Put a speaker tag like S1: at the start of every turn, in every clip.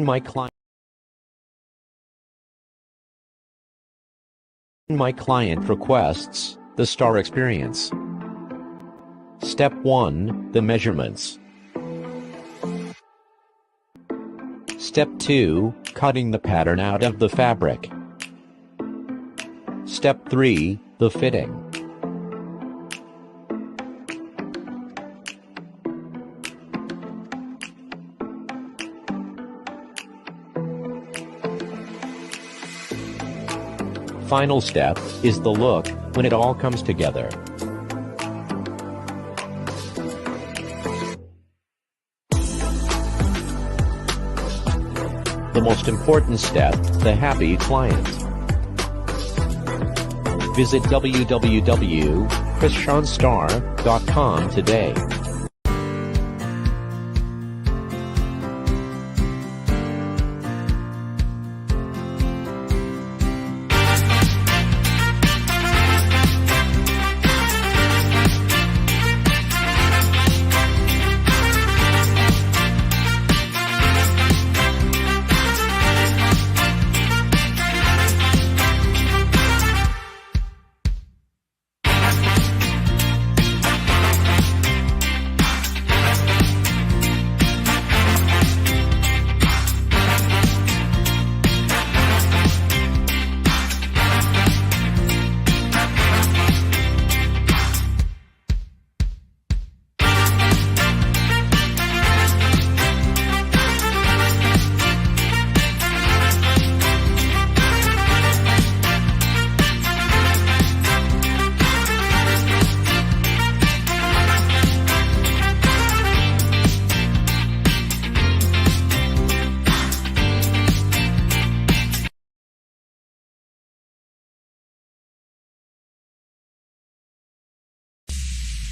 S1: My client requests the STAR experience. Step 1. The measurements. Step 2. Cutting the pattern out of the fabric. Step 3. The fitting. Final step is the look, when it all comes together. The most important step, the happy client. Visit www.christianstar.com today.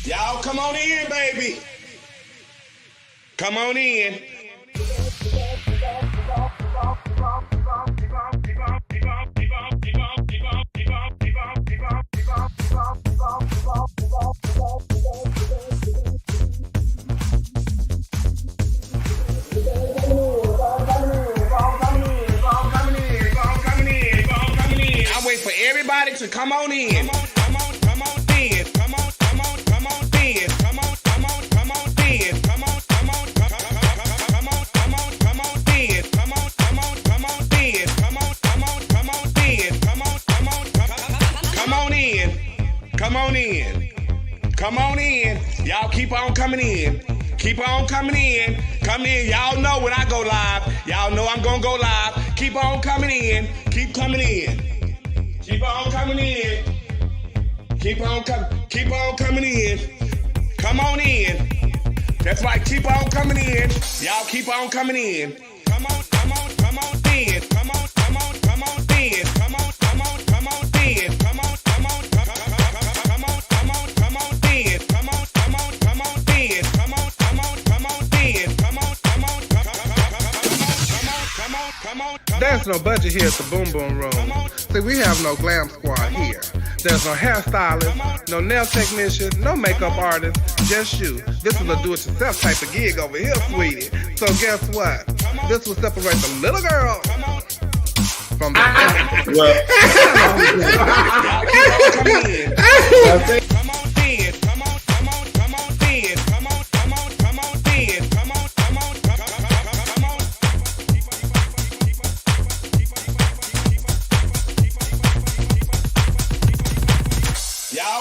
S2: Y'all come on in, baby. Come on in. I wait for everybody to come on in. Come on in. Y'all keep on coming in. Keep on coming in. Come in. Y'all know when I go live. Y'all know I'm going to go live. Keep on coming in. Keep coming in. Keep on coming in. Keep on coming in. Come on in. That's right. Keep on coming in. Y'all keep on coming in. Come on in. Come on in. Come on in. Come on in. Come on in. Come on in.
S3: There's no budget here at the Boom Boom Room. See, we have no glam squad here. There's no hairstylist, no nail technician, no makeup artist, just you. This is a do-it-yourself type of gig over here, sweetie. So guess what? This will separate the little girl from the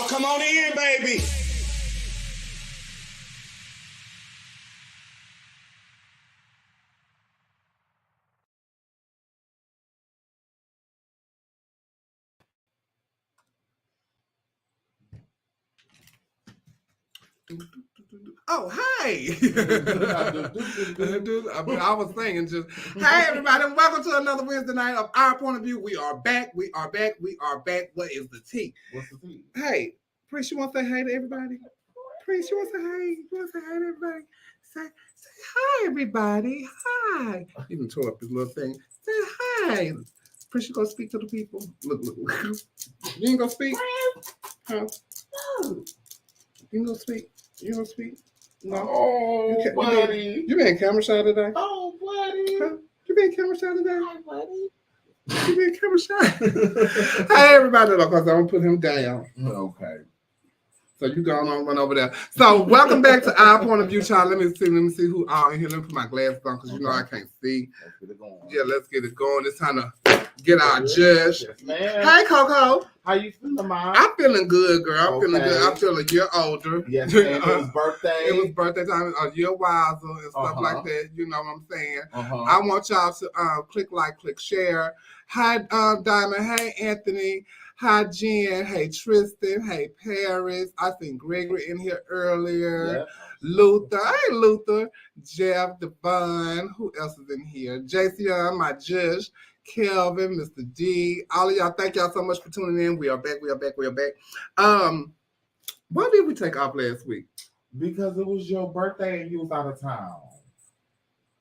S2: Come on in, baby.
S3: Oh, hey! I was saying just, hey, everybody, and welcome to another Wednesday night of Our Point of View. We are back. We are back. We are back. What is the tea?
S4: What's the tea?
S3: Hey, Priest, you want to say hey to everybody? Priest, you want to say hey? You want to say hey to everybody? Say hi, everybody. Hi. He even tore up his little thing. Say hi. Priest, you going to speak to the people? Look. You ain't going to speak? Huh? No. You ain't going to speak? You gonna speak? No.
S4: Oh, buddy.
S3: You been camera shy today?
S4: Oh, buddy.
S3: Huh? You being camera shy today?
S4: Hi, buddy.
S3: You being camera shy? Hey, everybody, because I'm going to put him down.
S4: Okay.
S3: So you go on run over there. So welcome back to Our Point of View, child. Let me see who all in here. Let me put my glasses on because you know I can't see.
S4: Let's get it going.
S3: Yeah, let's get it going. It's time to get our judge.
S4: Yes, ma'am.
S3: Hey, Coco.
S4: How you feeling, Mom?
S3: I'm feeling good, girl. I'm feeling
S4: Okay.
S3: good. I feel a year older.
S4: Yes, ma'am. It was birthday.
S3: It was birthday time, a year wiser and stuff like that. You know what I'm saying? I want y'all to click like, click share. Hi, Diamond. Hey, Anthony. Hi, Jen. Hey, Tristan. Hey, Paris. I seen Gregory in here earlier.
S4: Yep.
S3: Luther. Hey, Luther. Jeff, Devon. Who else is in here? JC, my judge. Kelvin, Mr. D. All of y'all, thank y'all so much for tuning in. We are back. Why did we take off last week?
S4: Because it was your birthday and you was out of town.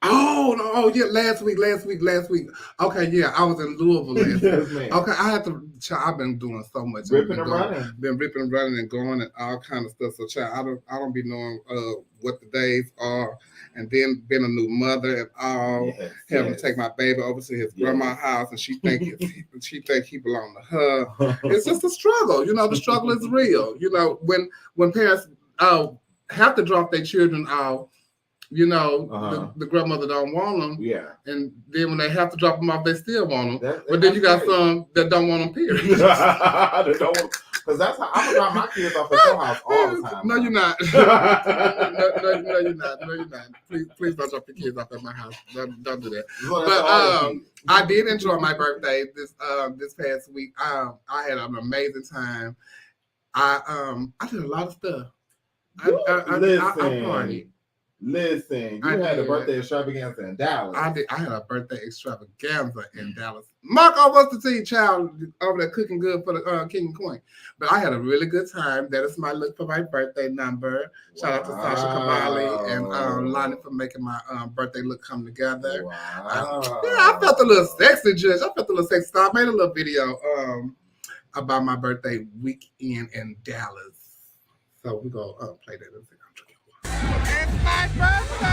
S3: Oh, no, yeah, last week. Okay, yeah, I was in Louisville last
S4: Yes,
S3: week.
S4: ma'am.
S3: Okay, I've been doing so much.
S4: Ripping and running.
S3: Been ripping and running and going and all kind of stuff. So, child, I don't be knowing what the days are. And then being a new mother and all, having to take my baby over to his grandma's house, and she think he belong to her. It's just a struggle. You know, the struggle is real. You know, when parents have to drop their children off, you know, the grandmother don't want them. Yeah. And then when they have to drop them off, they still want them. But then you got some that don't want them, period.
S4: Because that's how I'm gonna drop my kids off at your house all the time.
S3: No, you're not. No, you're not. Please don't drop your kids off at my house. Don't do that. But I did enjoy my birthday this past week. I had an amazing time. I did a lot of stuff. I partied.
S4: Listen, you had a birthday extravaganza in Dallas.
S3: I had a birthday extravaganza in Dallas. Marco, what's the tea, child, over there cooking good for the king and queen. But I had a really good time. That is my look for my birthday number. Shout out to Sasha Cavalli and Lonnie for making my birthday look come together. Wow. I felt a little sexy, Judge. I felt a little sexy. So I made a little video about my birthday weekend in Dallas. So we're going to play that in a second.
S2: It's my birthday!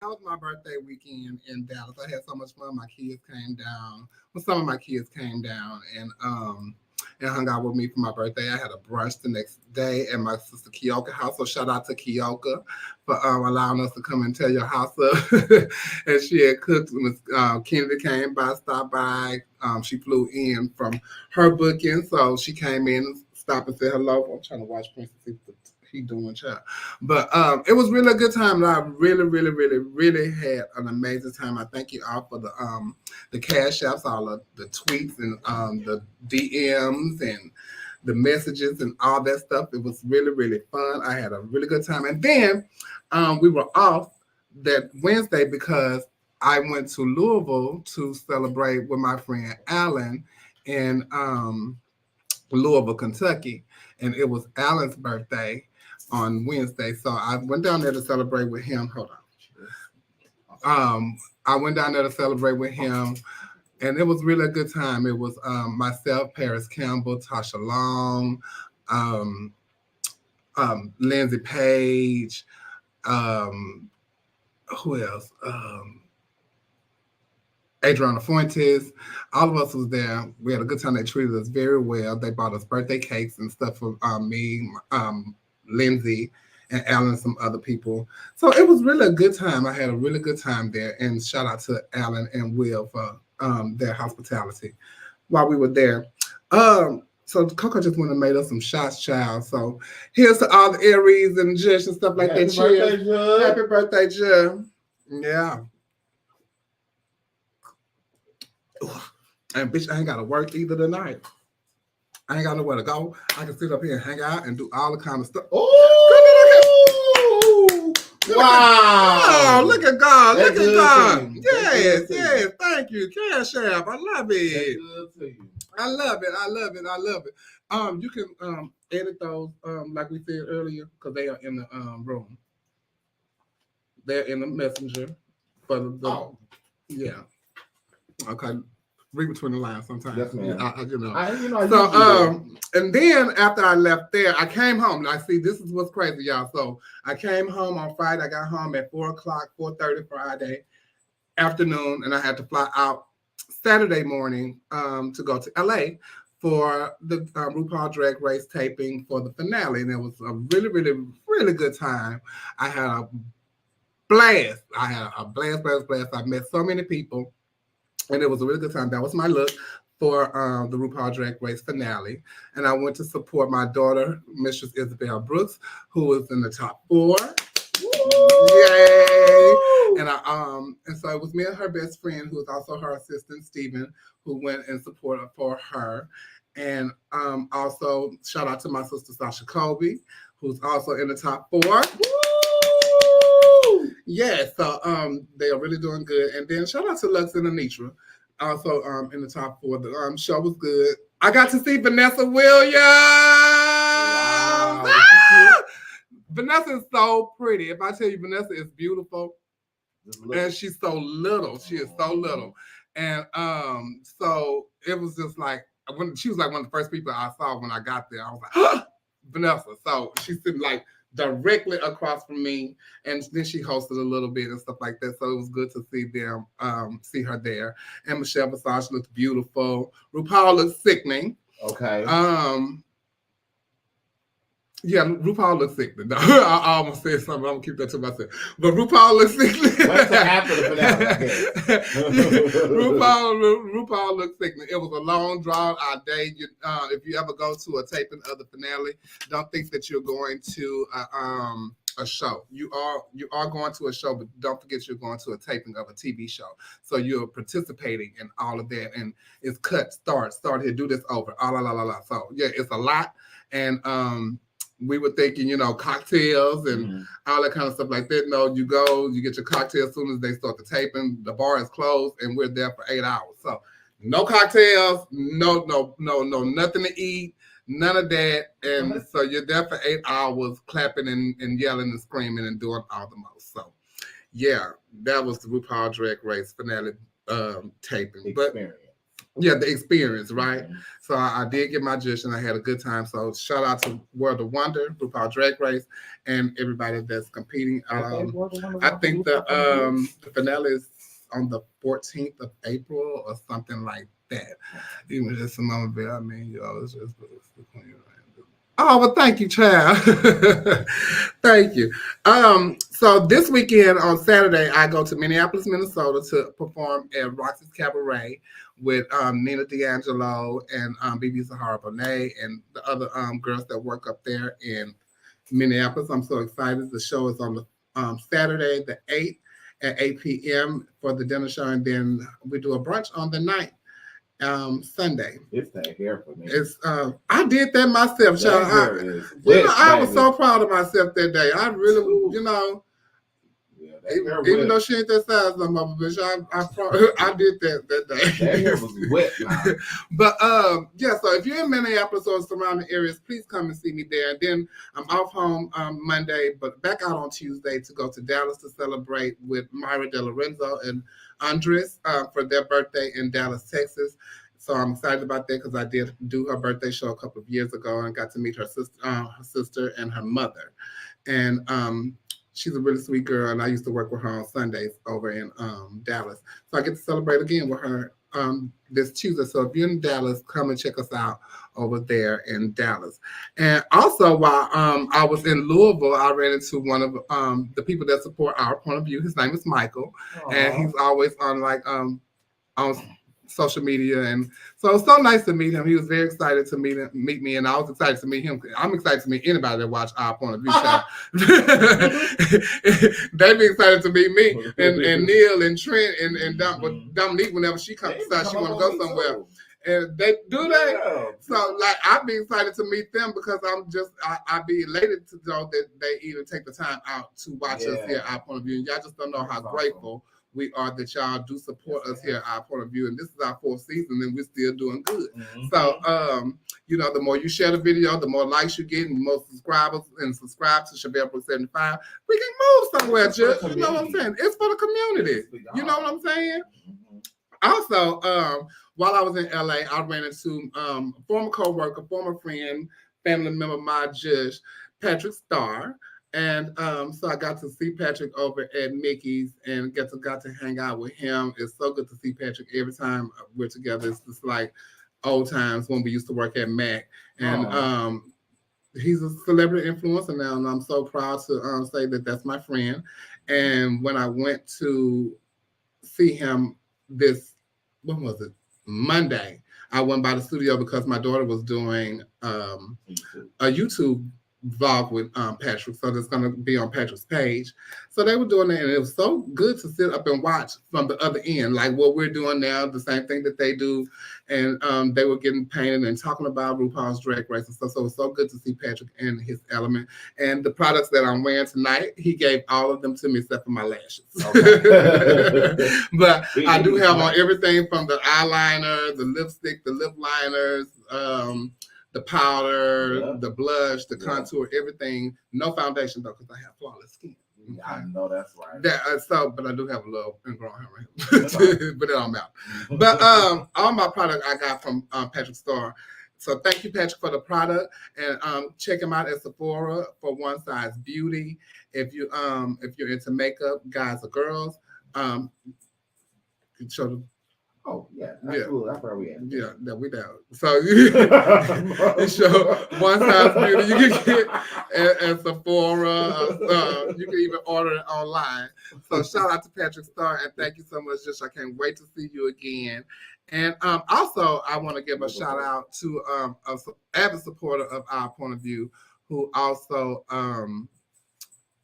S3: That was my birthday weekend in Dallas. I had so much fun. My kids came down. Well, some of my kids came down and hung out with me for my birthday. I had a brunch the next day at my sister Keoka's house. So shout out to Keoka for allowing us to come and tear your house up. And she had cooked. Kennedy came by, stopped by. She flew in from her booking, so she came in, stopped and said hello. I'm trying to watch Princess he doing, child. But it was really a good time. And I really had an amazing time. I thank you all for the cash apps, all of the tweets and the DMs and the messages and all that stuff. It was really fun. I had a really good time. And then we were off that Wednesday because I went to Louisville to celebrate with my friend Alan in Louisville, Kentucky. And it was Alan's birthday on Wednesday. So I went down there to celebrate with him. Hold on. I went down there to celebrate with him, and it was really a good time. It was myself, Paris Campbell, Tasha Long, Lindsay Page, who else? Adriana Fuentes. All of us was there. We had a good time. They treated us very well. They bought us birthday cakes and stuff for me, Lindsay, and Alan and some other people. So it was really a good time. I had a really good time there, and shout out to Alan and Will for their hospitality while we were there. So Coco just went and made us some shots, child. So here's to all the Aries and Jish and stuff like that. Cheers. Happy birthday, Jill. Yeah. And bitch, I ain't got to work either tonight. I ain't got nowhere to go. I can sit up here and hang out and do all the kind of stuff.
S4: Oh! Wow!
S3: Oh, look at God. Look at God. Yes. Thank you. Cash App. I love it. I love it. You can edit those, like we said earlier, because they are in the room. They're in the messenger. Yeah. Okay. Read between the lines sometimes.
S4: Yes, ma'am.
S3: And then after I left there, I came home. I see this is what's crazy, y'all. So I came home on Friday. I got home at 4:30 Friday afternoon, and I had to fly out Saturday morning to go to LA for the RuPaul Drag Race taping for the finale. And it was a really, really, really good time. I had a blast. I met so many people. And it was a really good time. That was my look for the RuPaul Drag Race finale. And I went to support my daughter, Mistress Isabel Brooks, who was in the top 4. Yay! And so it was me and her best friend, who was also her assistant, Stephen, who went and supported for her. And also shout out to my sister Sasha Colby, who's also in the top 4. Yeah, so they are really doing good. And then shout out to Lux and Anitra, also in the top 4. The show was good. I got to see Vanessa Williams. Wow. Ah! Vanessa is so pretty. If I tell you, Vanessa is beautiful, and she's so little. She is so little. And so it was just like, when she was like one of the first people I saw when I got there. I was like, Vanessa. So she's sitting like directly across from me, and then she hosted a little bit and stuff like that. So it was good to see them, see her there. And Michelle Visage looked beautiful. RuPaul looked sickening.
S4: Okay.
S3: Yeah, RuPaul looks sickening. No, I almost said something. I'm gonna keep that to myself. But RuPaul looks sickening.
S4: Wait till after the finale.
S3: RuPaul looks sickening. It was a long, drawn-out day. If you ever go to a taping of the finale, don't think that you're going to a show. You are going to a show, but don't forget you're going to a taping of a TV show. So you're participating in all of that, and it's cut, start here, do this over, So yeah, it's a lot, and we were thinking, cocktails and all that kind of stuff like that. No, you go, you get your cocktail as soon as they start the taping. The bar is closed, and we're there for 8 hours. So no cocktails, no, nothing to eat, none of that. And so you're there for 8 hours, clapping and yelling and screaming and doing all the most. So yeah, that was the RuPaul Drag Race finale taping.
S4: Experience.
S3: Yeah, the experience, right? Mm-hmm. So I did get my Jish, and I had a good time. So shout out to World of Wonder, RuPaul Drag Race, and everybody that's competing. I think the finale is on the 14th of April or something like that. Even just a moment bit, it's just oh, well, thank you, child. Thank you. So this weekend on Saturday, I go to Minneapolis, Minnesota to perform at Roxy's Cabaret with Nina D'Angelo and BB Sahara Bonet and the other girls that work up there in Minneapolis. I'm so excited. The show is on the Saturday, the 8th at 8 p.m. for the dinner show, and then we do a brunch on the 9th. Sunday.
S4: It's that hair for me.
S3: It's I did that myself, child. I was so proud of myself that day. I really, even though she ain't that size, no more, bitch, I did that day.
S4: That hair was wet.
S3: But yeah, so if you're in Minneapolis or surrounding areas, please come and see me there. And then I'm off home Monday, but back out on Tuesday to go to Dallas to celebrate with Myra De Lorenzo and Andres for their birthday in Dallas, Texas. So I'm excited about that because I did do her birthday show a couple of years ago and got to meet her sister and her mother. And she's a really sweet girl, and I used to work with her on Sundays over in Dallas. So I get to celebrate again with her this Tuesday. So if you're in Dallas, come and check us out over there in Dallas. And also, while I was in Louisville, I ran into one of the people that support our point of view. His name is Michael, and he's always on on social media, and so it's so nice to meet him. He was very excited to meet me, and I was excited to meet him. I'm excited to meet anybody that watch our point of view show. They be excited to meet me, and Neil and Trent and Dominique whenever she comes out, she want to go somewhere. And they do that. Yeah. So like I'd be excited to meet them because I'd be elated to know that they even take the time out to watch us here at our point of view. Y'all just don't know how grateful we are that y'all do support us here at our point of view. And this is our 4th season and we're still doing good. Mm-hmm. So you know, the more you share the video, the more likes you get and the more subscribers and subscribe to Shabelle Brook 75, we can move somewhere, just you know what I'm saying? It's for the community. You know what I'm saying? Also, while I was in LA, I ran into a former co-worker, former friend, family member, my judge, Patrick Starr. And so I got to see Patrick over at Mickey's and got to hang out with him. It's so good to see Patrick every time we're together. It's just like old times when we used to work at Mac. And he's a celebrity influencer now, and I'm so proud to say that that's my friend. And when I went to see him when was it? Monday, I went by the studio because my daughter was doing a YouTube vlog with Patrick, so that's going to be on Patrick's page. So they were doing that, and it was so good to sit up and watch from the other end, like what we're doing now, the same thing that they do. And they were getting painted and talking about RuPaul's Drag Race and stuff. So it was so good to see Patrick in his element. And the products that I'm wearing tonight, he gave all of them to me except for my lashes. Okay. But I do have on everything from the eyeliner, the lipstick, the lip liners, the powder, the blush, the contour, everything. No foundation though, because I have flawless skin. Okay.
S4: I know that's right.
S3: But I do have a little ingrown hair right here. But it don't matter. But all my product I got from Patrick Starr. So thank you, Patrick, for the product. And check him out at Sephora for One Size Beauty. If you're into makeup, guys or girls, show them.
S4: Oh, yeah, absolutely. That's where we at.
S3: Yeah, that we down. So show One Size Beauty. You can get at Sephora. You can even order it online. So shout out to Patrick Starr, and thank you so much, Josh. I can't wait to see you again. And also, I want to give a shout out to an avid supporter of our point of view, who also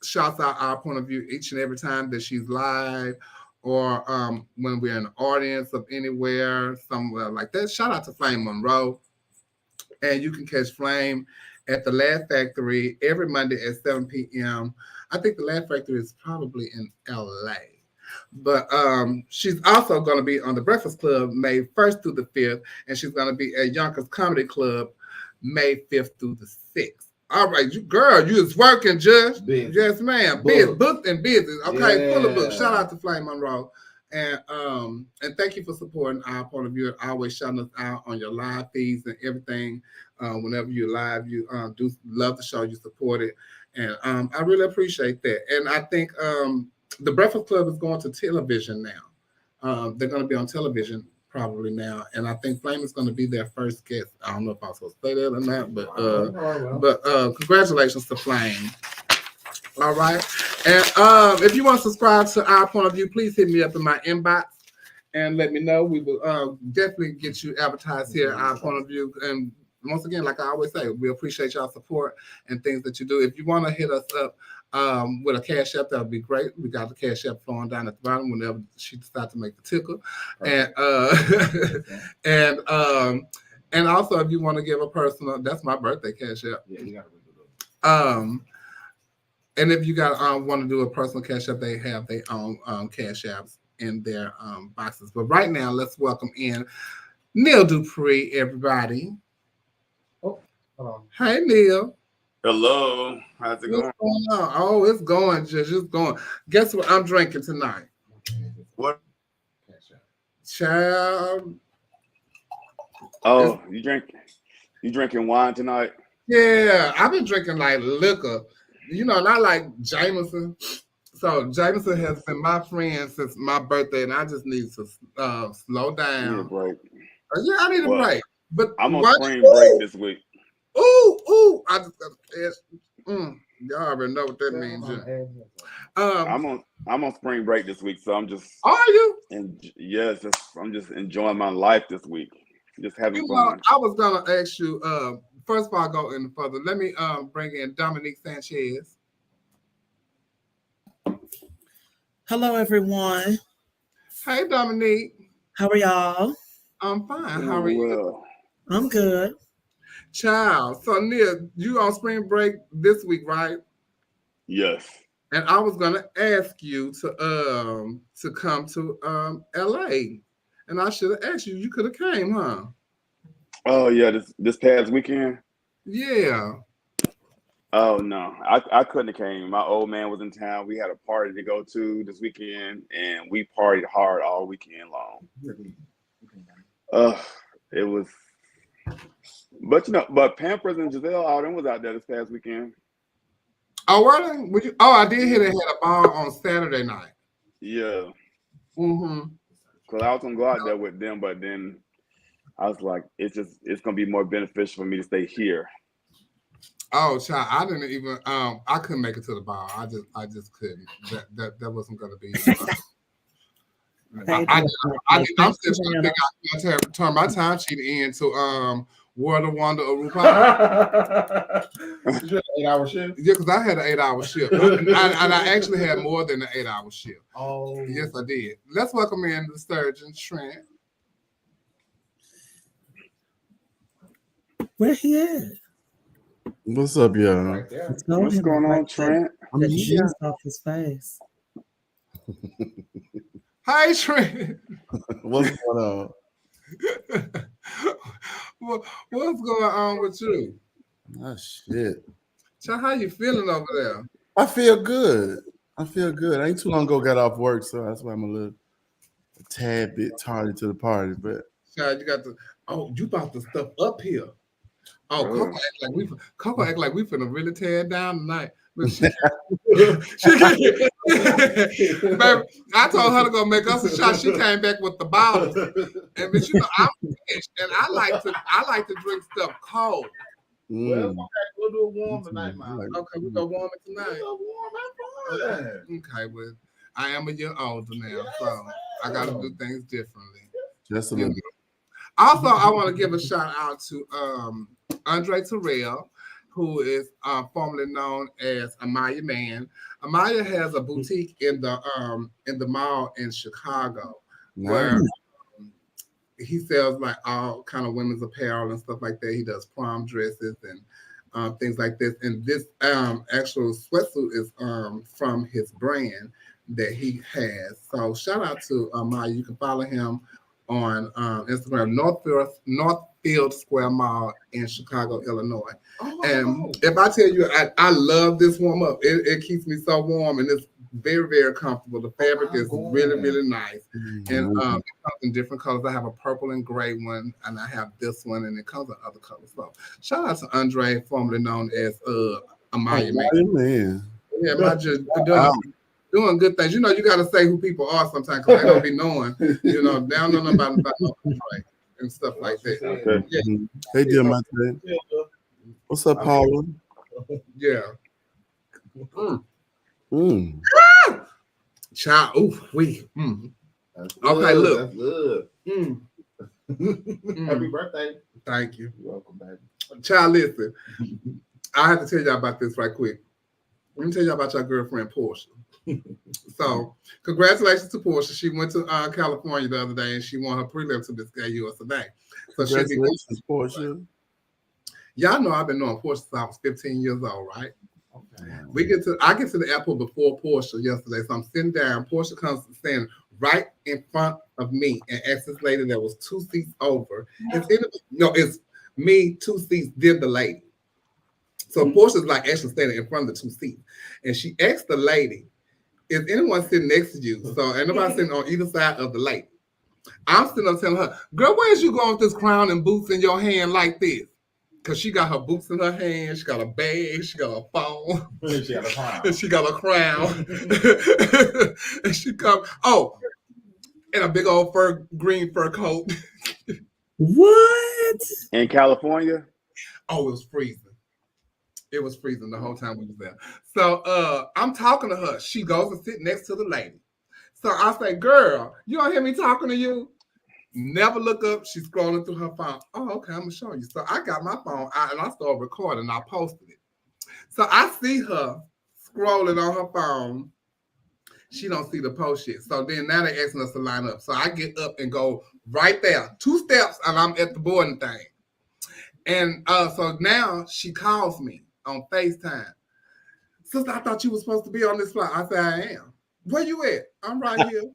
S3: shouts out our point of view each and every time that she's live, or when we're in the audience of anywhere, somewhere like that. Shout out to Flame Monroe. And you can catch Flame at the Laugh Factory every Monday at 7 p.m. I think the Laugh Factory is probably in LA. But she's also going to be on the Breakfast Club May 1st through the 5th. And she's going to be at Yonkers Comedy Club May 5th through the 6th. All right, you is working, Judge. Busy. Yes, ma'am. Busy, booked and busy. Okay, full of books. Shout out to Flame Monroe. And thank you for supporting our point of view and always shouting us out on your live feeds and everything. Whenever you're live, you do love the show, you support it. And I really appreciate that. And I think the Breakfast Club is going to television now. They're going to be on television probably now, and I think Flame is going to be their first guest. I don't know if I'm supposed to say that or not, but congratulations to Flame. All right, and if you want to subscribe to our point of view, please hit me up in my inbox and let me know. We will definitely get you advertised here at our point of view. And once again, like I always say, we appreciate y'all support and things that you do. If you want to hit us up with a cash app, that would be great. We got the cash app flowing down at the bottom whenever she decides to make the tickle. And also if you want to give a personal, that's my birthday cash app. Yeah, you got to and if you got want to do a personal cash app, they have their own cash apps in their boxes. But right now, let's welcome in Neil Dupree, everybody. Hey, Neil.
S5: Hello. How's it going?
S3: What's going on? Oh, it's going, just it's going. Guess what I'm drinking tonight?
S5: What?
S3: Child.
S5: Oh, you drinking wine tonight?
S3: Yeah, I've been drinking like liquor. You know, not like Jameson. So Jameson has been my friend since my birthday, and I just need to slow
S5: Need a
S3: down.
S5: break.
S3: Yeah, I need a
S5: Well,
S3: break. But
S5: I'm on
S3: why?
S5: spring break this week.
S3: Ooh! I just got y'all already know what that means.
S5: I'm on spring break this week, so I'm just.
S3: Are you?
S5: Yes, I'm just enjoying my life this week. Just having fun.
S3: I was gonna ask you. First of all, go in further. Let me bring in Dominique Sanchez.
S6: Hello, everyone.
S3: Hey, Dominique.
S6: How are y'all?
S3: I'm fine. How are you?
S5: Well,
S6: I'm good.
S3: Child. So, Nia, you on spring break this week, right?
S5: yes.
S3: And I was gonna ask you to come to LA, and I should have asked you. You could have came, huh?
S5: Oh yeah, this past weekend.
S3: Yeah.
S5: Oh no, I couldn't have came. My old man was in town. We had a party to go to this weekend, and we partied hard all weekend long. It was, but Pampers and Giselle, all them was out there this past weekend.
S3: Oh, were they? I did hear they had a ball on Saturday night.
S5: Yeah.
S3: Mm-hmm.
S5: Cause I was gonna go out there with them, but then I was like, it's gonna be more beneficial for me to stay here.
S3: Oh, child, I didn't even I couldn't make it to the bar. I just couldn't. That wasn't gonna be. I'm still trying to figure out to turn my time sheet into World of Wonder or RuPaul.
S4: You had an 8-hour shift?
S3: Yeah, because I had an 8-hour shift. and I actually had more than an 8-hour shift.
S4: Oh.
S3: Yes, I did. Let's welcome in the Sturgeon, Trent.
S6: Where he at?
S7: What's up, y'all?
S4: Right there.
S5: What's going on, Trent?
S6: The juice off his face.
S3: Hi, Trent.
S7: What's going on?
S3: What's going on with you?
S7: Oh, shit.
S3: So how you feeling over there?
S7: I feel good. I ain't too long ago got off work, so that's why I'm a tad bit tardy to the party. But
S3: Child, you got you brought the stuff up here. Oh, Coco act like we finna really tear it down tonight. But she baby, I told her to go make us a shot. She came back with the bottles. And but I'm finished, and I like to drink stuff cold.
S4: Well, okay, we'll do it warm tonight, man.
S3: Okay, we'll go warm it tonight.
S4: We'll go warm and
S3: Okay, well, I am a year older now, so I gotta do things differently.
S7: just a little bit.
S3: Also, I want to give a shout out to Andre Terrell, who is formerly known as Amaya Man. Amaya has a boutique in the mall in Chicago, where he sells like all kind of women's apparel and stuff like that. He does prom dresses and things like this. And this actual sweatsuit is from his brand that he has. So shout out to Amaya. You can follow him on Instagram, Northfield Square Mall in Chicago, Illinois. And if I tell you, I love this warm up. It keeps me so warm, and it's very, very comfortable. The fabric is really, really nice. And it comes in different colors. I have a purple and gray one, and I have this one, and it comes in other colors. So shout out to Andre, formerly known as Amaya Man. Yeah, my just doing good things. You know, you got to say who people are sometimes because they don't be knowing. You know, they don't know nothing about no Andre and stuff like that.
S5: Okay.
S3: Yeah.
S7: Hey, dear, my friend. What's up, Paula?
S3: Yeah. Child, okay, look.
S4: That's good. Happy birthday.
S3: Thank you.
S4: You're welcome, baby.
S3: Child, listen. I have to tell y'all about this right quick. Let me tell y'all about your girlfriend, Portia. So, congratulations to Portia. She went to California the other day and she won her prelim to Miss Gay USA. So
S7: Congratulations, Portia.
S3: Y'all know I've been knowing Portia since I was 15 years old, right?
S4: Okay.
S3: I get to the airport before Portia yesterday. So I'm sitting down. Portia comes standing right in front of me and asks this lady that was 2 seats over. It's me, 2 seats, then the lady. So Portia's like actually standing in front of the 2 seats. And she asked the lady, is anyone sitting next to you? So ain't nobody sitting on either side of the lady. I'm sitting up telling her, girl, where's you going with this crown and boots in your hand like this? Cause she got her boots in her hand, she got a bag, she got a phone,
S4: She got a crown.
S3: and she got a crown. And she come, and a big old green fur coat.
S6: What?
S5: In California?
S3: Oh, it was freezing. It was freezing the whole time we was there. So I'm talking to her. She goes and sit next to the lady. So I say, girl, you don't hear me talking to you? Never look up. She's scrolling through her phone. Oh, okay, I'm gonna show you. So I got my phone out and I started recording. I posted it. So I see her scrolling on her phone. She don't see the post yet. So then now they're asking us to line up. So I get up and go right there, 2 steps, and I'm at the boarding thing. And so now she calls me on FaceTime. Sister, I thought you were supposed to be on this flight. I say, I am. Where you at? I'm right here.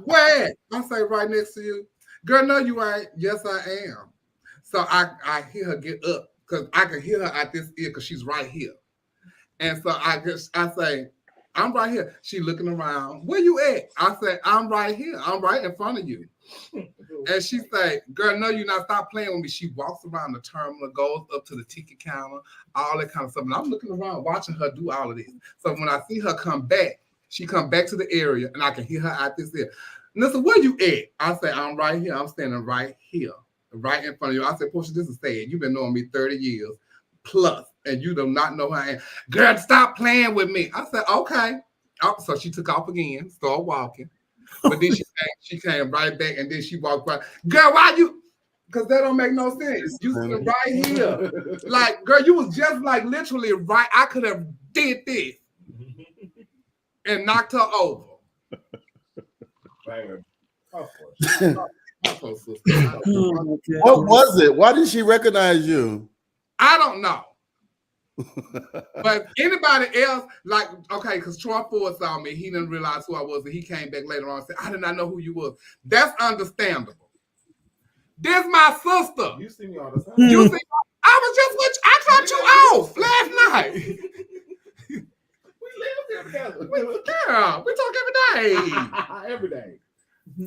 S3: Where at? I say, right next to you. Girl, no, you ain't. Yes, I am. So I hear her get up because I can hear her at this ear because she's right here. And so I say, I'm right here. She looking around. Where you at? I said, I'm right here. I'm right in front of you. And she say, girl, no, you're not. Stop playing with me. She walks around the terminal, goes up to the ticket counter, all that kind of stuff. And I'm looking around, watching her do all of this. So when I see her come back, she come back to the area, and I can hear her out this ear. Listen, where you at? I say, I'm right here. I'm standing right here, right in front of you. I said, Portia, this is sad. You've been knowing me 30 years plus, and you do not know who I am. Girl, stop playing with me. I said, okay. So she took off again, started walking. But then she came right back, and then she walked by. Girl, why you? Because that don't make no sense. You sitting right here. Like, girl, you was just like literally right. I could have did this and knocked her over.
S7: What was it? Why did she recognize you?
S3: I don't know. But anybody else, like, okay, because Troy Ford saw me, he didn't realize who I was, and he came back later on and said, I did not know who you was. That's understandable. This my sister.
S4: You see me all the time.
S3: You see, I was just with you. I dropped you off last night.
S4: We live here together.
S3: Girl, we talk every day.
S4: Every day.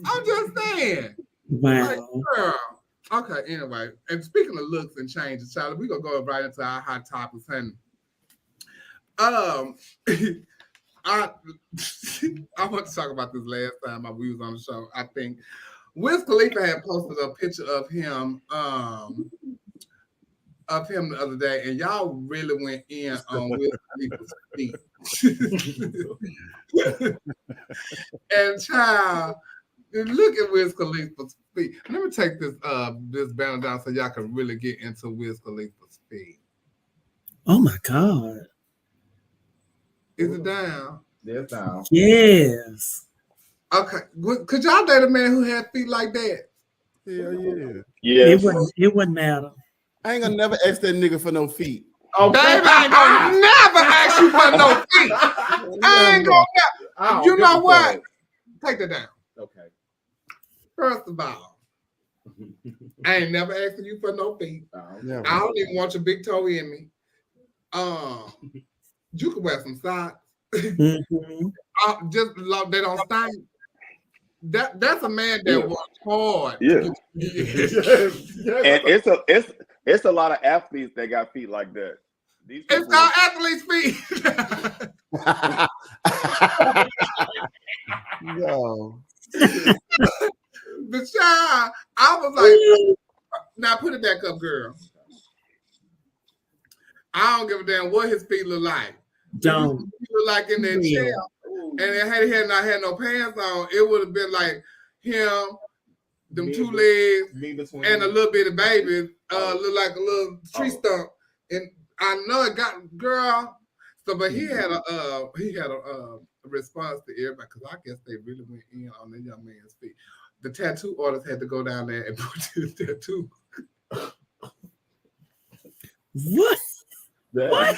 S3: I'm just saying.
S6: Wow.
S3: Like, girl. Okay, anyway. And speaking of looks and changes, Charlie, we're gonna go right into our hot topics. And I want to talk about this last time we was on the show. I think Wiz Khalifa had posted a picture of him the other day, and y'all really went in on Wiz Khalifa's feet. And child, look at Wiz Khalifa's feet. Let me take this banner down so y'all can really get into Wiz Khalifa's feet.
S6: Oh my God.
S3: Is it down?
S4: Yeah, it's down.
S6: Yes.
S3: Okay. Could y'all date a man who had feet like that?
S7: Hell yeah.
S5: Yes.
S6: It wouldn't matter.
S7: I ain't gonna never ask that nigga for no feet.
S3: Oh, baby, I ain't gonna never ask you for no feet. I ain't gonna. You know what? Take that down.
S4: Okay.
S3: First of all, I ain't never asking you for no feet.
S7: Never.
S3: I don't even want your big toe in me. You can wear some socks.
S6: Mm-hmm.
S3: Just they don't stink. That's a man that works hard.
S5: Yeah. And it's a lot of athletes that got feet like that. These
S3: It's
S5: people,
S3: called athlete's feet.
S7: Yo.
S3: But child, I was like, now put it back up, girl. I don't give a damn what his feet look like.
S6: Don't.
S3: He look like in that chair, and had he not had no pants on, it would have been like him, them two legs, and a little bit of baby, look like a little tree stump. And I know it got girl. So, but he had a response to everybody because I guess they really went in on the young man's feet. The tattoo artist had to go down there and put his tattoo.
S6: What? What?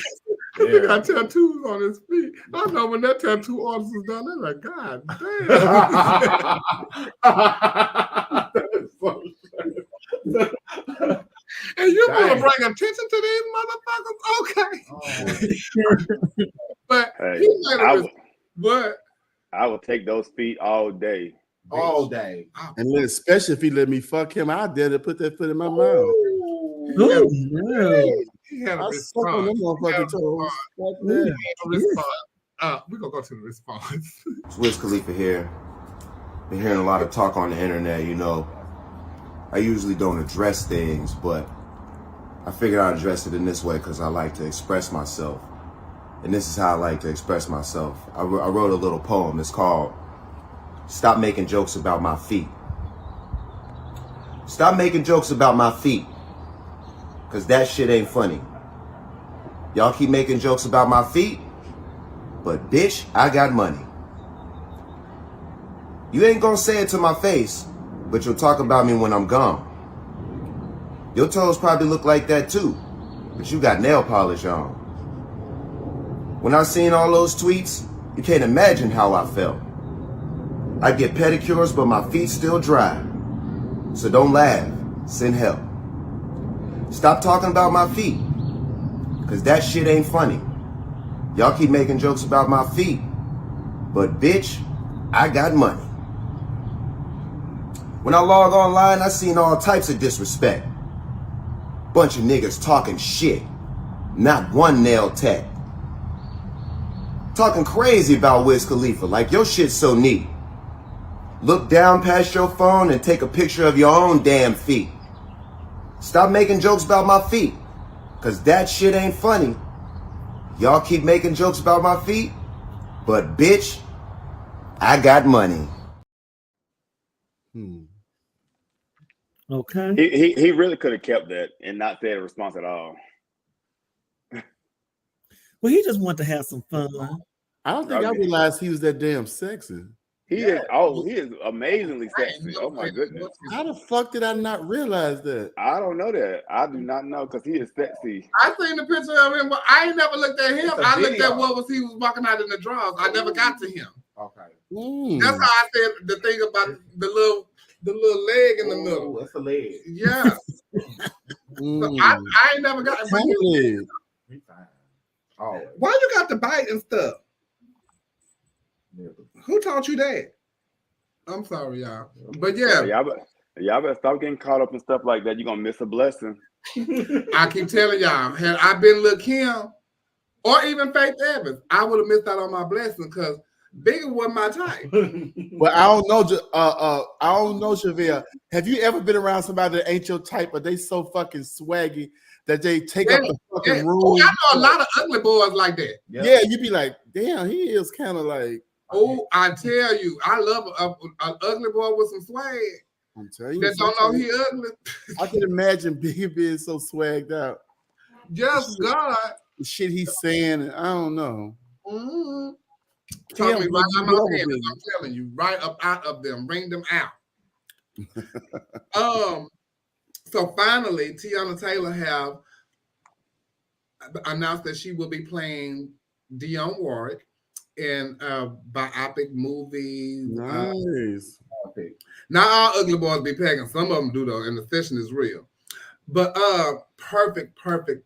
S3: He got tattoos on his feet. I know when that tattoo artist was down there, like, God damn. And you want to bring attention to these motherfuckers? Okay. But
S5: hey,
S3: he made but
S5: I would take those feet all day.
S4: All day.
S7: And then especially if he let me fuck him, I dare to put that foot in my mouth.
S6: Oh no.
S3: He had a
S7: I suck on them
S3: response.
S7: motherfucking toes. Fuck
S6: Ooh.
S7: that.
S3: A response. We're gonna go to the response.
S8: It's Wiz Khalifa here. Been hearing a lot of talk on the internet, you know. I usually don't address things, but I figured I'd address it in this way because I like to express myself. And this is how I like to express myself. I wrote a little poem. It's called Stop Making Jokes About My Feet. Stop making jokes about my feet, because that shit ain't funny. Y'all keep making jokes about my feet, but bitch, I got money. You ain't gonna say it to my face, but you'll talk about me when I'm gone. Your toes probably look like that too, but you got nail polish on. When I seen all those tweets, you can't imagine how I felt. I get pedicures, but my feet still dry. So don't laugh, send help. Stop talking about my feet, because that shit ain't funny. Y'all keep making jokes about my feet, but bitch, I got money. When I log online, I seen all types of disrespect. Bunch of niggas talking shit, not one nail tech. Talking crazy about Wiz Khalifa, like your shit's so neat. Look down past your phone and take a picture of your own damn feet. Stop making jokes about my feet, because that shit ain't funny. Y'all keep making jokes about my feet, but bitch, I got money.
S6: Okay.
S5: He really could have kept that and not said a response at all.
S6: Well, he just wanted to have some fun.
S7: I don't think I realized he was that damn sexy.
S5: He is amazingly sexy. Oh my goodness.
S7: How the fuck did I not realize that?
S5: I don't know that. I do not know because he is sexy.
S3: I seen the picture of him, but I ain't never looked at him. I looked at what was he was walking out in the drawers. I never got to him.
S4: Okay.
S3: That's how I said the thing about the little leg in the middle.
S4: That's a leg.
S3: Yeah. So I ain't never got him.
S4: He's fine. Oh.
S3: Why you got the bite and stuff? Who taught you that? I'm sorry, y'all. But yeah.
S5: Y'all better stop getting caught up in stuff like that. You're gonna miss a blessing.
S3: I keep telling y'all, had I been Lil' Kim or even Faith Evans, I would have missed out on my blessing because Bigger wasn't my type.
S7: But I don't know, Javelle. Have you ever been around somebody that ain't your type, but they so fucking swaggy that they take up the fucking room?
S3: Oh, I know a lot of ugly boys like that.
S7: Yeah, you be like, damn, he is kind of like.
S3: Oh, I tell you, I love an ugly boy with some swag.
S7: I'm telling you,
S3: that don't know he ugly.
S7: I can imagine Biggie being so swagged out.
S3: Yes, God.
S7: The shit he's saying, and I don't know.
S3: Mm-hmm. Tell me right out my head, I'm telling you, right up out of them, bring them out. So finally, Tiana Taylor have announced that she will be playing Dionne Warwick in a biopic movie.
S7: Nice.
S3: Not all ugly boys be pegging. Some of them do though, and the session is real. But perfect fit.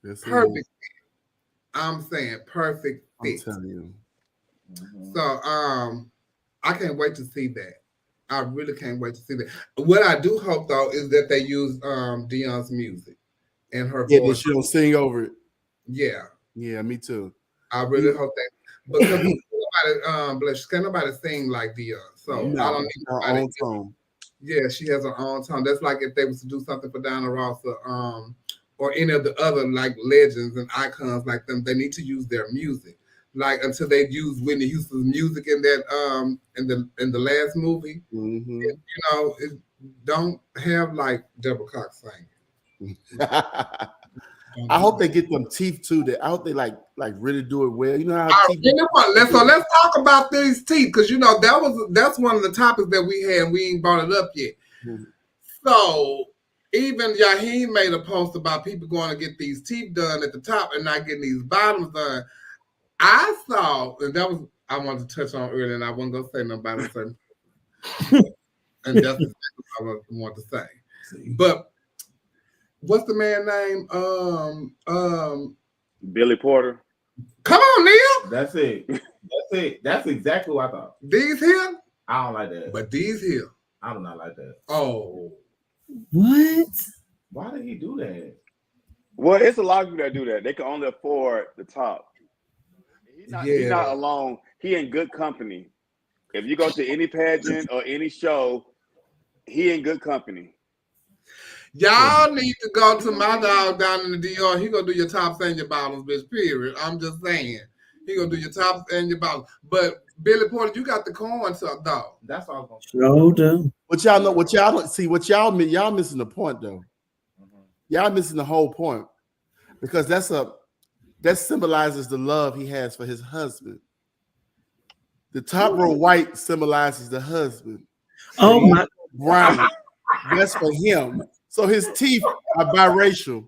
S7: Yes,
S3: perfect fit. I'm saying perfect fit.
S7: I'm telling you.
S3: So I can't wait to see that. I really can't wait to see that. What I do hope though is that they use Dionne's music and her voice.
S7: Yeah, she don't sing over it.
S3: Yeah.
S7: Yeah, me too.
S3: I really hope that because can't nobody sing like Dionne. So I don't need
S7: her own tone.
S3: Yeah, she has her own tone. That's like if they was to do something for Diana Ross or any of the other like legends and icons like them, they need to use their music. Like until they use Whitney Houston's music in that in the last movie, you know, it don't have like Deborah Cox singing.
S7: I hope they get them teeth too. I hope they like really do it well. You know how teeth.
S3: Let's talk about these teeth because you know that's one of the topics that we had and we ain't brought it up yet. So even Yaheem made a post about people going to get these teeth done at the top and not getting these bottoms done. I saw, and that was I wanted to touch on earlier, and I wasn't gonna say nothing about it. And that's exactly what I wanted to say. But what's the man name?
S5: Billy Porter.
S3: Come on, Neil.
S4: That's it. That's exactly what I thought.
S3: These here?
S4: I don't like that.
S3: But these here.
S4: I do not like that.
S3: Oh.
S6: What?
S4: Why did he do that?
S5: Well, it's a lot of people that do that. They can only afford the top. He's not alone. He in good company. If you go to any pageant or any show, he in good company.
S3: Y'all need to go to my dog down in the DR. He gonna do your tops and your bottoms, bitch. Period. I'm just saying. He gonna do your tops and your bottoms. But Billy Porter, you got the corn tuck though.
S4: That's all I'm gonna say.
S6: Sure do.
S7: What y'all know? What y'all don't see? What y'all missing the point though. Y'all missing the whole point because that symbolizes the love he has for his husband. The top row white symbolizes the husband.
S6: Oh my!
S7: Brown, that's for him. So his teeth are biracial.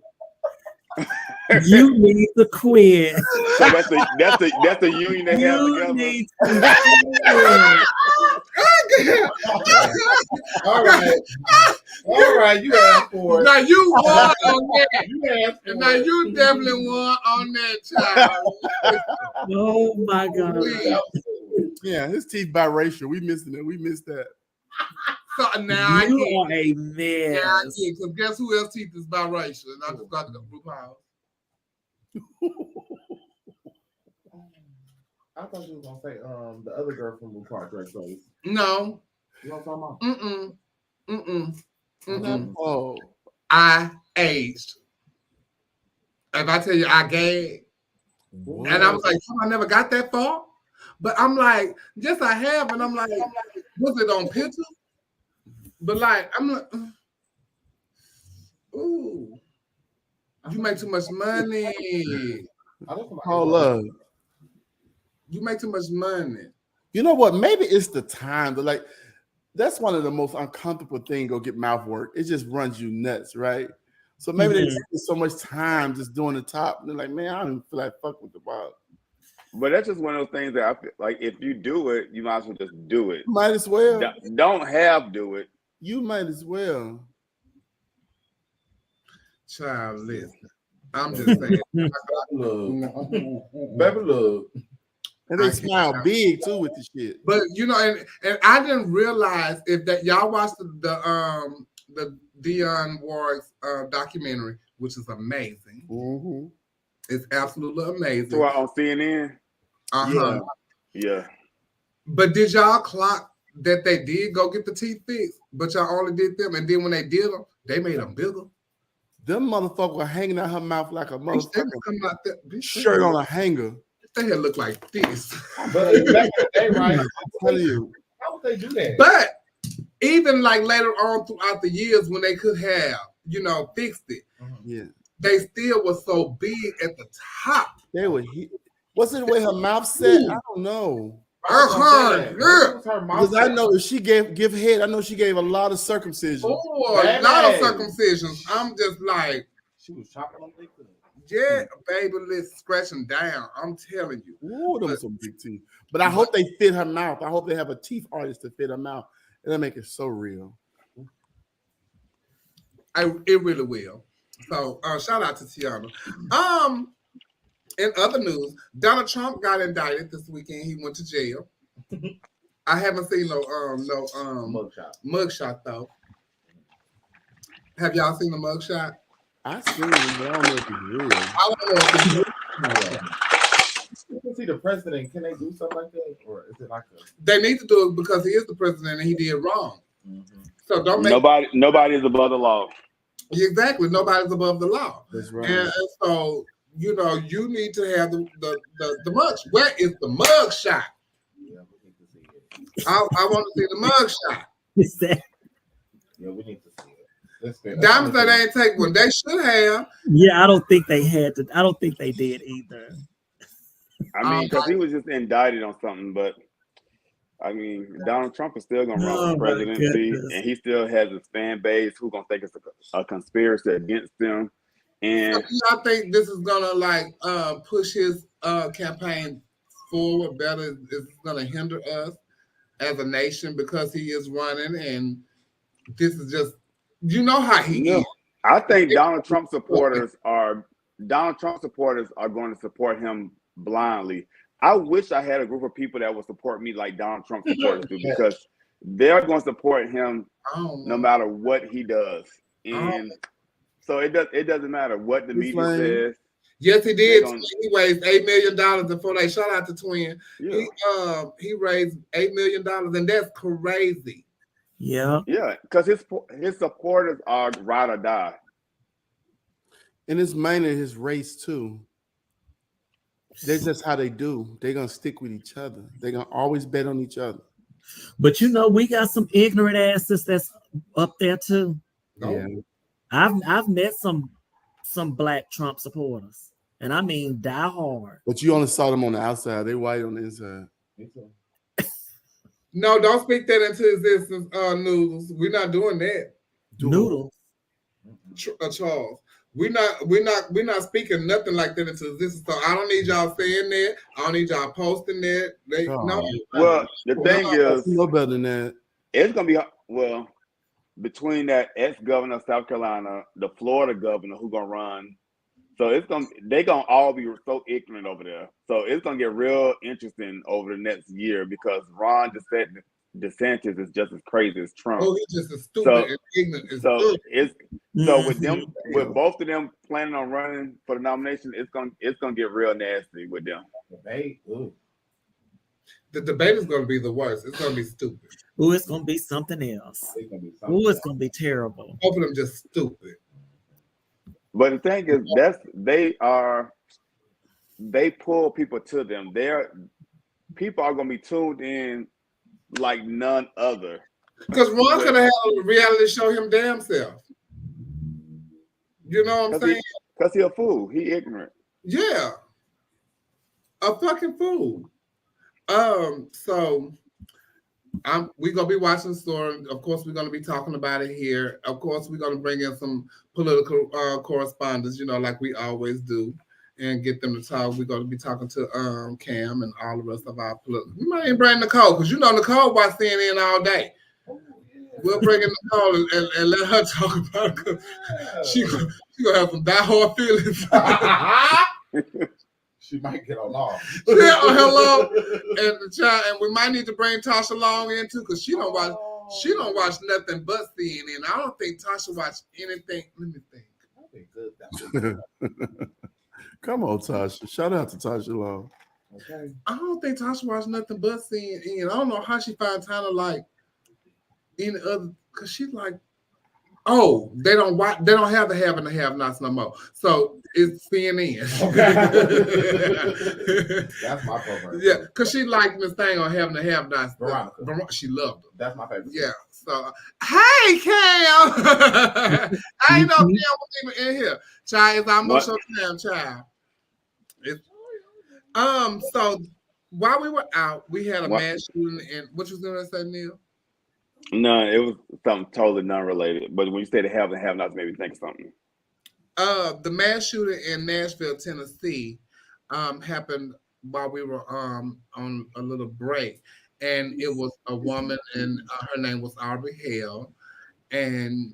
S6: You need to quit.
S5: So that's the union they have
S6: You
S5: together.
S6: need to
S4: All right, you asked for it.
S3: Now you won on that.
S4: You asked for
S3: Now
S4: it.
S3: you definitely won on that, child.
S6: Oh my God!
S7: Yeah, his teeth biracial. We missing it. We missed that.
S3: So now
S6: You
S3: I
S6: are a
S3: get.
S6: mess.
S3: Now I get. Because guess who else teeth is biracial? And I just got to go Blue Power.
S4: I thought you were gonna say the other girl from Blue Park Drake Place.
S3: No.
S4: You know what I'm talking about?
S7: Oh,
S3: I aged. If I tell you I gagged, and I was like, I never got that far. But I'm like, yes, I have. And I'm like, was it on picture? But like, I'm like, ooh, you make too much money.
S7: hold up.
S3: You make too much money.
S7: You know what? Maybe it's the time. But like, that's one of the most uncomfortable things. Go get mouth work. It just runs you nuts, right? So maybe they spend so much time just doing the top. And they're like, man, I don't even feel like fuck with the bottom.
S5: But that's just one of those things that I feel like if you do it, you might as well just do it.
S7: Might as well.
S5: Don't have do it.
S7: You might as well.
S3: Child, listen. I'm just saying.
S4: Baby, look.
S7: And they smile big too with the shit.
S3: But you know, and I didn't realize if that y'all watched the Dionne Warwick's documentary, which is amazing.
S7: Mm-hmm.
S3: It's absolutely amazing.
S5: So on CNN. Yeah.
S3: But did y'all clock that they did go get the teeth fixed, but y'all only did them, and then when they did them, they made them bigger.
S7: Them motherfuckers were hanging out her mouth like a motherfucker.
S3: Shirt
S7: on a hanger.
S3: They had look like this.
S4: But back in the day, right?
S7: I'm telling you.
S4: How would they do that?
S3: But even like later on throughout the years when they could have, fixed it,
S7: yeah,
S3: they still was so big at the top.
S7: They were. What's it the way her mouth set? I don't know. Because I know if she give head, I know she gave a lot of circumcision.
S3: Oh, a lot of circumcisions. I'm just like,
S4: she was chopping them big.
S3: Yeah, baby, let's scratch them down. I'm telling you.
S7: Ooh, those are some big teeth. But I hope they fit her mouth. I hope they have a teeth artist to fit her mouth. It'll make it so real.
S3: It really will. So shout out to Tiana. In other news, Donald Trump got indicted this weekend. He went to jail. I haven't seen no mugshot though. Have y'all seen the mugshot?
S7: I seen it, but I don't know if it's real.
S3: I don't know if it's real.
S4: You can see the president. Can they do something like that, or is it like
S3: They need to do it because he is the president and he did wrong. Mm-hmm. So don't make
S5: nobody is above the law.
S3: Exactly, nobody's above the law.
S7: That's right.
S3: And so you need to have the mug. Where is the mug shot?
S4: Yeah, we need to see it.
S3: I want to see the mug shot.
S4: Yeah, we need to see it.
S3: Diamond said they ain't take one. They should have.
S6: Yeah, I don't think they had to. I don't think they did either.
S5: I mean, because he was just indicted on something, but I mean, Donald Trump is still going to run for presidency, and he still has his fan base who's going to think it's a conspiracy against him. And
S3: I think this is going to push his campaign forward better. It's going to hinder us as a nation because he is running, and this is just how he is.
S5: I think Donald Trump supporters are going to support him blindly. I wish I had a group of people that would support me like Donald Trump supporters do, because they're going to support him no matter what he does. And so it doesn't matter what the media says.
S3: Yes, he did. He raised $8 million before they shout out the twin. Yeah. He raised $8 million, and that's crazy.
S6: Yeah.
S5: Yeah, because his supporters are ride or die.
S7: And it's mainly his race too. That's just how they do. They're gonna stick with each other. They're gonna always bet on each other.
S6: But you know, we got some ignorant asses that's up there too.
S7: Yeah.
S6: I've met some black Trump supporters, and I mean die hard.
S7: But you only saw them on the outside. They white on the inside.
S3: No, don't speak that into existence, Noodles. We're not doing that.
S6: Noodles.
S3: Charles. We're not speaking nothing like that into existence. So I don't need y'all saying that. I don't need y'all posting that.
S5: Well, the thing is,
S7: no better than that.
S5: It's gonna be between that ex-governor of South Carolina, the Florida governor who's gonna run. So they're gonna all be so ignorant over there. So it's gonna get real interesting over the next year because Ron DeSantis is just as crazy as Trump.
S3: Oh, he's just as stupid and ignorant.
S5: With both of them planning on running for the nomination, it's gonna get real nasty with them.
S3: The debate is gonna be the worst. It's gonna be stupid.
S6: Ooh, it's gonna be something else. Ooh, it's gonna be terrible.
S3: Both of them just stupid.
S5: But the thing is, they pull people to them. People are gonna be tuned in like none other.
S3: Because Ron could have had a reality show him damn self. You know what I'm saying?
S5: Because he a fool. He ignorant.
S3: Yeah. A fucking fool. So we're gonna be watching the story. Of course, we're gonna be talking about it here. Of course, we're gonna bring in some political correspondents, like we always do, and get them to talk. We're gonna be talking to Cam and all the rest of our political. We might even bring Nicole, because Nicole watch CNN all day. We'll bring in Nicole and let her talk about it. She gonna have some diehard feelings.
S4: She might get on off.
S3: Yeah, hello, and we might need to bring Tasha Long in too, because she don't watch nothing but CNN. I don't think Tasha watched anything. Let me think.
S7: Come on, Tasha. Shout out to Tasha Long.
S3: Okay. I don't think Tasha watched nothing but CNN. I don't know how she finds time to like any other, because she's like, oh, they don't have the have and the have-nots no more. So it's CNN.
S4: Okay. That's my favorite.
S3: Yeah, because she liked this thing on having the have-nots. Veronica. She loved them.
S4: That's my favorite.
S3: Yeah. So, hey, Cam. I ain't know Cam was even in here. Child, it's almost your time, child. So while we were out, we had a mass shooting, and what you was gonna say, Neil?
S5: No, it was something totally non-related. But when you say the have and have-nots, made me think of something.
S3: The mass shooting in Nashville, Tennessee, happened while we were on a little break, and it was a woman, and her name was Aubrey Hale, and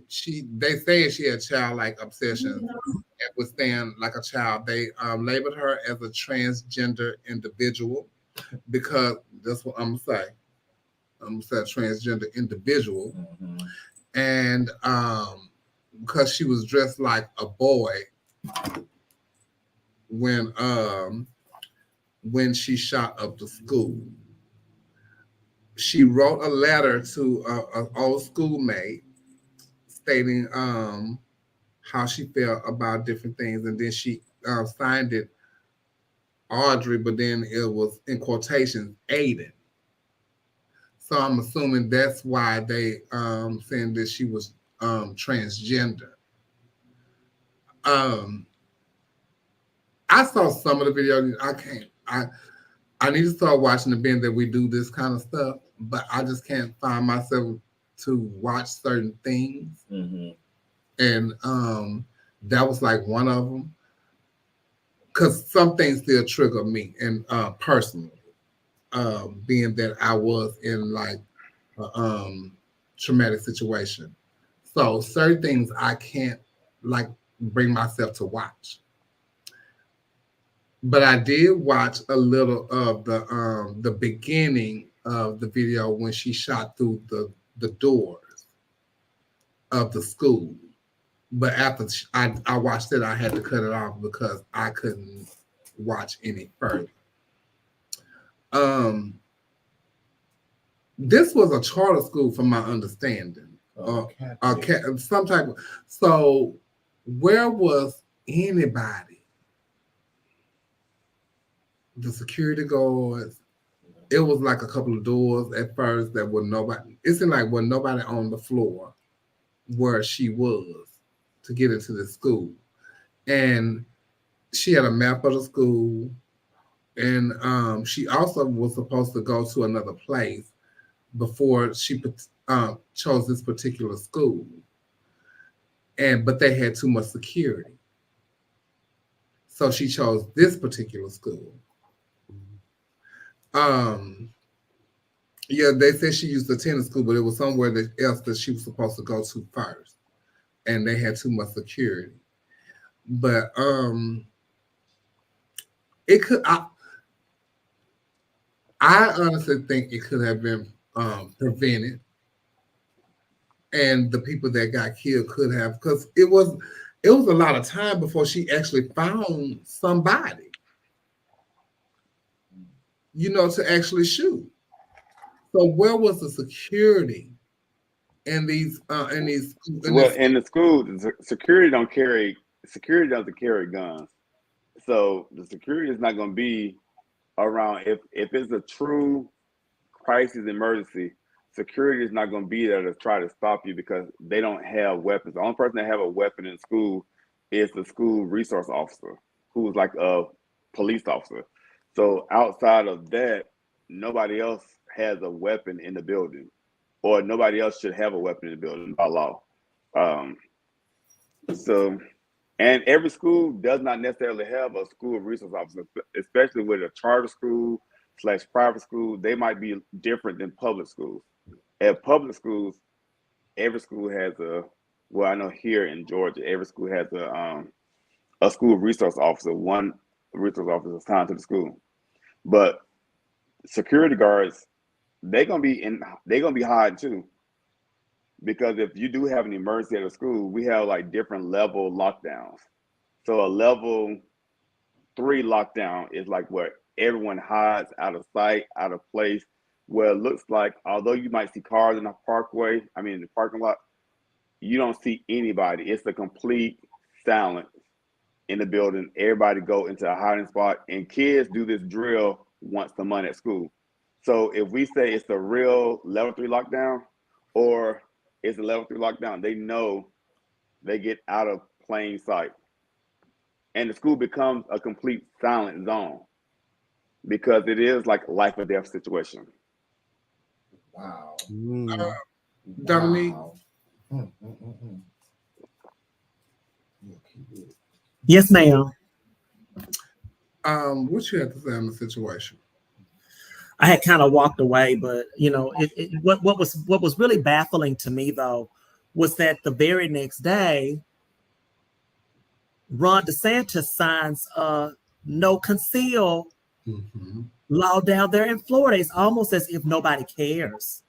S3: they say she had childlike obsessions and was staying like a child. They labeled her as a transgender individual because that's what I'm gonna say. I'm gonna say transgender individual, and because she was dressed like a boy when she shot up the school. She wrote a letter to an old schoolmate stating how she felt about different things, and then she signed it Audrey, but then it was in quotations Aiden. So I'm assuming that's why they saying that she was transgender. I saw some of the video. I need to start watching the bin that we do this kind of stuff, but I just can't find myself to watch certain things. And that was like one of them. Because some things still trigger me, and personally. Being that I was in like a traumatic situation. So certain things I can't like bring myself to watch. But I did watch a little of the beginning of the video when she shot through the doors of the school. But after I watched it, I had to cut it off because I couldn't watch any further. This was a charter school, from my understanding. Some type of. So, where was anybody? The security guards. It was like a couple of doors at first that were nobody. It seemed like was nobody on the floor where she was to get into the school, and she had a map of the school, and she also was supposed to go to another place before she chose this particular school, but they had too much security, so she chose this particular school. Yeah, they said she used to attend the school, but it was somewhere else that she was supposed to go to first, and they had too much security. But it could. I honestly think it could have been prevented, and the people that got killed could have, because it was a lot of time before she actually found somebody, to actually shoot. So where was the security in these in
S5: the school? Security doesn't carry guns, so the security is not going to be around. If it's a true crisis emergency, security is not going to be there to try to stop you because they don't have weapons. The only person that have a weapon in school is the school resource officer, who is like a police officer. So outside of that, nobody else has a weapon in the building, or nobody else should have a weapon in the building by law. And every school does not necessarily have a school resource officer, especially with a charter school / private school. They might be different than public schools. At public schools, every school has I know here in Georgia, every school has a school resource officer, one resource officer assigned to the school. But security guards, they're gonna be hiding too. Because if you do have an emergency at a school, we have like different level lockdowns. So a level 3 lockdown is like where everyone hides out of sight, out of place, where it looks like, although you might see cars in the parking lot, you don't see anybody. It's a complete silence in the building. Everybody go into a hiding spot, and kids do this drill once a month at school. So if we say it's a real level 3 lockdown, or it's a level 3 lockdown, they know they get out of plain sight. And the school becomes a complete silent zone because it is like a life or death situation.
S4: Wow.
S3: Dominique?
S4: Wow.
S6: Yes, ma'am.
S3: What you have to say on the situation?
S6: I had kind of walked away, but what was really baffling to me though was that the very next day, Ron DeSantis signs a no conceal law down there in Florida. It's almost as if nobody cares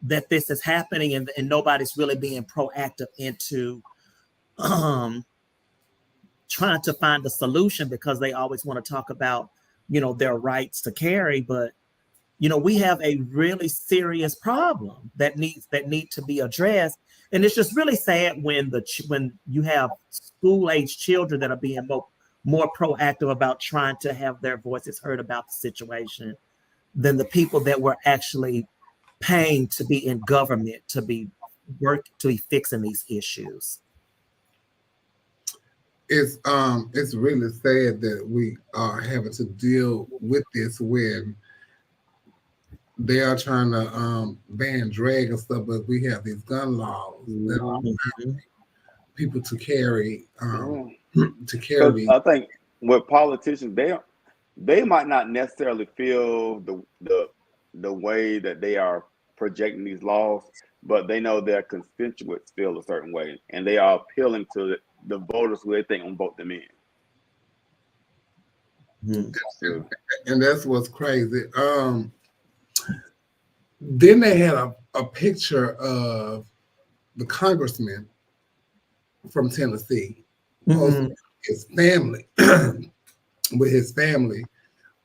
S6: that this is happening, and nobody's really being proactive into trying to find a solution, because they always want to talk about their rights to carry, but we have a really serious problem that need to be addressed. And it's just really sad when you have school-age children that are being more proactive about trying to have their voices heard about the situation than the people that were actually paying to be in government to be fixing these issues.
S3: It's really sad that we are having to deal with this when they are trying to ban drag and stuff, but we have these gun laws that allow people to carry
S5: I think with politicians, they might not necessarily feel the way that they are projecting these laws, but they know their constituents feel a certain way, and they are appealing to the voters who they think will vote them in.
S3: And that's what's crazy. Then they had a picture of the congressman from Tennessee posting his family with his family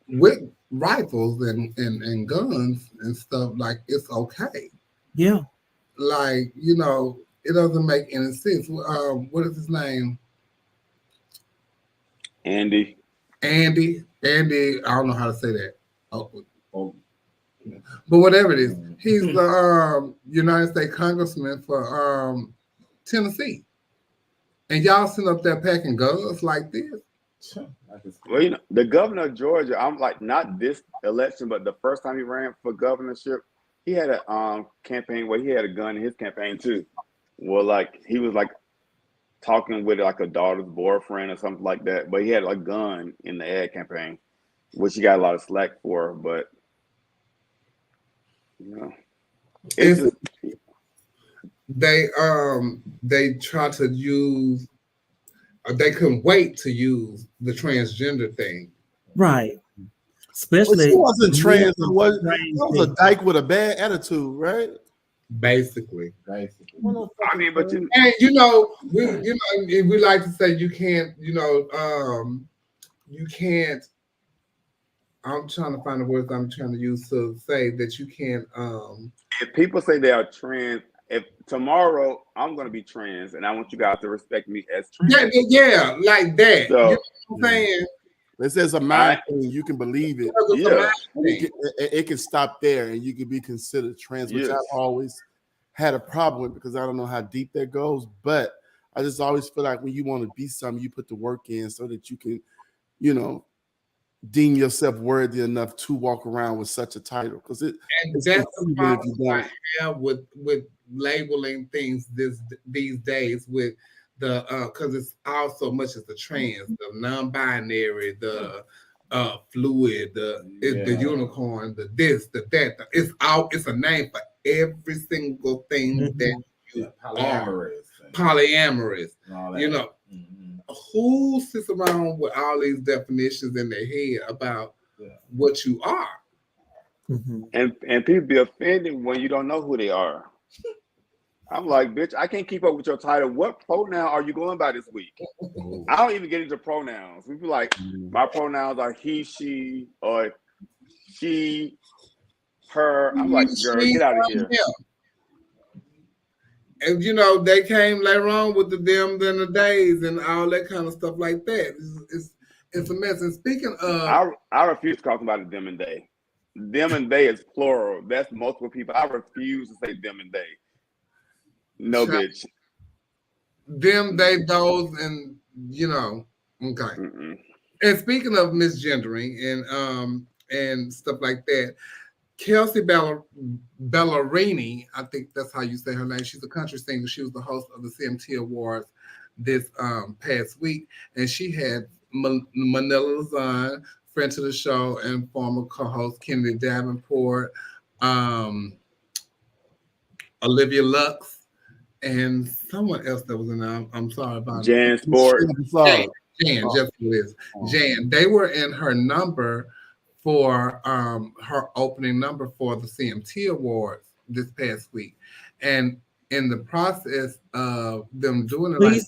S3: with rifles and guns and stuff. Like, it's okay.
S6: Yeah.
S3: Like, it doesn't make any sense. What is his name?
S5: Andy.
S3: I don't know how to say that. But whatever it is, he's the United States Congressman for Tennessee. And y'all sitting up there packing guns like this?
S5: Well, the governor of Georgia, I'm like, not this election, but the first time he ran for governorship, he had a campaign where he had a gun in his campaign too. Well, like, he was like talking with like a daughter's boyfriend or something like that, but he had a gun in the ad campaign, which he got a lot of slack for. But it's just,
S3: they try to use. They couldn't wait to use the transgender thing,
S6: right? Especially,
S7: she wasn't trans. It was a dyke with a bad attitude, right?
S3: Basically.
S5: I mean, but
S3: and we like to say you can't. You can't. I'm trying to find the words I'm trying to use to say that you can't.
S5: If people say they are trans, if tomorrow I'm going to be trans, and I want you guys to respect me as trans.
S3: Yeah, like that.
S5: So,
S3: you know what I'm saying?
S7: This is a mind thing. You can believe it.
S5: Yeah.
S7: It can stop there, and you can be considered trans, which I've always had a problem with because I don't know how deep that goes. But I just always feel like when you want to be something, you put the work in so that you can, deem yourself worthy enough to walk around with such a title. Because
S3: that's the problem I have with labeling things these days with the because it's also much as the trans, the non-binary, the fluid, the unicorn, the this, the that. It's a name for every single thing that you polyamorous. Who sits around with all these definitions in their head about what you are?
S5: And people be offended when you don't know who they are. I'm like, bitch, I can't keep up with your title. What pronoun are you going by this week? I don't even get into pronouns. We be like, my pronouns are he, she, or she, her. I'm like, girl, get out of here.
S3: And they came later on with the them, then the days, and all that kind of stuff like that. It's a mess. And speaking of,
S5: I refuse to talk about it them and they. Them and they is plural. That's multiple people. I refuse to say them and they. No, bitch.
S3: Them, they, those, and okay. And speaking of misgendering and stuff like that, Kelsey Ballerini, I think that's how you say her name. She's a country singer. She was the host of the CMT Awards this past week, and she had Manila Lazan, friend to the show, and former co-host Kennedy Davenport, Olivia Lux, and someone else that was in there. I'm sorry about
S5: Jan Sport.
S3: Jan, just who it is. Jan. They were in her number for her opening number for the CMT Awards this past week. And in the process of them doing it,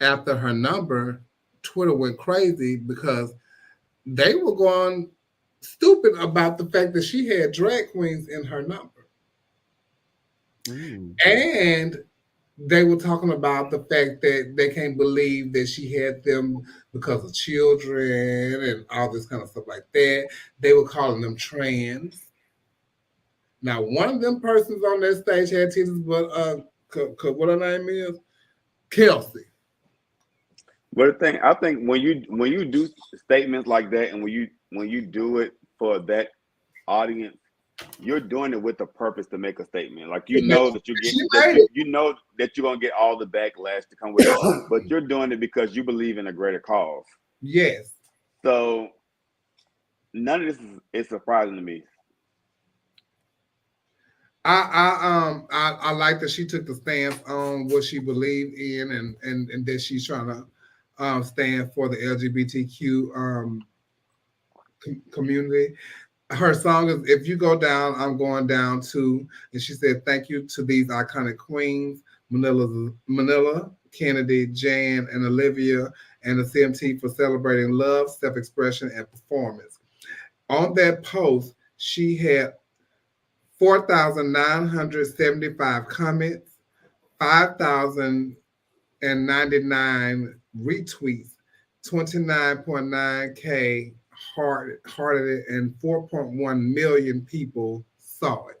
S3: after her number, Twitter went crazy because they were going stupid about the fact that she had drag queens in her number. And they were talking about the fact that they can't believe that she had them because of children and all this kind of stuff like that. They were calling them trans. Now, one of them persons on that stage had titties, but what her name is? Kelsey.
S5: But the thing, I think when you do statements like that, and when you do it for that audience, you're doing it with the purpose to make a statement. Like you know that you're gonna get all the backlash to come with it, but you're doing it because you believe in a greater cause.
S3: Yes.
S5: So none of this is surprising to me.
S3: I like that she took the stance on what she believed in and that she's trying to stand for the LGBTQ community. her song is "If You Go Down, I'm Going Down Too," and she said, "Thank you to these iconic queens, Manila, Kennedy, Jan, and Olivia, and the CMT for celebrating love, self-expression, and performance." On that post, she had 4,975 comments, 5,099 retweets, 29.9K hearted it, and 4.1 million people saw it.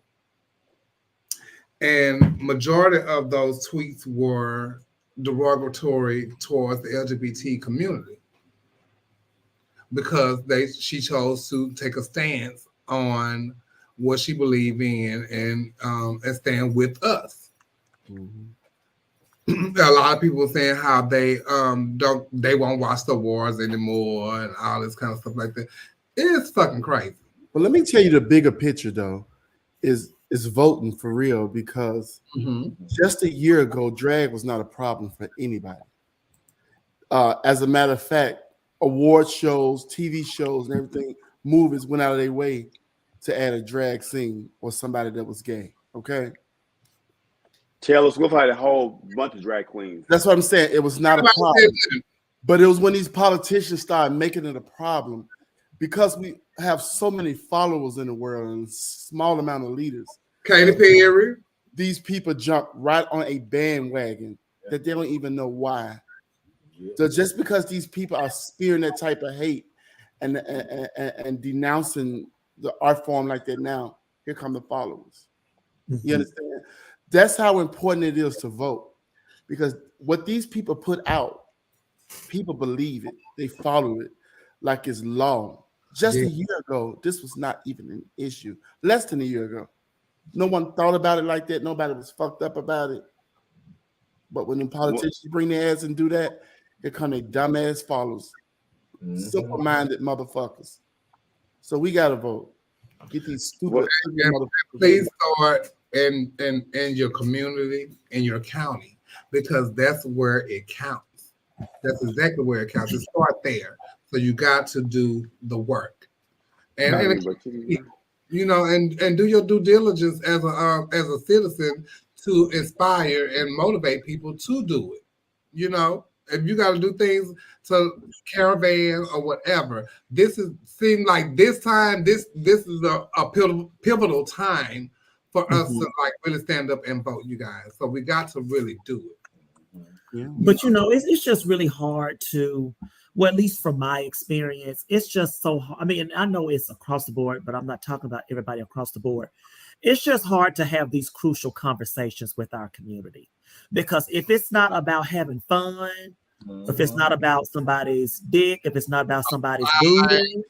S3: And majority of those tweets were derogatory towards the LGBT community because she chose to take a stance on what she believed in and stand with us.
S7: Mhm.
S3: A lot of people were saying how they won't watch the wars anymore and all this kind of stuff like that. It's fucking crazy.
S7: But let me tell you the bigger picture though, is voting for real, because just a year ago, drag was not a problem for anybody. As a matter of fact, award shows, TV shows, and everything, movies went out of their way to add a drag scene or somebody that was gay. Okay.
S5: Taylor Swift had a whole bunch of drag queens.
S7: That's what I'm saying. It was not a problem. But it was when these politicians started making it a problem, because we have so many followers in the world and small amount of leaders.
S3: Katy Perry.
S7: These people jump right on a bandwagon that they don't even know why. So just because these people are spewing that type of hate and denouncing the art form like that now, here come the followers. You understand? That's how important it is to vote, because what these people put out, people believe it. They follow it like it's law. Just a year ago, this was not even an issue. Less than a year ago. No one thought about it like that. Nobody was fucked up about it. But when the politicians bring their ass and do that, here come they dumbass followers. Simple-minded motherfuckers. So we got to vote. Get these stupid motherfuckers.
S3: Please start in your community, in your county, because that's where it counts. That's exactly where it counts. It start there. So you got to do the work, and you know, and do your due diligence as a citizen to inspire and motivate people to do it. You know, if you got to do things to caravan or whatever, seemed like this time. This is a pivotal time for us to like really stand up and vote, you guys. So we got to really do it.
S6: Yeah. But you know, it's just really hard to, well, at least from my experience, it's just so hard. I mean, I know it's across the board, but I'm not talking about everybody across the board. It's just hard to have these crucial conversations with our community, because if it's not about having fun, if it's not about somebody's dick, if it's not about somebody's booty,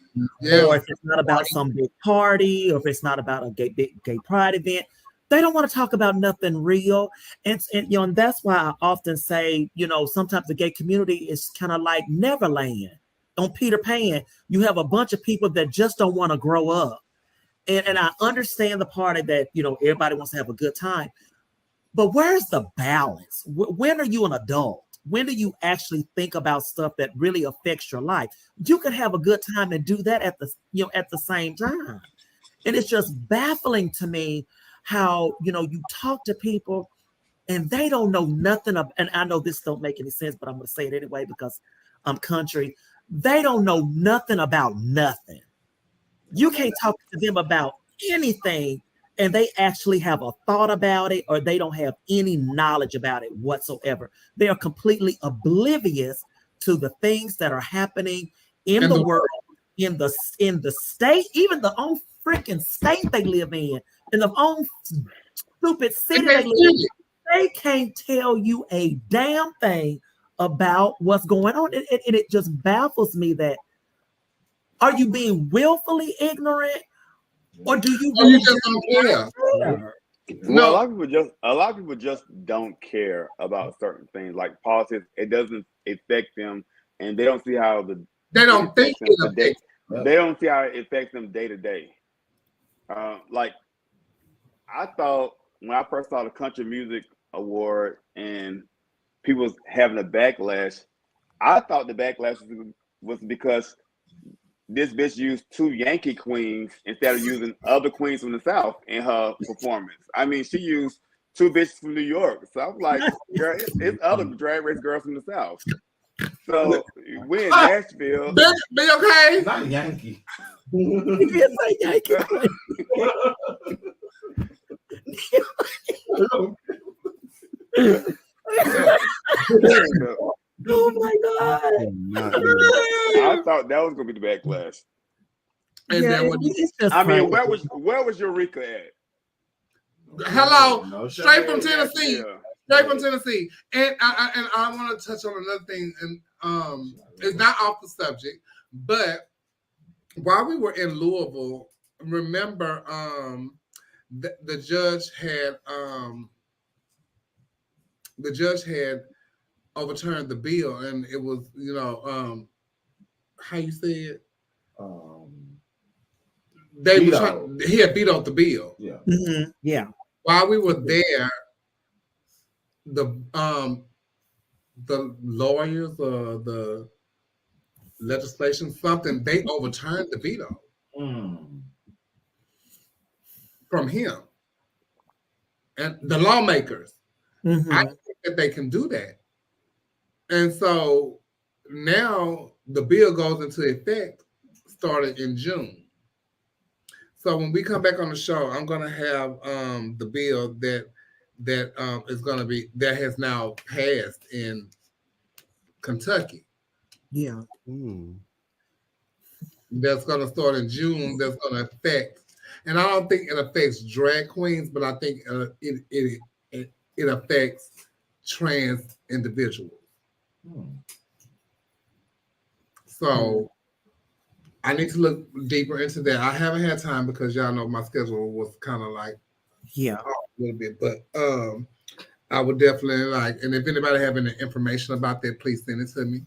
S6: or if it's not about some big party, or if it's not about a big gay pride event, they don't want to talk about nothing real. And you know, and that's why I often say, you know, sometimes the gay community is kind of like Neverland on Peter Pan. You have a bunch of people that just don't want to grow up. And I understand the part that, you know, everybody wants to have a good time. But where's the balance? When are you an adult? When do you actually think about stuff that really affects your life? You can have a good time and do that at the same time. And it's just baffling to me how, you know, you talk to people and they don't know nothing of, and I know this don't make any sense, but I'm going to say it anyway because I'm country. They don't know nothing about nothing. You can't talk to them about anything and they actually have a thought about it, or they don't have any knowledge about it whatsoever. They are completely oblivious to the things that are happening in the world, in the state, even the own freaking state they live in the own stupid city they live in. They can't tell you a damn thing about what's going on. And it just baffles me that, are you being willfully ignorant, or do you really
S3: just don't care?
S5: Well, a lot of people just don't care about certain things like politics. It doesn't affect them, and they don't see how
S3: they don't think
S5: they don't see how it affects them day to day. Like I thought when I first saw the Country Music Award and people was having a backlash, I thought the backlash was because this bitch used 2 Yankee queens instead of using other queens from the South in her performance. I mean, she used 2 bitches from New York. So I'm like, girl, it's other Drag Race girls from the South. So we're in Nashville.
S3: Be okay?
S4: Not Yankee.
S6: You can't say Yankee. Oh my God.
S5: I thought that was gonna be the backlash.
S3: And
S6: Yeah,
S3: then
S6: it's just
S5: I mean,
S6: crazy.
S5: where was Eureka at?
S3: hello,
S4: No
S3: straight from
S4: shade.
S3: Tennessee.
S5: Yeah.
S3: Straight from Tennessee. And I want to touch on another thing, and it's not off the subject, but while we were in Louisville, remember the judge had overturned the bill, and it was, how you say it? They were trying, he had vetoed the bill.
S4: Yeah.
S6: Mhm. Yeah.
S3: While we were there, the lawyers or the legislation, something, they overturned the veto from him and the lawmakers.
S6: Mhm.
S3: I think that they can do that. And so now the bill goes into effect starting in June. So when we come back on the show, I'm going to have the bill that is going to be, that has now passed in Kentucky.
S6: Yeah.
S3: That's going to start in June. That's going to affect, and I don't think it affects drag queens, but I think it affects trans individuals. So I need to look deeper into that. I haven't had time because y'all know my schedule was kind of like
S6: Yeah.
S3: off a little bit, but I would definitely like, and if anybody have any information about that, please send it to me.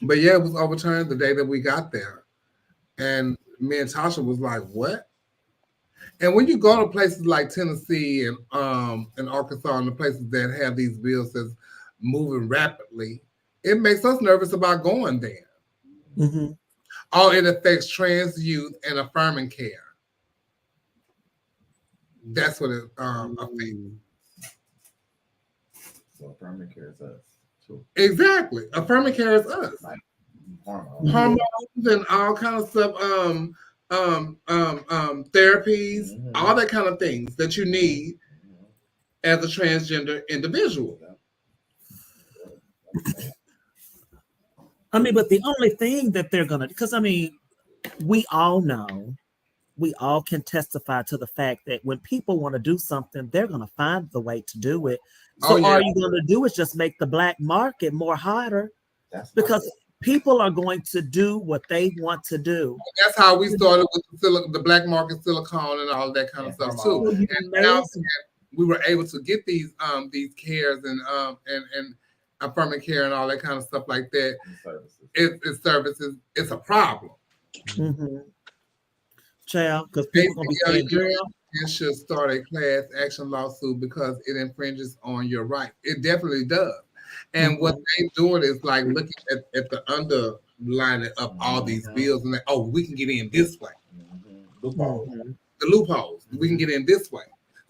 S3: But yeah, it was overturned the day that we got there. And me and Tasha was like, what? And when you go to places like Tennessee and Arkansas and the places that have these bills that's moving rapidly, it makes us nervous about going there.
S6: Mm-hmm.
S3: Oh, it affects trans youth and affirming care. That's what it affects.
S4: So affirming care is us too.
S3: Exactly. Affirming care is us.
S4: Like
S3: hormones and all kind of stuff, therapies, all that kind of things that you need as a transgender individual.
S6: I mean, but the only thing that they're gonna, because I mean, we all know, we all can testify to the fact that when people want to do something, they're gonna find the way to do it. So all you're gonna do is just make the black market more hotter, because people are going to do what they want to do.
S3: That's how we started with the black market silicone and all that kind of stuff too. And now we were able to get these cares and affirming care and all that kind of stuff like that. It's services. It's a problem.
S6: Mm-hmm. Child, because people gonna be saying, girl,
S3: it should start a class action lawsuit because it infringes on your right. It definitely does. And what they doing is like looking at the underlining of all these bills and like, oh, we can get in this way. The loopholes. We can get in this way.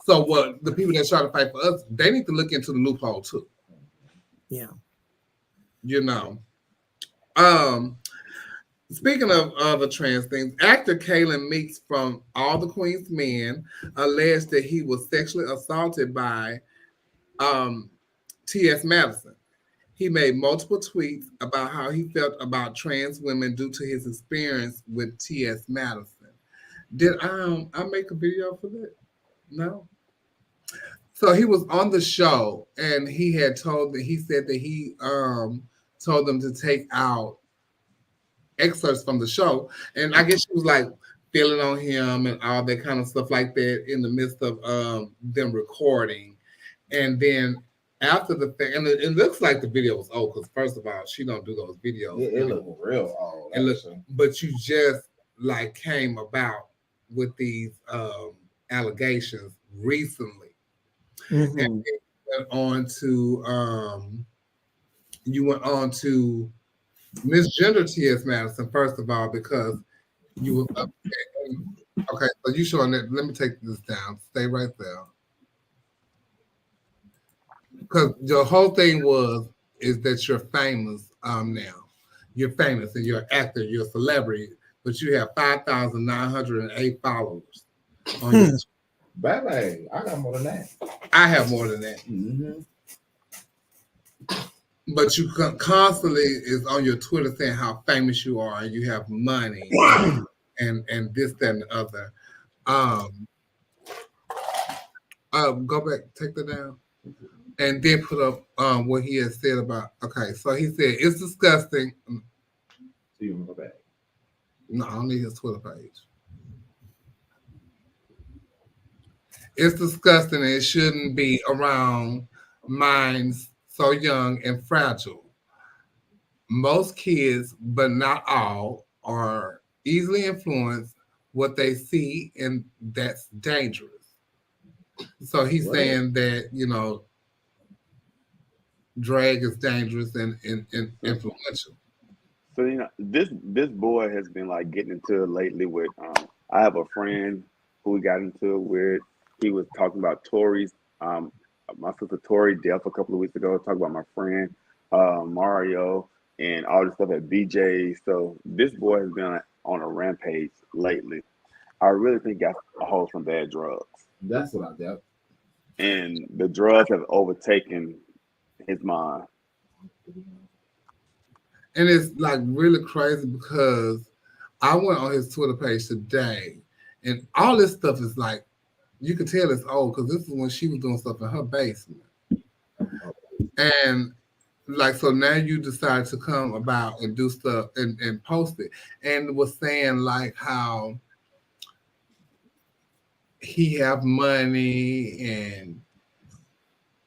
S3: So what the people that try to fight for us, they need to look into the loophole too.
S6: Yeah.
S3: You know. Speaking of other trans things, actor Kalen Meeks from All the Queen's Men alleged that he was sexually assaulted by T.S. Madison. He made multiple tweets about how he felt about trans women due to his experience with T.S. Madison. Did I make a video for that? No. So he was on the show and he said that he told them to take out excerpts from the show, and I guess she was like feeling on him and all that kind of stuff like that in the midst of them recording. And then after the fact, and it looks like the video was old because first of all, she don't do those videos.
S4: It looked real old.
S3: But you just like came about with these allegations recently, and you went on to misgender T.S. Madison, first of all, because you were upset. Okay, so you showing that. Let me take this down. Stay right there. Because your whole thing is that you're famous now. You're famous and you're an actor, you're a celebrity, but you have 5,908 followers on your
S4: Baby, I got more than that.
S3: I have more than that.
S4: Mm-hmm.
S3: But you constantly is on your Twitter saying how famous you are and you have money and this, that, and the other. Go back, take that down. And then put up what he has said about, okay, so he said, it's disgusting.
S4: So you can go back.
S3: No, I don't need his Twitter page. It's disgusting and it shouldn't be around minds so young and fragile. Most kids, but not all, are easily influenced what they see, and that's dangerous. So he's saying that, drag is dangerous and influential.
S5: So this boy has been like getting into it lately with I have a friend who we got into it with. He was talking about Tori's my sister Tori death a couple of weeks ago, talking about my friend Mario and all this stuff at BJ. So this boy has been on a rampage lately. I really think he got a hold from bad drugs.
S4: That's what I doubt.
S5: And the drugs have overtaken his mind.
S3: And it's like really crazy because I went on his Twitter page today, and all this stuff is like, you can tell it's old because this is when she was doing stuff in her basement. And like, so now you decide to come about and do stuff and post it. And was saying like how he have money and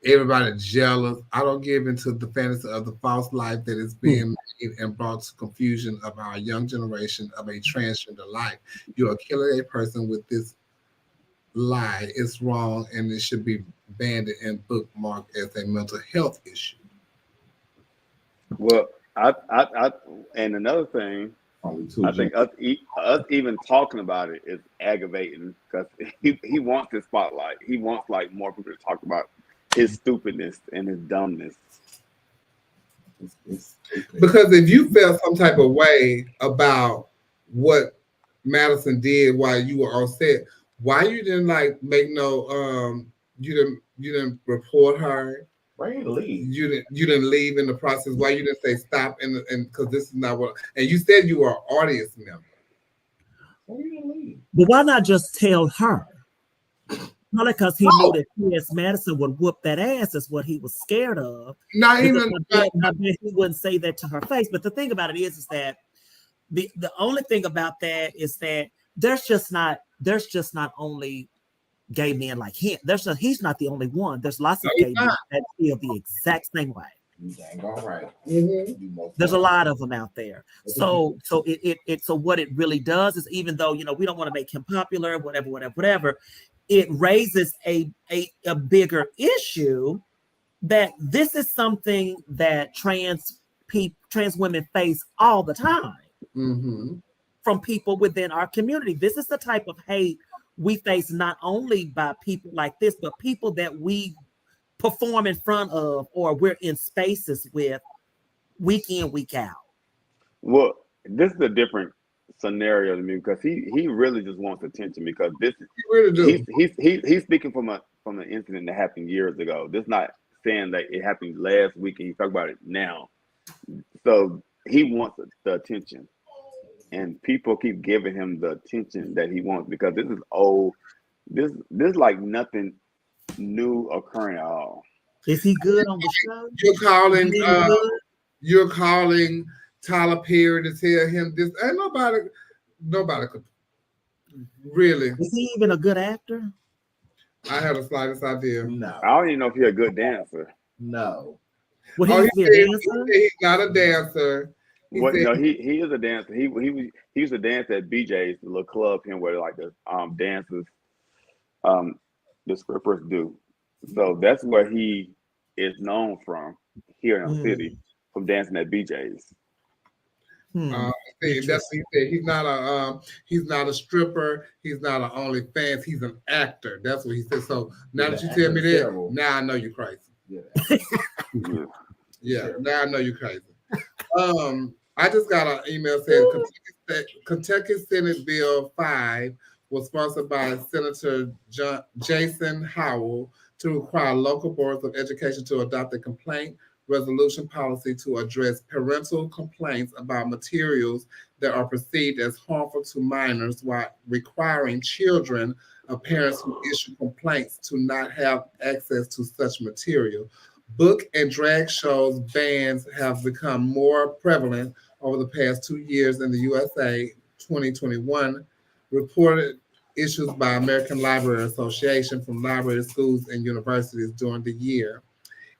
S3: everybody jealous. I don't give into the fantasy of the false life that is being made and brought to confusion of our young generation of a transgender life. You are killing a person with this lie. It's wrong and it should be banned and bookmarked as a mental health issue.
S5: Well, I and another thing, I think us even talking about it is aggravating because he wants the spotlight. He wants like more people to talk about his stupidness and his dumbness.
S3: Because if you felt some type of way about what Madison did while you were on set, why you didn't like make no you didn't report her?
S4: Why you didn't leave?
S3: You didn't leave in the process. Why you didn't say stop and because this is not what, and you said you were an audience member.
S4: Why you didn't leave?
S6: But why not just tell her? Probably because he knew that T.S. Madison would whoop that ass is what he was scared of.
S3: Not even
S6: I bet he wouldn't say that to her face. But the thing about it is that the only thing about that is that there's just not only gay men like him. He's not the only one. There's lots of gay men that feel the exact same way.
S4: Dang, all right.
S6: There's a lot of them out there. So what it really does is, even though we don't want to make him popular, whatever, it raises a bigger issue that this is something that trans women face all the time from people within our community. This is the type of hate we face not only by people like this, but people that we perform in front of or we're in spaces with week in, week out.
S5: Well, this is a different scenario to me because he really just wants attention because this he's speaking from an incident that happened years ago. This is not saying that it happened last week and he's talking about it now. So he wants the attention. And people keep giving him the attention that he wants because this is old. This is like nothing new occurring at all.
S6: Is he good on the show?
S3: You're calling Tyler Perry to tell him this. Ain't nobody could really.
S6: Is he even a good actor?
S3: I have the slightest idea.
S4: No.
S5: I don't even know if he's a good dancer.
S4: No.
S6: Well,
S3: he's not a dancer.
S5: He is a dancer. He used to dance at BJ's, the little club here where like the dancers, the strippers do. So that's where he is known from here in the city, from dancing at BJ's.
S3: That's what he said. He's not a stripper. He's not an OnlyFans. He's an actor. That's what he said. So now that you tell me that, now I know you're crazy. Yeah. Now I know you're crazy. I just got an email saying Kentucky Senate Bill 5 was sponsored by Senator Jason Howell to require local boards of education to adopt a complaint resolution policy to address parental complaints about materials that are perceived as harmful to minors while requiring children of parents who issue complaints to not have access to such material. Book and drag shows bans have become more prevalent over the past 2 years in the USA. 2021 reported issues by American Library Association from libraries, schools, and universities during the year.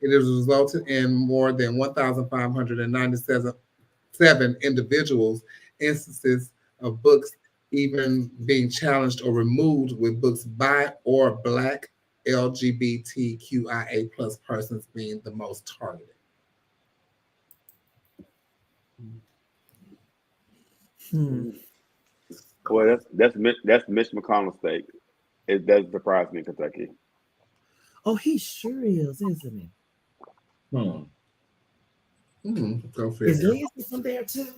S3: It has resulted in more than 1,597 individuals instances of books even being challenged or removed, with books by or Black LGBTQIA plus persons being the most targeted.
S5: Well, that's Mitch McConnell's state. It doesn't surprise me in Kentucky.
S6: Oh, he sure is, isn't he?
S3: Go figure.
S6: Is Lansing from there too?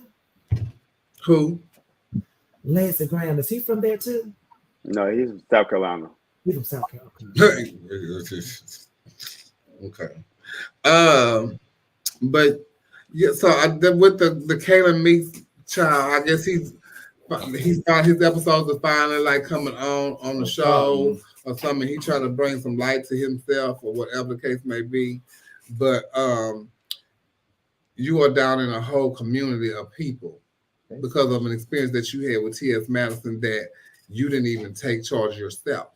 S3: Who?
S6: Lansing Graham, is he from there too?
S5: No, he's from South Carolina.
S6: He's from South Carolina.
S3: Okay. But yeah, so with the Kalen Meeks child, I guess he's found his episodes are finally like coming on the show or something. He trying to bring some light to himself or whatever the case may be. But you are down in a whole community of people because of an experience that you had with T.S. Madison that you didn't even take charge yourself.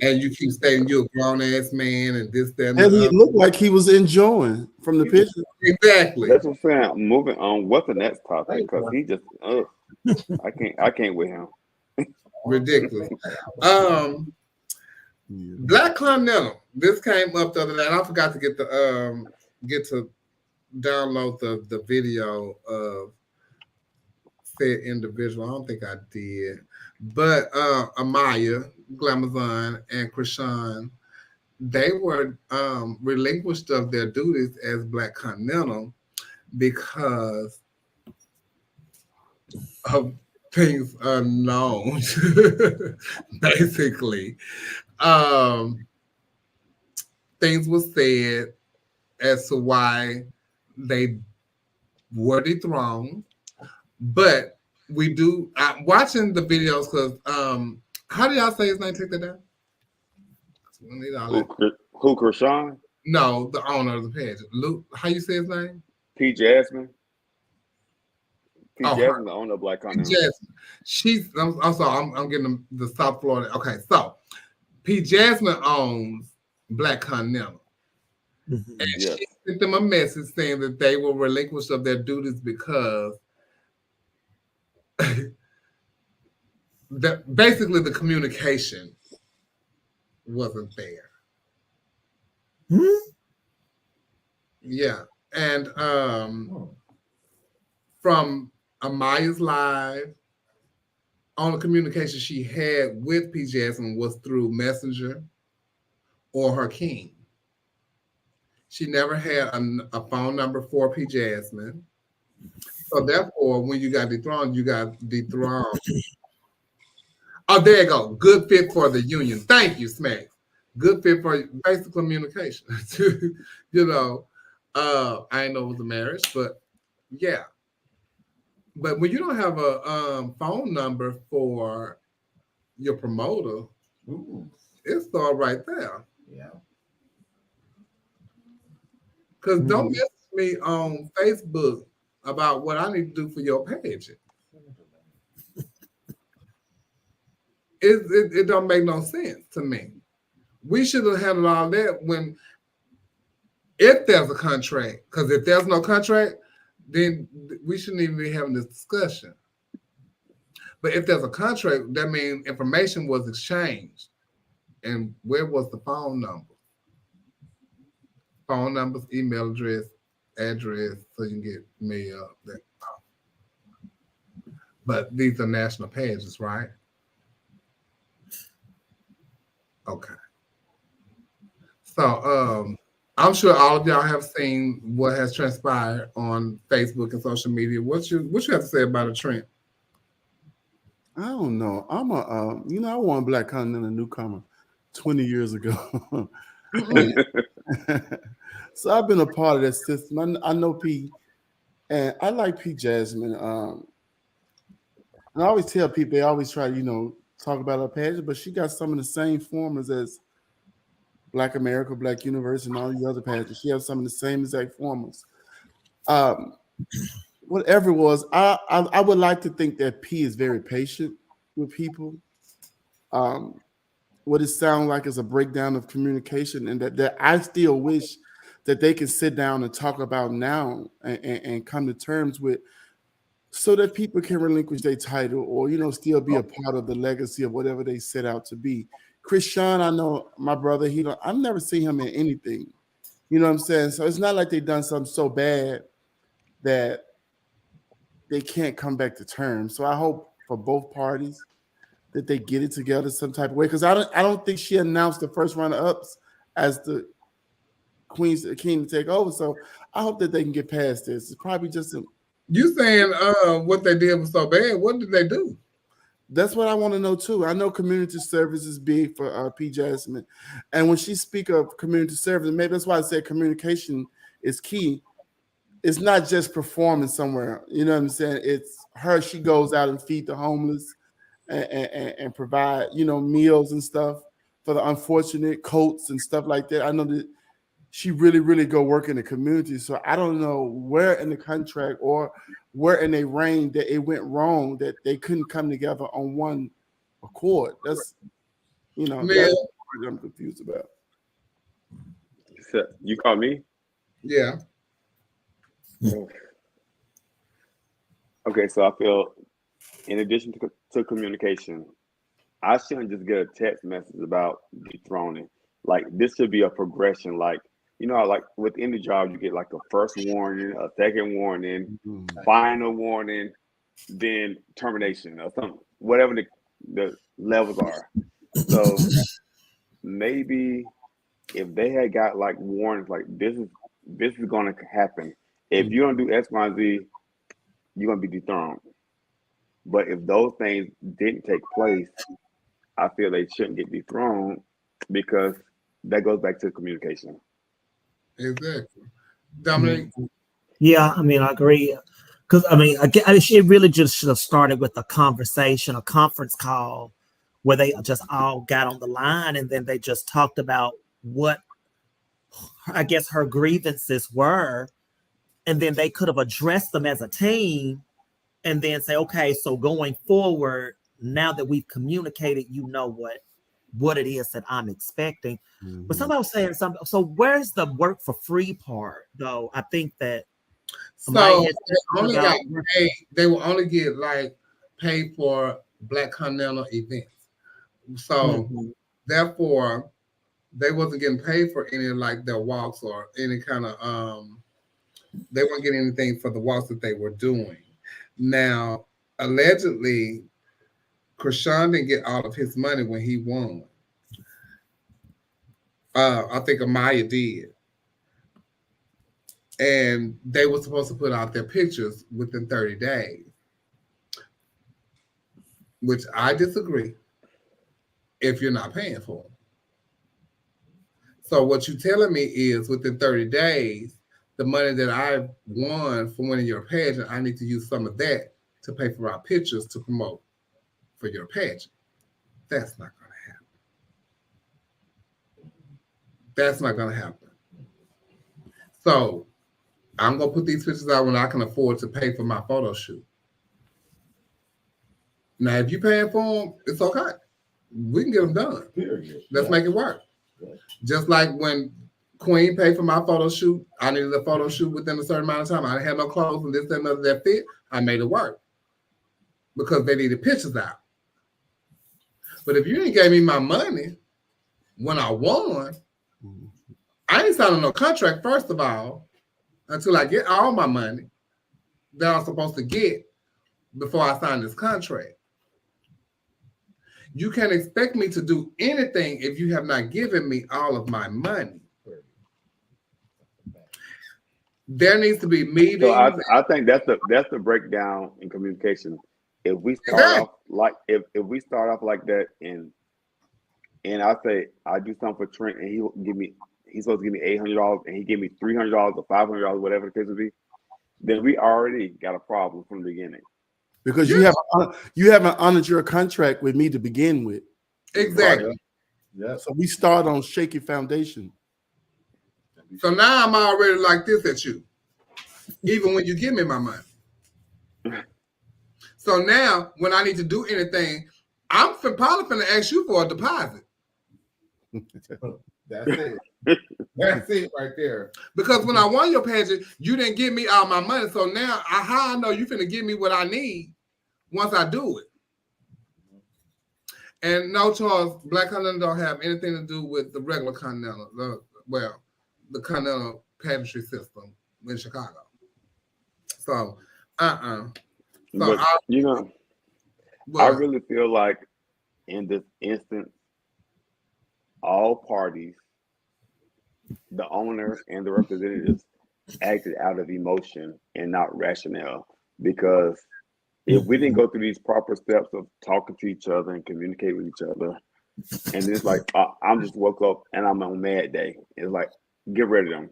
S3: And you keep saying you're a grown-ass man and this, that,
S7: and he looked like he was enjoying from the picture.
S3: Exactly.
S5: That's what I'm saying. Moving on. What's the next topic? Because he just, I can't with him.
S3: Ridiculous. Black Continental. This came up the other day, and I forgot to get to download the video of said individual. I don't think I did, but Amaya, Glamazon, and Krishan, they were relinquished of their duties as Black Continental because of things unknown. Basically, things were said as to why they were dethroned, but we do watching the videos because how do y'all say his name? Take that down.
S5: Who Krishan?
S3: No, the owner of the pageant. Luke, how you say his name?
S5: P. Jasmine. P. Jasmine, the owner of Black Continental.
S3: Jasmine. She's. I'm sorry. I'm getting the South Florida. Okay, so P. Jasmine owns Black Continental, and she sent them a message saying that they were relinquished of their duties because that basically the communication wasn't there. Yeah, and from Amaya's live, all the communication she had with P. Jasmine was through Messenger or her king. She never had a phone number for P. Jasmine. So therefore, when you got dethroned, you got dethroned. Oh, there you go. Good fit for the union. Thank you, Smack. Good fit for basic communication. You know, I didn't know it was a marriage, but yeah. But when you don't have a phone number for your promoter, it's all right there.
S4: Yeah.
S3: Because don't message me on Facebook about what I need to do for your page. It don't make no sense to me. We should have handled all that if there's a contract. Because if there's no contract, then we shouldn't even be having this discussion. But if there's a contract, that means information was exchanged. And where was the phone number? Phone numbers, email address, address so you can get mail. But these are national pages, right? Okay. So I'm sure all of y'all have seen what has transpired on Facebook and social media. What you have to say about a trend?
S7: I don't know. I'm I won a Black Continental newcomer 20 years ago. So I've been a part of that system. I know P, and I like P Jasmine. And I always tell people, they always try to, talk about her pageant, but she got some of the same formulas as Black America, Black Universe, and all these other pageants. She has some of the same exact formulas. Whatever it was, I would like to think that P is very patient with people. What it sounds like is a breakdown of communication, and that I still wish that they can sit down and talk about now and come to terms with, so that people can relinquish their title or, still be a part of the legacy of whatever they set out to be. Krishan, I know my brother, I've never seen him in anything. You know what I'm saying? So it's not like they've done something so bad that they can't come back to terms. So I hope for both parties that they get it together some type of way. Because I don't think she announced the first runner-ups as the king to take over. So I hope that they can get past this. It's probably just
S3: You saying what they did was so bad? What did they do?
S7: That's what I want to know too. I know community service is big for P. Jasmine, and when she speak of community service, maybe that's why I said communication is key. It's not just performing somewhere. You know what I'm saying? It's her. She goes out and feed the homeless and provide meals and stuff for the unfortunate, coats and stuff like that. I know that she really go work in the community. So I don't know where in the contract or where in a reign that it went wrong that they couldn't come together on one accord. That's that's what I'm confused about.
S5: So, you call me?
S3: Yeah.
S5: Okay, so I feel, in addition to communication, I shouldn't just get a text message about dethroning. Like, this should be a progression. Like, like within the job, you get like a first warning, a second warning, final warning, then termination or something, whatever the levels are. So maybe if they had got like warnings, like this is going to happen. If you don't do X, Y, and Z, you're going to be dethroned. But if those things didn't take place, I feel they shouldn't get dethroned, because that goes back to communication.
S3: Exactly. Dominic?
S6: Yeah, I mean, I agree. Because, it really just should have started with a conversation, a conference call, where they just all got on the line and then they just talked about what, I guess, her grievances were. And then they could have addressed them as a team and then say, okay, so going forward, now that we've communicated, what it is that I'm expecting. Mm-hmm. But somebody was saying something. So where's the work for free part, though? I think that
S3: they will only get like paid for Black Continental events. So therefore, they wasn't getting paid for any like their walks or any kind of they weren't getting anything for the walks that they were doing. Now, allegedly, Krishan didn't get all of his money when he won. I think Amaya did. And they were supposed to put out their pictures within 30 days, which I disagree if you're not paying for them. So what you're telling me is within 30 days, the money that I won from winning your pageant, I need to use some of that to pay for our pictures to promote for your pageant. That's not going to happen. That's not going to happen. So I'm going to put these pictures out when I can afford to pay for my photo shoot. Now, if you're paying for them, it's okay. We can get them done. Let's make it work. Just like when Queen paid for my photo shoot, I needed a photo shoot within a certain amount of time. I didn't have no clothes and this, that, and other that fit. I made it work because they needed pictures out. But if you didn't give me my money when I won, I ain't signing no contract, first of all. until I get all my money that I'm supposed to get before I sign this contract. You can't expect me to do anything if you have not given me all of my money. There needs to be meetings.
S5: So I think that's the breakdown in communication. If we start off like if we start off like that, and I say I do something for Trent, and he's supposed to give me $800, and he give me $300 or $500, whatever the case would be, then we already got a problem from the beginning.
S7: Because you haven't honored your contract with me to begin with.
S3: Exactly.
S4: Yeah.
S7: So we start on shaky foundation.
S3: So now I'm already like this at you, even when you give me my money. So now when I need to do anything, I'm probably going to ask you for a deposit.
S4: That's it. That's it right there.
S3: Because when I won your pageant, you didn't give me all my money. So now how I know you finna give me what I need once I do it. And no, Charles, Black Continental don't have anything to do with the regular Continental. The Continental pageantry system in Chicago. So, So
S5: but, I really feel like in this instance, all parties, the owner and the representatives, acted out of emotion and not rationale. Because if we didn't go through these proper steps of talking to each other and communicate with each other, and then it's like, I'm just woke up and I'm on a mad day. It's like, get rid of them.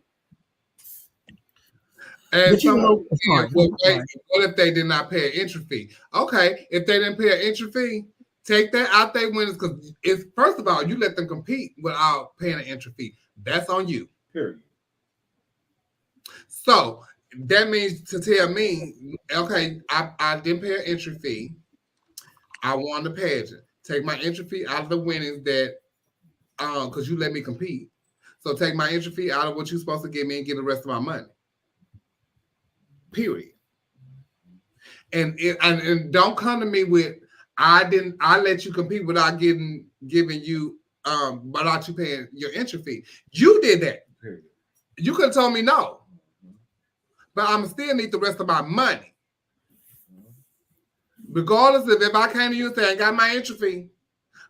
S3: And what if they did not pay an entry fee? Okay, if they didn't pay an entry fee, take that out their winners, because it's, first of all, you let them compete without paying an entry fee. That's on you.
S4: Period.
S3: So that means to tell me, okay, I didn't pay an entry fee. I won the pageant. Take my entry fee out of the winnings that, because you let me compete. So take my entry fee out of what you're supposed to give me and get the rest of my money. Period. And don't come to me with I let you compete without giving you without you paying your entry fee. You did that.
S4: Period.
S3: You could have told me no. But I'm still need the rest of my money. Regardless of if I came to you and said I got my entry fee.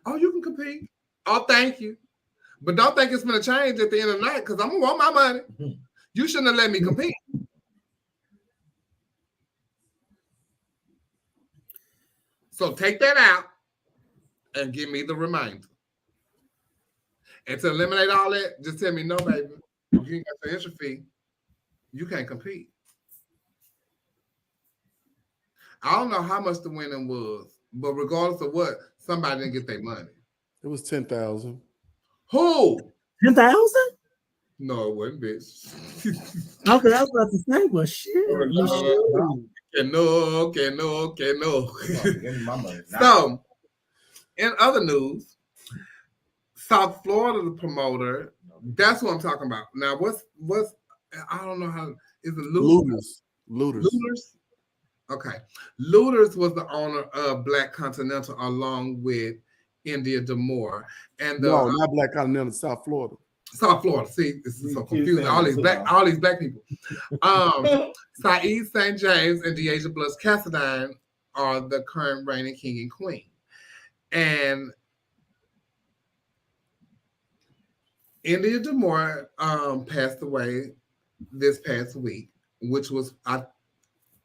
S3: Oh, you can compete. Oh, thank you. But don't think it's gonna change at the end of the night, because I'm gonna want my money. You shouldn't have let me compete. So take that out and give me the remainder. And to eliminate all that, just tell me, no, baby, if you ain't got the entry fee, you can't compete. I don't know how much the winning was, but regardless of what, somebody didn't get their money.
S7: It was 10,000.
S3: Who?
S6: 10,000?
S3: No, it wasn't, bitch.
S6: Okay, I was about to say, well, shit.
S3: No. So, in other news, South Florida, the promoter, that's what I'm talking about. Now, what's I don't know how, is it Looters? Okay. Looters was the owner of Black Continental along with India Demore. And
S7: no, not Black Continental, South Florida.
S3: South Florida. See, this is so confusing. All these black people. Saeed St. James and Deasia Bliss Cassadine are the current reigning king and queen. And India Demore passed away this past week, which was, I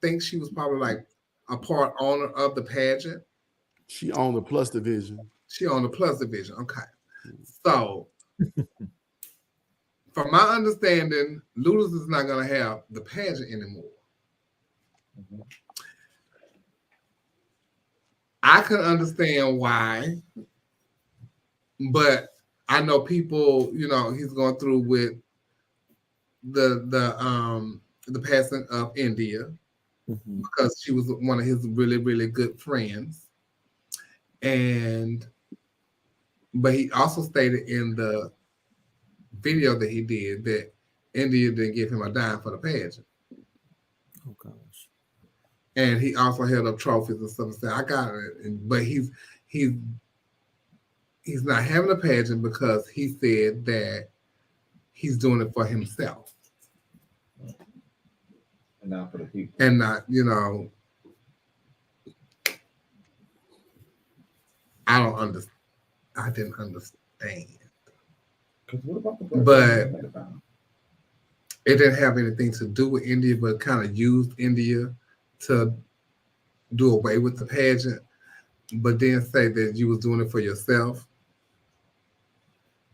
S3: think she was probably like a part owner of the pageant.
S7: She owned the Plus division.
S3: Okay. So from my understanding, Looters is not going to have the pageant anymore. Mm-hmm. I can understand why, but I know people, he's going through with the passing of India, mm-hmm. because she was one of his really, really good friends. But he also stated in the video that he did that India didn't give him a dime for the pageant. Oh gosh! And he also held up trophies and stuff and said, "I got it." But he's not having a pageant because he said that he's doing it for himself.
S4: And not for the people.
S3: And not, you know, I don't understand. I didn't understand.
S4: What about the
S3: But it didn't have anything to do with India, but kind of used India to do away with the pageant, but then say that you was doing it for yourself.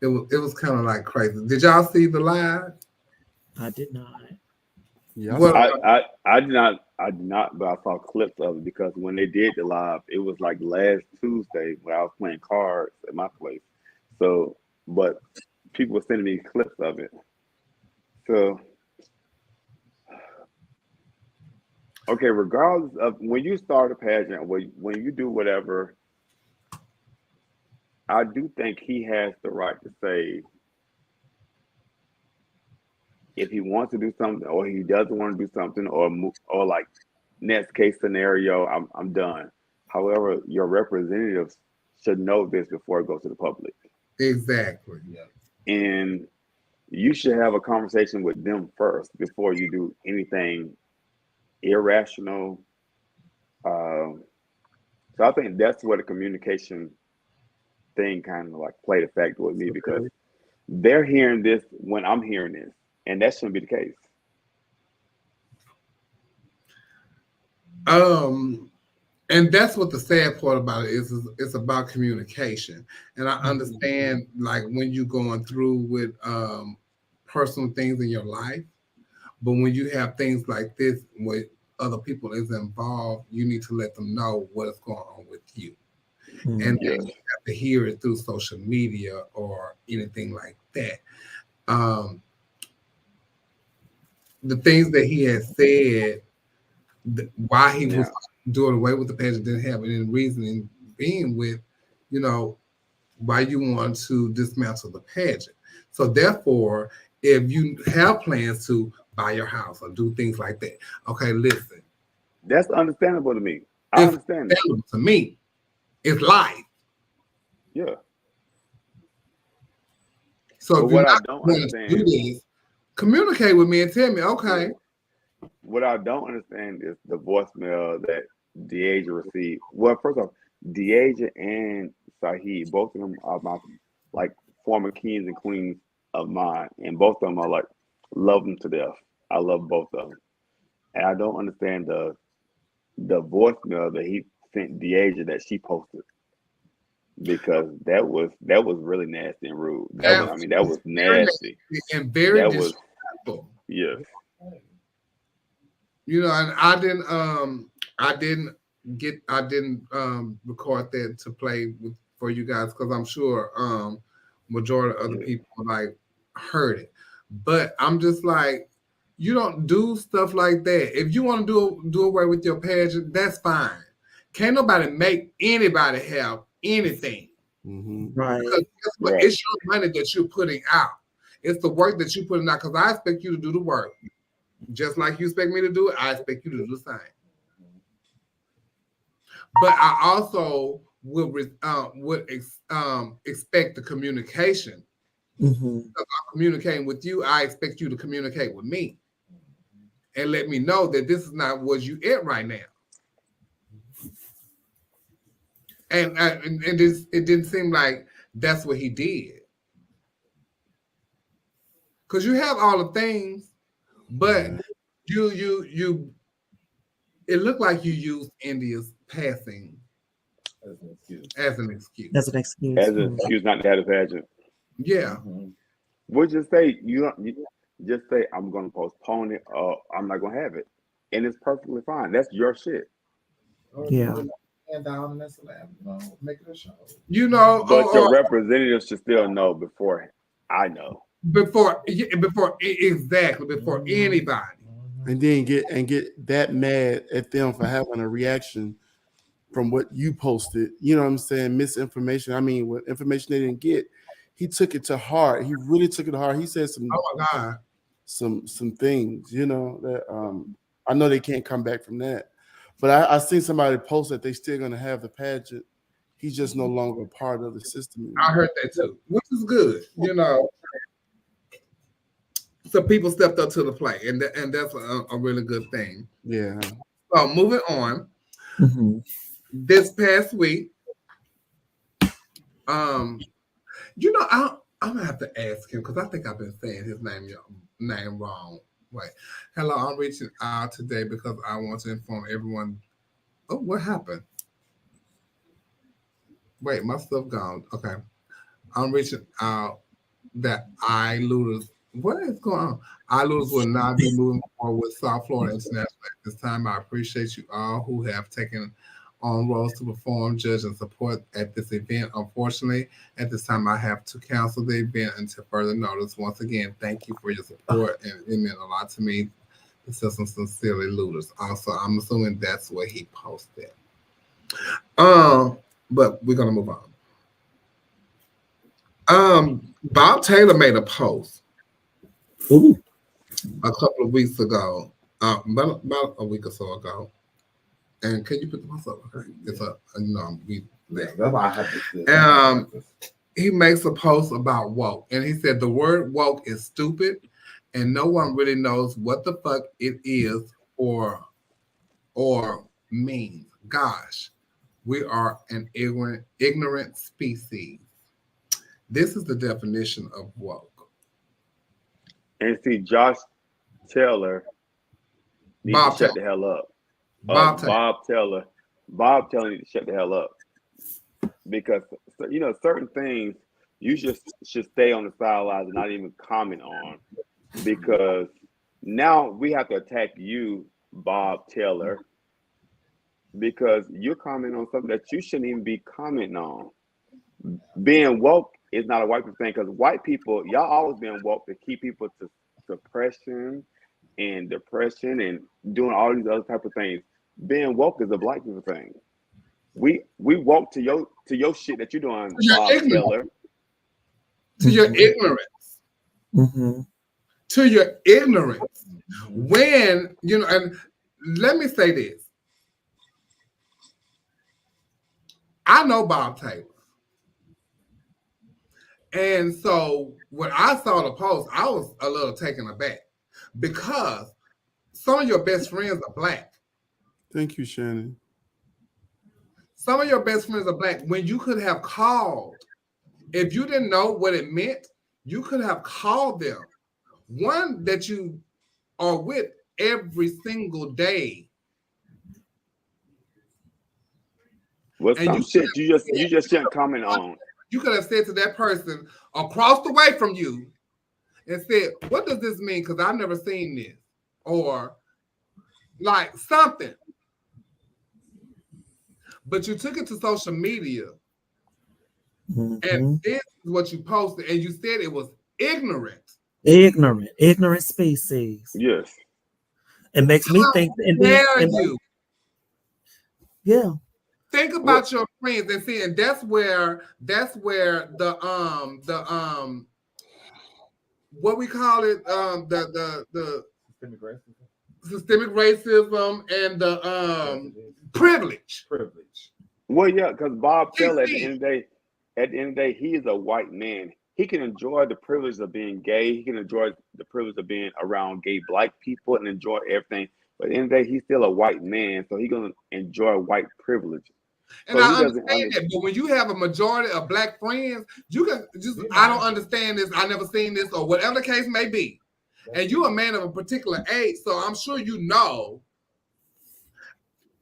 S3: It was kind of like crazy. Did y'all see the live?
S6: I did not.
S7: Yeah,
S3: Well,
S5: I did not, but I saw clips of it because when they did the live, it was like last Tuesday when I was playing cards at my place. So, but people were sending me clips of it. So, okay, regardless of when you start a pageant, when you do whatever, I do think he has the right to say if he wants to do something or he doesn't want to do something or like next case scenario, I'm done. However, your representatives should know this before it goes to the public.
S3: exactly.
S4: Yeah.
S5: And you should have a conversation with them first before you do anything irrational. So I think that's where the communication thing kind of like played a factor with me because they're hearing this when I'm hearing this, and that shouldn't be the case.
S3: And that's what the sad part about it is it's about communication. And I understand like when you're going through with personal things in your life, but when you have things like this with other people is involved, you need to let them know what is going on with you. And they have to hear it through social media or anything like that. The things that he has said, why he was doing away with the pageant, didn't have any reasoning being with, you know, why you want to dismantle the pageant. So therefore, if you have plans to buy your house or do things like that, okay, listen.
S5: That's understandable to me. I understand that.
S3: To me, it's life.
S5: Yeah.
S3: So
S5: but what I don't understand,
S3: do this, communicate with me and tell me, okay.
S5: What I don't understand is the voicemail that Deaja received. Well, first off, Deaja and Saheed, both of them are my like former kings and queens of mine, and both of them are like love them to death. I love both of them, and I don't understand the voicemail that he sent Deaja that she posted because that was really nasty and rude. That was nasty
S3: and very
S5: disrespectful. Yes.
S3: You know, and I didn't record that to play for you guys because I'm sure majority of other people like heard it. But I'm just like, you don't do stuff like that. If you want to do away with your pageant, that's fine. Can't nobody make anybody have anything.
S6: Right.
S3: Because it's your money that you're putting out. It's the work that you're putting out because I expect you to do the work. Just like you expect me to do it, I expect you to do the same. But I also would expect the communication. Because I'm communicating with you, I expect you to communicate with me and let me know that this is not what you at right now. And it didn't seem like that's what he did. Because you have all the things, but you it looked like you used India's passing as an excuse
S5: not to have a pageant.
S3: Yeah.
S5: We'll just say you just say I'm gonna postpone it or I'm not gonna have it. And it's perfectly fine. That's your shit.
S4: And down in that slab, make it a show.
S3: You know,
S5: but your representatives should still know before I know.
S3: Before anybody.
S7: And then get that mad at them for having a reaction from what you posted. You know what I'm saying? Misinformation. I mean, what information they didn't get, he took it to heart. He really took it to heart. He said some some things, you know, that I know they can't come back from that. But I seen somebody post that they still gonna have the pageant. He's just no longer part of the system anymore.
S3: I heard that too, which is good, you know. So people stepped up to the plate, and that's a really good thing.
S7: Yeah.
S3: So moving on, this past week, you know, I'm gonna have to ask him because I think I've been saying his name wrong. Wait, hello, I'm reaching out today because I want to inform everyone. Oh, what happened? Wait, my stuff gone. Okay, I'm reaching out that iLooters. What is going on? iLooters will not be moving forward with South Florida International at this time. I appreciate you all who have taken on roles to perform, judge, and support at this event. Unfortunately, at this time, I have to cancel the event until further notice. Once again, thank you for your support, and it meant a lot to me. It says some sincerely looters. Also, I'm assuming that's what he posted. But we're gonna move on. Bob Taylor made a post a couple of weeks ago, about a week or so ago. And can you put the post up? Okay, it's up. That's why I have to. He makes a post about woke, and he said the word woke is stupid, and no one really knows what the fuck it is or means. Gosh, we are an ignorant species. This is the definition of woke.
S5: And see, Josh Taylor needs to shut the hell up. Bob Taylor needs to shut the hell up, because certain things you just should stay on the sidelines and not even comment on, because now we have to attack you, Bob Taylor, because you're commenting on something that you shouldn't even be commenting on. Being woke is not a white people thing, because white people, y'all always been woke to keep people to suppression and depression and doing all these other type of things. Being woke is a black people thing. We woke to your shit that you're doing, Bob Taylor.
S3: To your ignorance. To your ignorance. When, and let me say this. I know Bob Taylor. And so when I saw the post, I was a little taken aback, because some of your best friends are black.
S7: Thank you, Shannon.
S3: Some of your best friends are black. When you could have called, if you didn't know what it meant, you could have called them. One that you are with every single day.
S5: Well, some shit you just shouldn't comment on.
S3: You could have said to that person across the way from you and said, what does this mean? Because I've never seen this. Or like something. But you took it to social media, and this is what you posted, and you said it was ignorant.
S6: Ignorant species.
S5: Yes.
S6: It makes me think. Yeah.
S3: Think about your friends and see, and that's where the what we call it, the systemic racism and the privilege.
S5: Well, yeah, because Bob Taylor, at the end of the day, he is a white man. He can enjoy the privilege of being gay. He can enjoy the privilege of being around gay black people and enjoy everything. But at the end of the day, he's still a white man, so he's gonna enjoy white privilege.
S3: And so I understand that, but when you have a majority of black friends, you can just, I don't understand this, I never seen this, or whatever the case may be. And you're a man of a particular age, so I'm sure you know.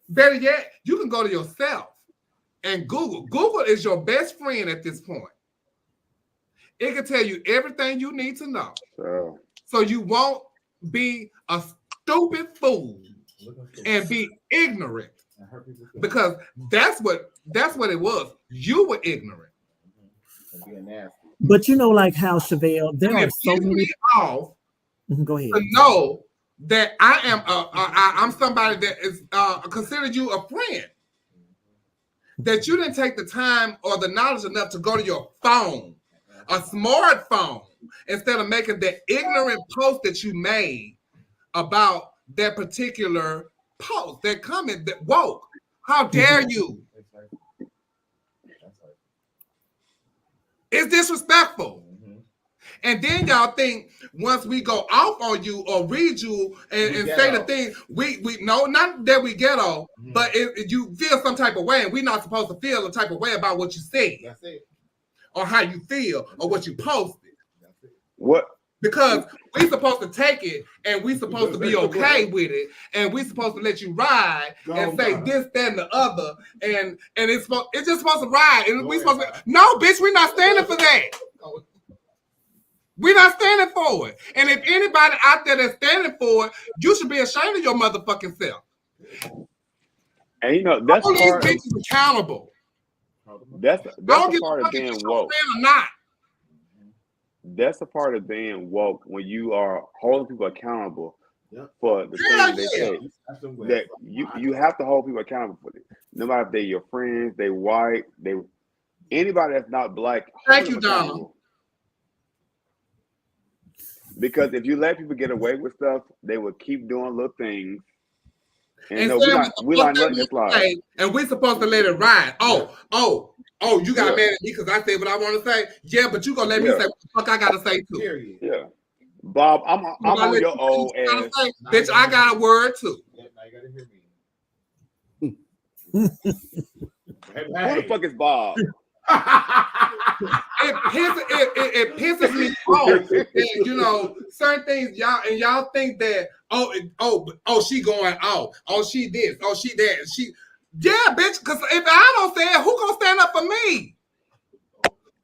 S3: Better yet, you can go to yourself and Google. Google is your best friend at this point. It can tell you everything you need to know. So you won't be a stupid fool and be ignorant. Because that's what it was. You were ignorant.
S6: But like how Chevelle, there are so many. Go ahead.
S3: To know that I am I'm somebody that is considered you a friend. That you didn't take the time or the knowledge enough to go to your phone, a smartphone, instead of making that ignorant post that you made about that particular post, that comment, that woke. How dare you? It's disrespectful. And then y'all think once we go off on you or read you and say the thing, we no, not that we ghetto, but if you feel some type of way, and we're not supposed to feel a type of way about what you said.
S4: That's it.
S3: Or how you feel or what you posted.
S5: What?
S3: Because we supposed to take it and we supposed to be okay with it and we supposed to let you ride and say this, that, and the other and it's just supposed to ride and we supposed to no, bitch, we're not standing for that. We're not standing for it. And if anybody out there that's standing for it, you should be ashamed of your motherfucking self.
S5: And you know that's
S3: all these
S5: part
S3: bitches
S5: of,
S3: accountable.
S5: That's a part of being woke.
S3: Or not.
S5: That's a part of being woke when you are holding people accountable for the things they say. That you have to hold people accountable for it. No matter if they're your friends, they white, anybody that's not black.
S3: Thank you, Donald.
S5: Because if you let people get away with stuff, they will keep doing little things. And no, we're not letting this lie.
S3: And we're supposed to let it ride. Oh, you got mad at me because I said what I want to say? Yeah, but you gonna let me say what the fuck I gotta say too.
S5: Yeah. Bob, I'm on your old ass.
S3: Bitch, I got a word too.
S4: Now you gotta hear me.
S5: Who the fuck is Bob?
S3: It pisses me off that, you know, certain things y'all think that she going she this, she that, yeah, bitch, because if I don't say it, who gonna stand up for me?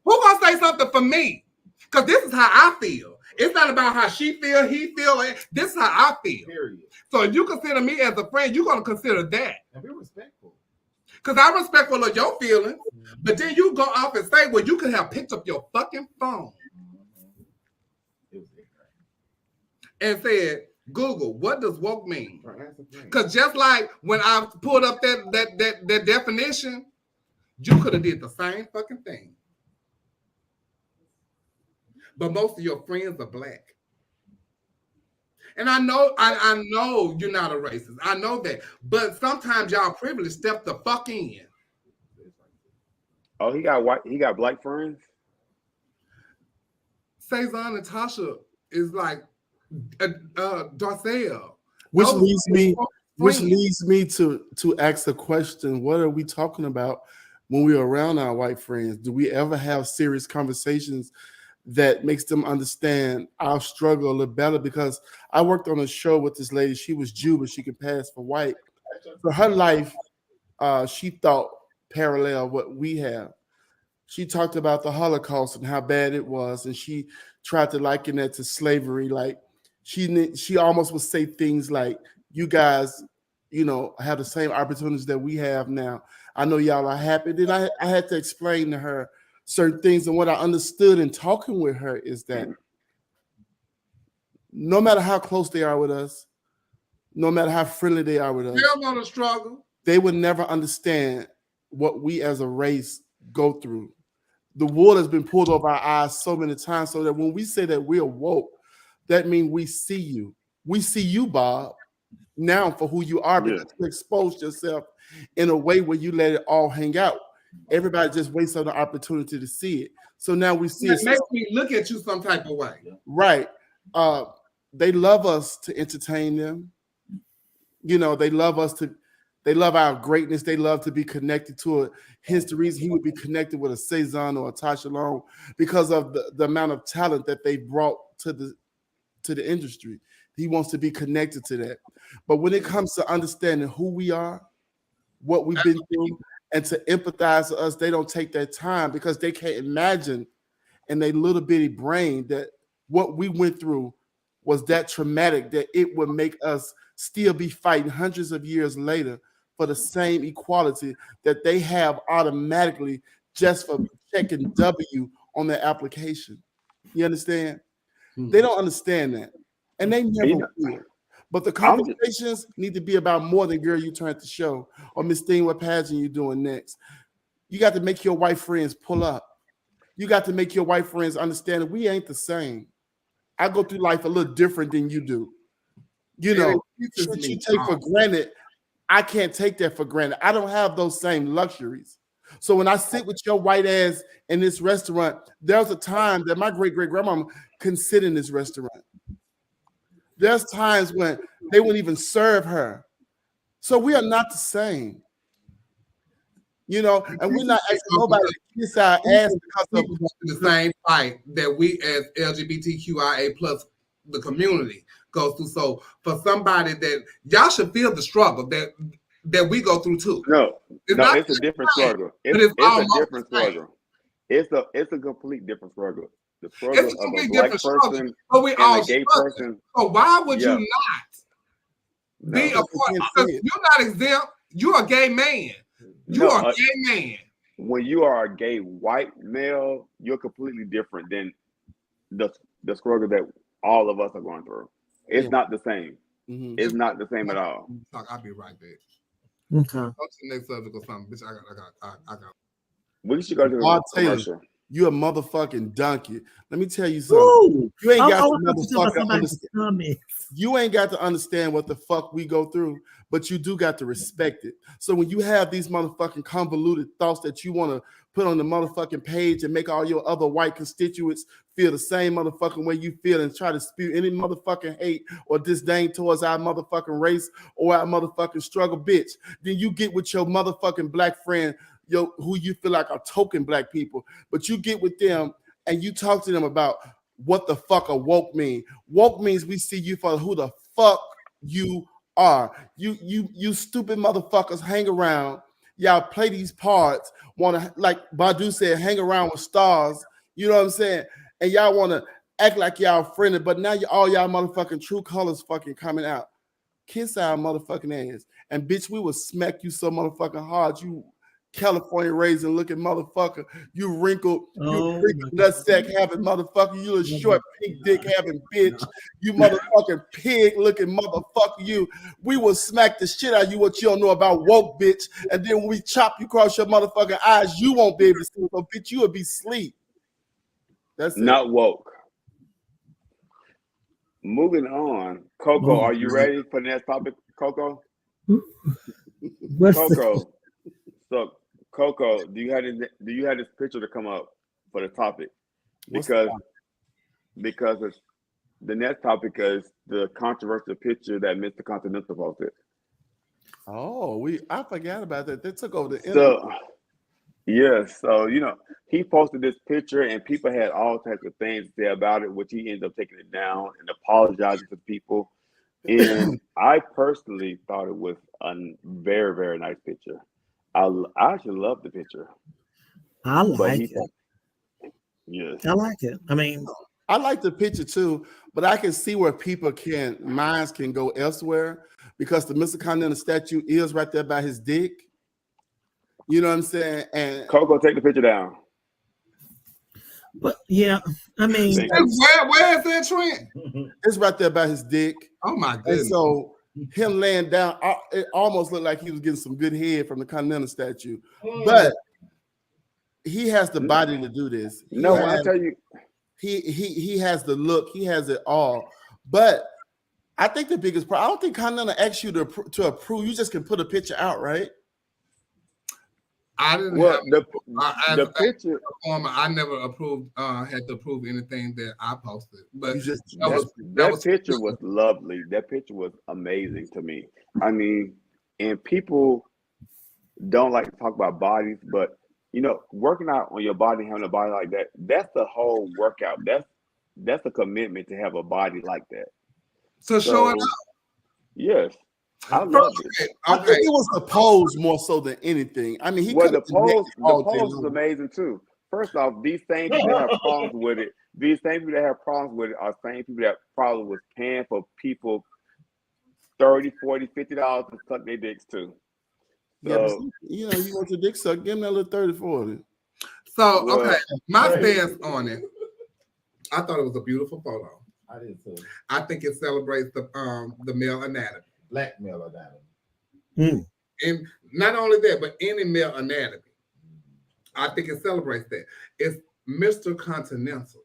S3: Who gonna say something for me? Because this is how I feel. It's not about how she feel, he feel. This is how I feel. Period. So if you consider me as a friend, you're gonna consider that.
S4: And be respectful.
S3: Because I'm respectful of your feelings, but then you go off and say, well, you could have picked up your fucking phone and said, Google, what does woke mean? Because just like when I pulled up that definition, you could have did the same fucking thing. But most of your friends are black. And I know you're not a racist. I know that. But sometimes y'all privilege step the fuck in.
S5: Oh, he got black friends?
S3: Cezanne and Tasha is like Darcel.
S7: Which leads me to ask the question, what are we talking about when we're around our white friends? Do we ever have serious conversations that makes them understand our struggle a little better? Because I worked on a show with this lady. She was Jew, but she could pass for white. For her life, she thought parallel what we have. She talked about the Holocaust and how bad it was, and she tried to liken that to slavery. Like she almost would say things like, "You guys, you know, have the same opportunities that we have now. I know y'all are happy." Then I had to explain to her certain things, and what I understood in talking with her is that no matter how close they are with us, no matter how friendly they are with us,
S3: they're gonna struggle.
S7: They would never understand what we as a race go through. The wool has been pulled over our eyes so many times, so that when we say that we're woke, that means we see you. We see you, Bob, now for who you are, because you exposed yourself in a way where you let it all hang out. Everybody just waits on the opportunity to see it. So now we see
S3: it. Makes me look at you some type of way.
S7: Right. They love us to entertain them. You know, they love our greatness. They love to be connected to it. Hence the reason he would be connected with a Cezanne or a Tasha Long, because of the amount of talent that they brought to the industry. He wants to be connected to that. But when it comes to understanding who we are, what we've been through, and to empathize with us, they don't take that time, because they can't imagine in their little bitty brain that what we went through was that traumatic that it would make us still be fighting hundreds of years later for the same equality that they have automatically just for checking W on their application. You understand? Mm-hmm. They don't understand that. And they never will. But the conversations need to be about more than "girl, you turned the show," or "Miss Thing, what pageant you doing next?" You got to make your white friends pull up. You got to make your white friends understand that we ain't the same. I go through life a little different than you do. You know, shit you take for granted, I can't take that for granted. I don't have those same luxuries. So when I sit with your white ass in this restaurant, there was a time that my great-great-grandmama couldn't sit in this restaurant. There's times when they wouldn't even serve her. So we are not the same. You know, and we're not asking nobody to kiss our ass because of
S3: the same fight that we as LGBTQIA plus the community goes through. So for somebody that y'all should feel the struggle that we go through too.
S5: No, it's a different struggle. It's a different struggle. It's a complete different struggle. The struggle of a black person and a gay person.
S3: So why would you not be a part? Because you're not exempt. You're a gay man. You are a gay man.
S5: When you are a gay white male, you're completely different than the struggle that all of us are going through. It's not the same. Mm-hmm. It's not the same at all.
S3: I'll be right back.
S6: Okay.
S3: Go to the next subject or something. Bitch, I got.
S5: What did you go to the commercial?
S7: You a motherfucking donkey. Let me tell you something. Ooh, you ain't got to understand. You ain't got to understand what the fuck we go through, but you do got to respect it. So when you have these motherfucking convoluted thoughts that you want to put on the motherfucking page and make all your other white constituents feel the same motherfucking way you feel and try to spew any motherfucking hate or disdain towards our motherfucking race or our motherfucking struggle, bitch, then you get with your motherfucking black friend, who you feel like are token black people, but you get with them and you talk to them about what the fuck a woke mean. Woke means we see you for who the fuck you are. You stupid motherfuckers hang around. Y'all play these parts, want to, like Badu said, hang around with stars. You know what I'm saying? And y'all want to act like y'all friendly, but now all y'all motherfucking true colors fucking coming out. Kiss our motherfucking ass. And bitch, we will smack you so motherfucking hard, you California raisin looking motherfucker, you wrinkled, nutsack having motherfucker, you a short pink dick having bitch, you motherfucking pig looking motherfucker, you. We will smack the shit out of you what you don't know about woke, bitch. And then when we chop you across your motherfucking eyes, you won't be able to sleep. So bitch, you will be asleep. That's
S5: not woke. Moving on, Coco, are you ready for the next topic, Coco? Coco. So, Coco, do you have this picture to come up for the topic? Because it's, the next topic is the controversial picture that Mr. Continental posted.
S7: Oh, I forgot about that. They took over the internet.
S5: So he posted this picture and people had all types of things to say about it, which he ended up taking it down and apologizing to people. And I personally thought it was a very, very nice picture. I actually love the picture.
S6: I like it.
S5: Yes.
S6: I like it. I mean,
S7: I like the picture too, but I can see where minds can go elsewhere because the Mr. Continental statue is right there by his dick. You know what I'm saying? And
S5: Coco, take the picture down.
S6: But yeah, I mean,
S3: where is that, Trent?
S7: It's right there by his dick.
S3: Oh my goodness!
S7: And so him laying down, it almost looked like he was getting some good head from the Continental statue, but he has the body to do this.
S5: I tell you,
S7: he has the look, he has it all. But I think the biggest problem, I don't think Continental asks you to approve. You just can put a picture out, right?
S3: I didn't have the picture. I never approved, had to approve anything that I posted. But
S5: that picture was lovely. That picture was amazing to me. I mean, and people don't like to talk about bodies, but working out on your body, having a body like that's the whole workout. That's a commitment to have a body like that.
S3: So show it up.
S5: Yes. I love it.
S7: I think it was the pose more so than anything. I mean,
S5: the pose was amazing too. First off, these same people that have problems with it, are same people that probably was paying for people $30, $40, $50 to suck their dicks too. So,
S7: you want your dick sucked, give them that little 30, 40.
S3: So okay, my stance on it, I thought it was a beautiful photo.
S4: I did too.
S3: I think it celebrates the male anatomy.
S4: Black male anatomy.
S3: And not only that, but any male anatomy. I think it celebrates that. It's Mr. Continental.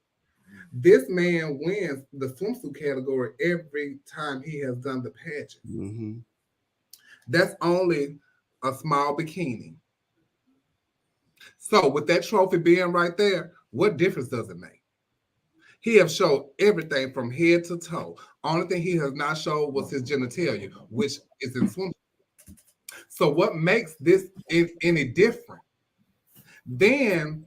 S3: This man wins the swimsuit category every time he has done the pageant. Mm-hmm. That's only a small bikini. So with that trophy being right there, what difference does it make? He have showed everything from head to toe. Only thing he has not showed was his genitalia, which is in swim. So what makes this any different? Then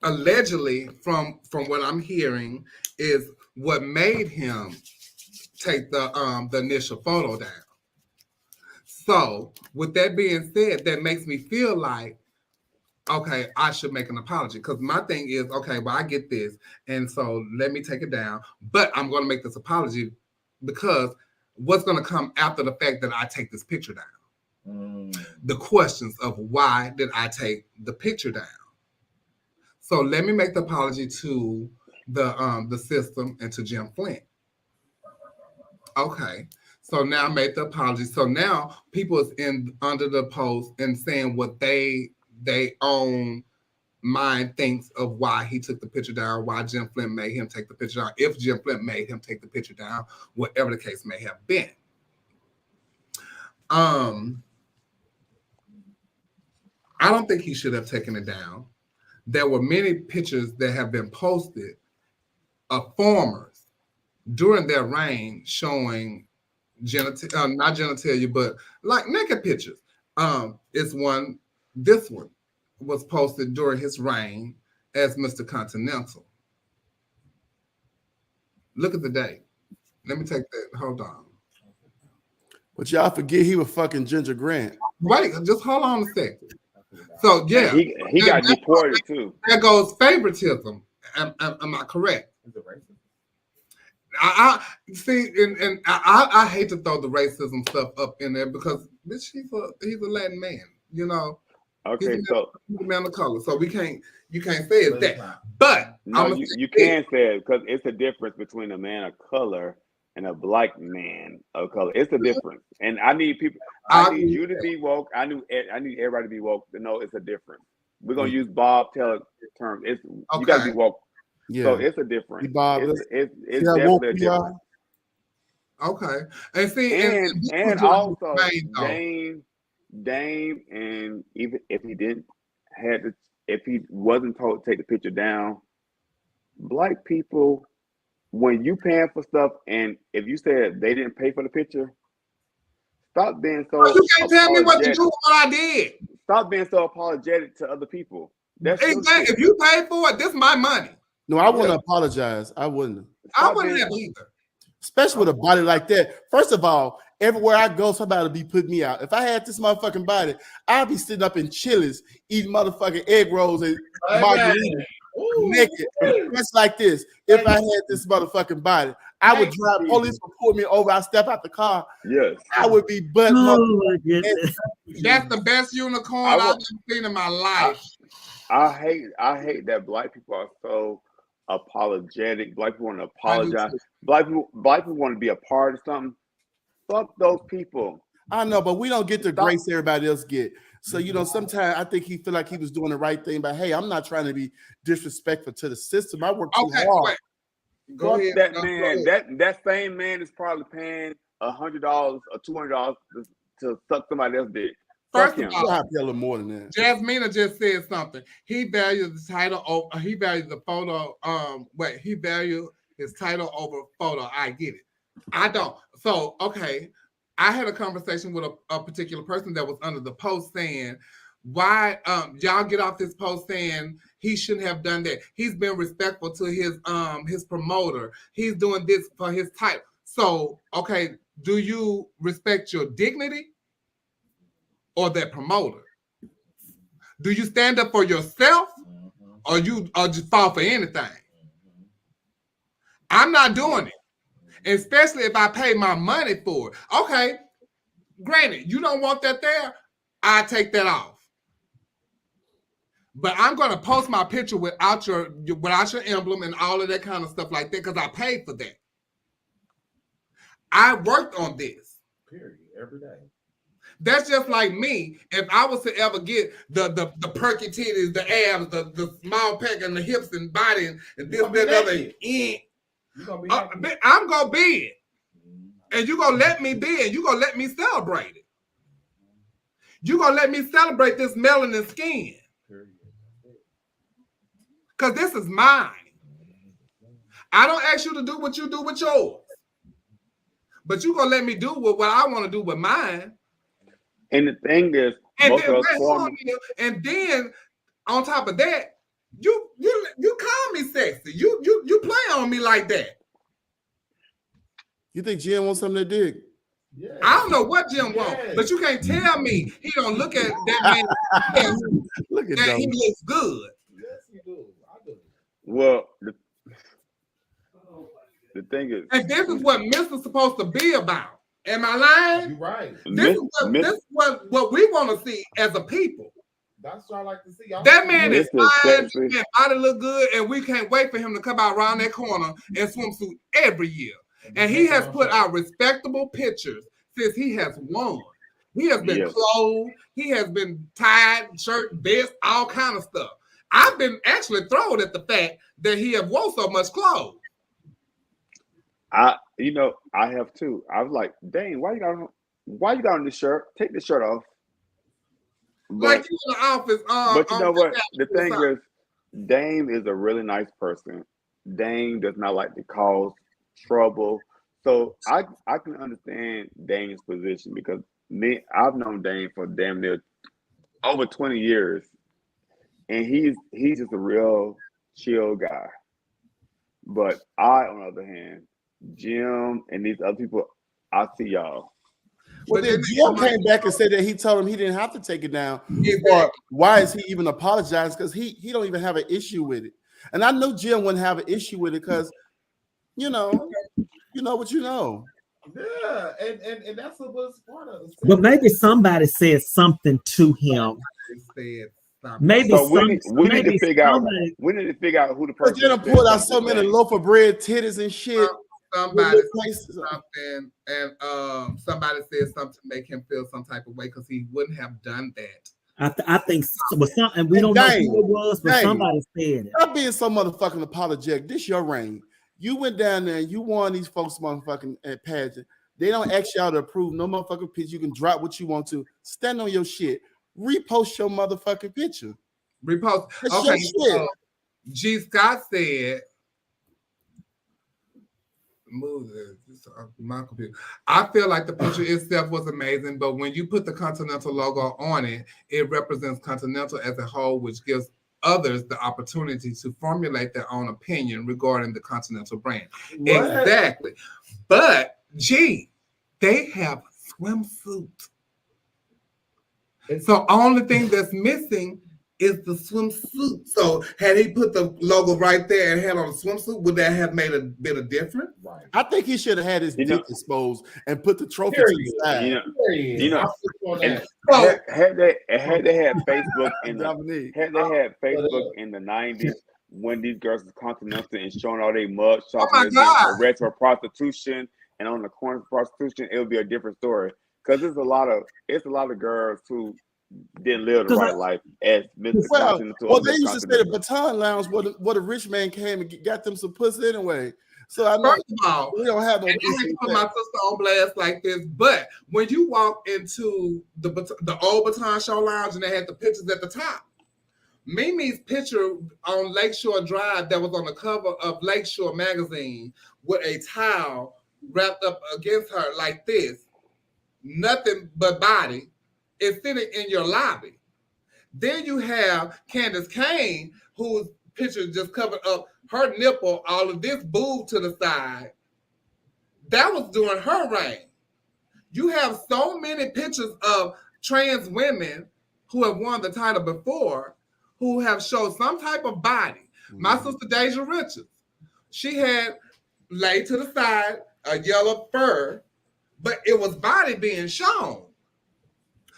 S3: allegedly, from what I'm hearing, is what made him take the initial photo down. So with that being said, that makes me feel like, okay, I should make an apology, because my thing is, okay, well, I get this, and so let me take it down, but I'm going to make this apology because what's going to come after the fact that I take this picture down? The questions of why did I take the picture down? So let me make the apology to the system and to Jim Flint. Okay. So now I made the apology. So now people is in under the post and saying what they own mind thinks of why he took the picture down, why Jim Flint made him take the picture down, if Jim Flint made him take the picture down, whatever the case may have been. I don't think he should have taken it down. There were many pictures that have been posted of farmers during their reign showing not genitalia, but like naked pictures. This one was posted during his reign as Mr. Continental. Look at the date. Let me take that. Hold on.
S7: But y'all forget he was fucking Ginger Grant.
S3: Wait, just hold on a second. So yeah,
S5: he got deported too.
S3: There goes favoritism. Am I correct?
S4: Is it racist?
S3: I see, and I hate to throw the racism stuff up in there because bitch, he's a Latin man, you know.
S5: Okay,
S3: he's
S5: so
S3: a man of color, so you can't say it's that. But
S5: no, you can say it because it's a difference between a man of color and a black man of color. It's a difference, and I need people. I need you to be woke. I need everybody to be woke to know it's a difference. We're gonna use Bob Taylor terms. It's you gotta be woke. Yeah. So it's a difference.
S7: Bob,
S5: it's definitely a difference.
S3: Okay, and see,
S5: and also Dame, and even if he didn't if he wasn't told to take the picture down, black people, when you paying for stuff, and if you said they didn't pay for the picture, stop being so.
S3: You can't tell me what to do with what I did.
S5: Stop being so apologetic to other people. That's
S3: exactly. If you pay for it, this is my money.
S7: No, I wouldn't apologize. I wouldn't.
S3: I wouldn't have either.
S7: Especially with a body like that. First of all, everywhere I go, somebody will be putting me out. If I had this motherfucking body, I'd be sitting up in Chili's eating motherfucking egg rolls and margaritas naked, just like this. If I had this motherfucking body, I would drive. Police would pull me over. I step out the car.
S5: Yes,
S7: I would be butt.
S3: That's the best unicorn I've ever seen in my life.
S5: I hate that black people are so apologetic. Black people want to apologize. Black people want to be a part of something. Fuck those people.
S7: I know, but we don't get the grace everybody else get. So, you know, sometimes I think he feel like he was doing the right thing, but hey, I'm not trying to be disrespectful to the system. I work too hard.
S5: Go ahead, that man, that same man is probably paying $100 or $200 to suck somebody else's dick.
S3: First of all,
S7: I feel more than that.
S3: Jasmina just said something. He values the title. He values the photo. He values his title over photo. I get it. I don't. So okay, I had a conversation with a particular person that was under the post saying, "Why y'all get off this post saying he shouldn't have done that? He's been respectful to his promoter. He's doing this for his title. So okay, do you respect your dignity?" Or that promoter? Do you stand up for yourself, or just fall for anything? I'm not doing it, especially if I pay my money for it. Okay, granted, you don't want that there, I take that off. But I'm gonna post my picture without your emblem and all of that kind of stuff like that because I paid for that. I worked on this.
S4: Period. Every day.
S3: That's just like me. If I was to ever get the perky titties, the abs, the small pack, and the hips and body, and this, that, other, I'm gonna be it, and you gonna let me be it. You gonna let me celebrate it. You gonna let me celebrate this melanin skin? Because this is mine. I don't ask you to do what you do with yours. But you gonna let me do what I want to do with mine.
S5: And the thing is,
S3: and then on top of that, you call me sexy. You play on me like that.
S7: You think Jim wants something to dig?
S3: Yeah. I don't know what Jim wants, but you can't tell me he don't look at that man.
S7: Look at
S3: that he looks good.
S4: Yes, he do. I do.
S5: Well, the thing is,
S3: and this is what Mr. supposed to be about. Am I lying?
S4: You're right.
S3: This is what we want to see as a people.
S4: That's what I like to see.
S3: That man is fine, and body look good, and we can't wait for him to come out around that corner in swimsuit every year. And he has put out respectable pictures since he has won. He has been clothed, he has been tied, shirt, vest, all kind of stuff. I've been actually thrown at the fact that he have worn so much clothes.
S5: I have too. I was like, dang, why you got on this shirt? Take the shirt off. But,
S3: like you in the office.
S5: But you know what? The thing is, Dame is a really nice person. Dame does not like to cause trouble. So I can understand Dame's position because I've known Dame for damn near over 20 years. And he's just a real chill guy. But on the other hand, Jim and these other people, I see y'all.
S7: Well, then Jim came back and said that he told him he didn't have to take it down. Or why is he even apologizing? Because he don't even have an issue with it. And I know Jim wouldn't have an issue with it because, you know what you know.
S4: Yeah, and that's a good part of it.
S6: But maybe somebody said something to him. Maybe
S5: so we need to figure out who the person is.
S7: But then pulled out so many loaf of bread, titties and shit.
S3: Somebody said something, and somebody said something to make him feel some type of way because he wouldn't have done that.
S6: I think and we don't know who it was, but somebody said it.
S7: Stop being so motherfucking apologetic. This your reign. You went down there and you won these folks motherfucking at Pageant. They don't ask y'all to approve no motherfucking picture. You can drop what you want to. Stand on your shit. Repost your motherfucking picture.
S3: Repost.
S7: That's
S3: okay. G. Scott said, move this my computer. I feel like the picture itself was amazing, but when you put the Continental logo on it, it represents Continental as a whole, which gives others the opportunity to formulate their own opinion regarding the Continental brand. What? Exactly. But they have swimsuits. So only thing that's missing is the swimsuit. So had he put the logo right there and had on a swimsuit, would that have made a bit of difference?
S7: Right. I think he should have had his dick exposed and put the trophy to the side.
S5: Had they had Facebook in the 90s when these girls was Continental and showing all their mug shots and arrest for prostitution and on the corner of prostitution, it would be a different story. Because it's a lot of girls who didn't live the right life as Mr. Continental.
S7: Well, they used to say the Baton Lounge where the rich man came and got them some pussy anyway. So I know
S3: first of all, we don't have no. I hate to put my sister on blast like this, but when you walk into the old Baton Show Lounge and they had the pictures at the top, Mimi's picture on Lakeshore Drive that was on the cover of Lakeshore magazine with a towel wrapped up against her like this, nothing but body, is sitting in your lobby. Then you have Candace Kane, whose picture just covered up her nipple, all of this boob to the side. That was during her reign. You have so many pictures of trans women who have won the title before, who have showed some type of body. Mm-hmm. My sister Deja Richards, she had laid to the side a yellow fur, but it was body being shown.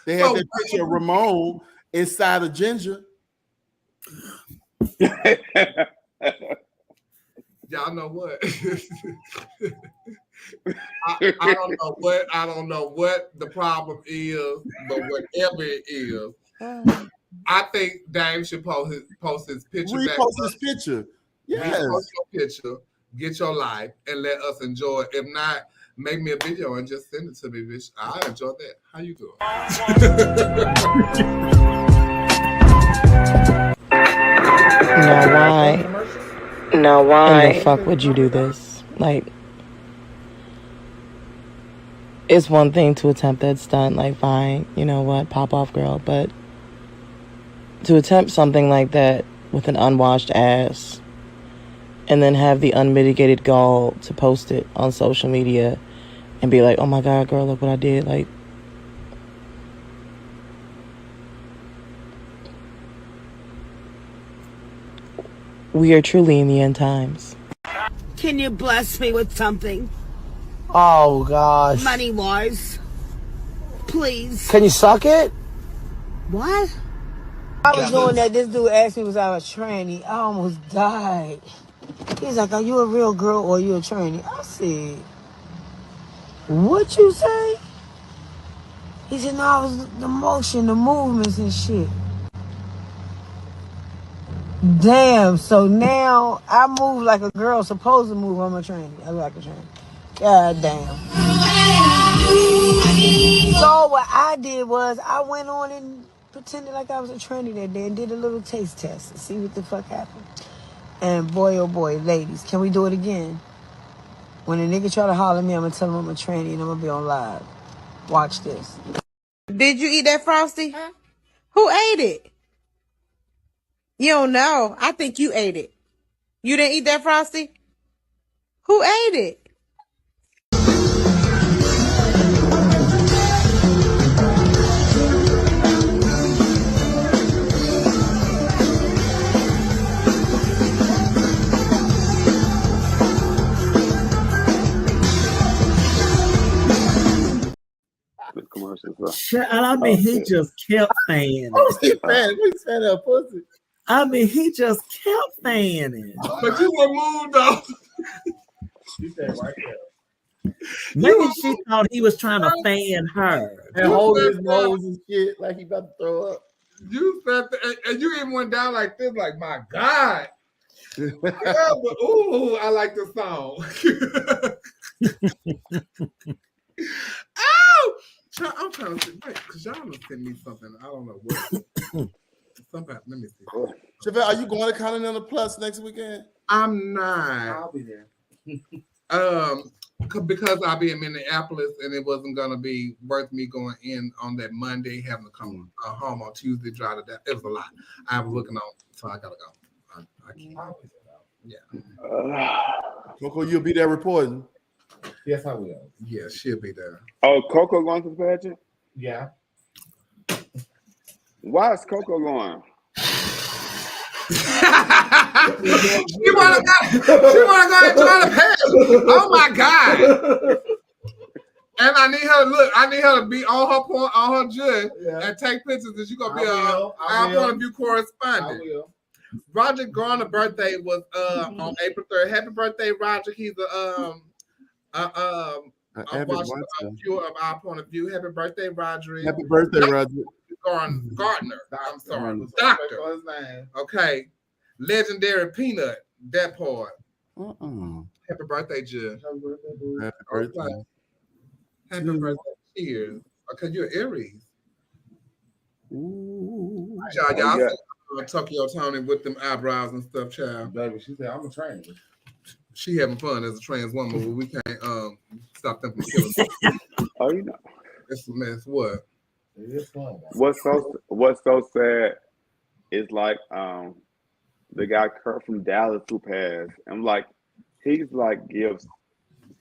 S7: They had that picture of Ramon inside of Ginger.
S3: Y'all know what? I don't know what the problem is, but whatever it is, I think Dame should post his picture.
S7: Repost his picture. Yes.
S3: Repost your picture, get your life, and let us enjoy it. If not, make me a video and just send it to me, bitch. I enjoy that. How you doing?
S9: Now why in the fuck would you do this? Like, it's one thing to attempt that stunt, like, fine, you know what, pop off, girl, but to attempt something like that with an unwashed ass and then have the unmitigated gall to post it on social media and be like, oh my God, girl, look what I did. Like, we are truly in the end times.
S10: Can you bless me with something?
S11: Oh, gosh.
S10: Money-wise. Please.
S11: Can you suck it?
S10: What?
S11: I was doing that. This dude asked me was I a tranny. I almost died. He's like, are you a real girl or are you a tranny? I said, what you say? He said, no, I was the motion, the movements and shit. Damn, so now I move like a girl supposed to move. I'm a tranny. I look like a tranny. God damn. So what I did was I went on and pretended like I was a tranny that day and did a little taste test to see what the fuck happened. And boy, oh boy, ladies, can we do it again? When a nigga try to holler at me, I'm gonna tell him I'm a tranny and I'm gonna be on live. Watch this.
S12: Did you eat that Frosty? Huh? Who ate it? You don't know. I think you ate it. You didn't eat that Frosty? Who ate it?
S6: I mean, he just kept fanning.
S7: Oh, he fanning. We said that pussy.
S6: I mean, he just kept fanning.
S3: But you were moved though.
S4: She said right there.
S6: Maybe she thought he was trying to fan her.
S7: And hold his nose and shit like he about to throw up.
S3: You said that, and you even went down like this, like, my God. Yeah, but ooh, I like the song. Ow! I'm trying to think, because y'all gonna send me something. I don't know what. Somebody, let me see.
S7: Chevelle, are you going to Continental Plus next weekend?
S3: I'm not.
S4: I'll be there.
S3: Because I'll be in Minneapolis, and it wasn't gonna be worth me going in on that Monday, having to come home on Tuesday, drive to that. It was a lot. I was looking on, so I gotta go. I can't. Yeah.
S7: Coco, you'll be there reporting.
S4: Yes, I will.
S3: Yeah, she'll be there.
S5: Oh, Coco going to the pageant?
S4: Yeah.
S5: Why is Coco going?
S3: She wanna go and try to pass. Oh my God. And I need her to look. I need her to be on her point, on her judge, and take pictures. And she's gonna be our point of view correspondent.
S4: I will.
S3: Roger Garner's birthday was on April 3rd. Happy birthday, Roger. He's viewer of our point of view. Happy birthday, Roger.
S7: Happy birthday, Roger.
S3: Gardner. I'm sorry, Doctor. Okay, legendary Peanut. That part. Happy birthday, Judge.
S7: Happy birthday.
S3: Okay. Happy birthday. Cheers. Okay, you're Aries.
S7: Ooh.
S3: Y'all Tokyo Tony with them eyebrows and stuff, child.
S4: Baby, she said I'm a trainer.
S3: She having fun as a trans woman, but we can't stop them from killing her.
S5: Oh, you know.
S3: It's a mess. What?
S4: It is fun.
S5: What's so sad is like the guy Kurt from Dallas who passed. I'm like, he's like gives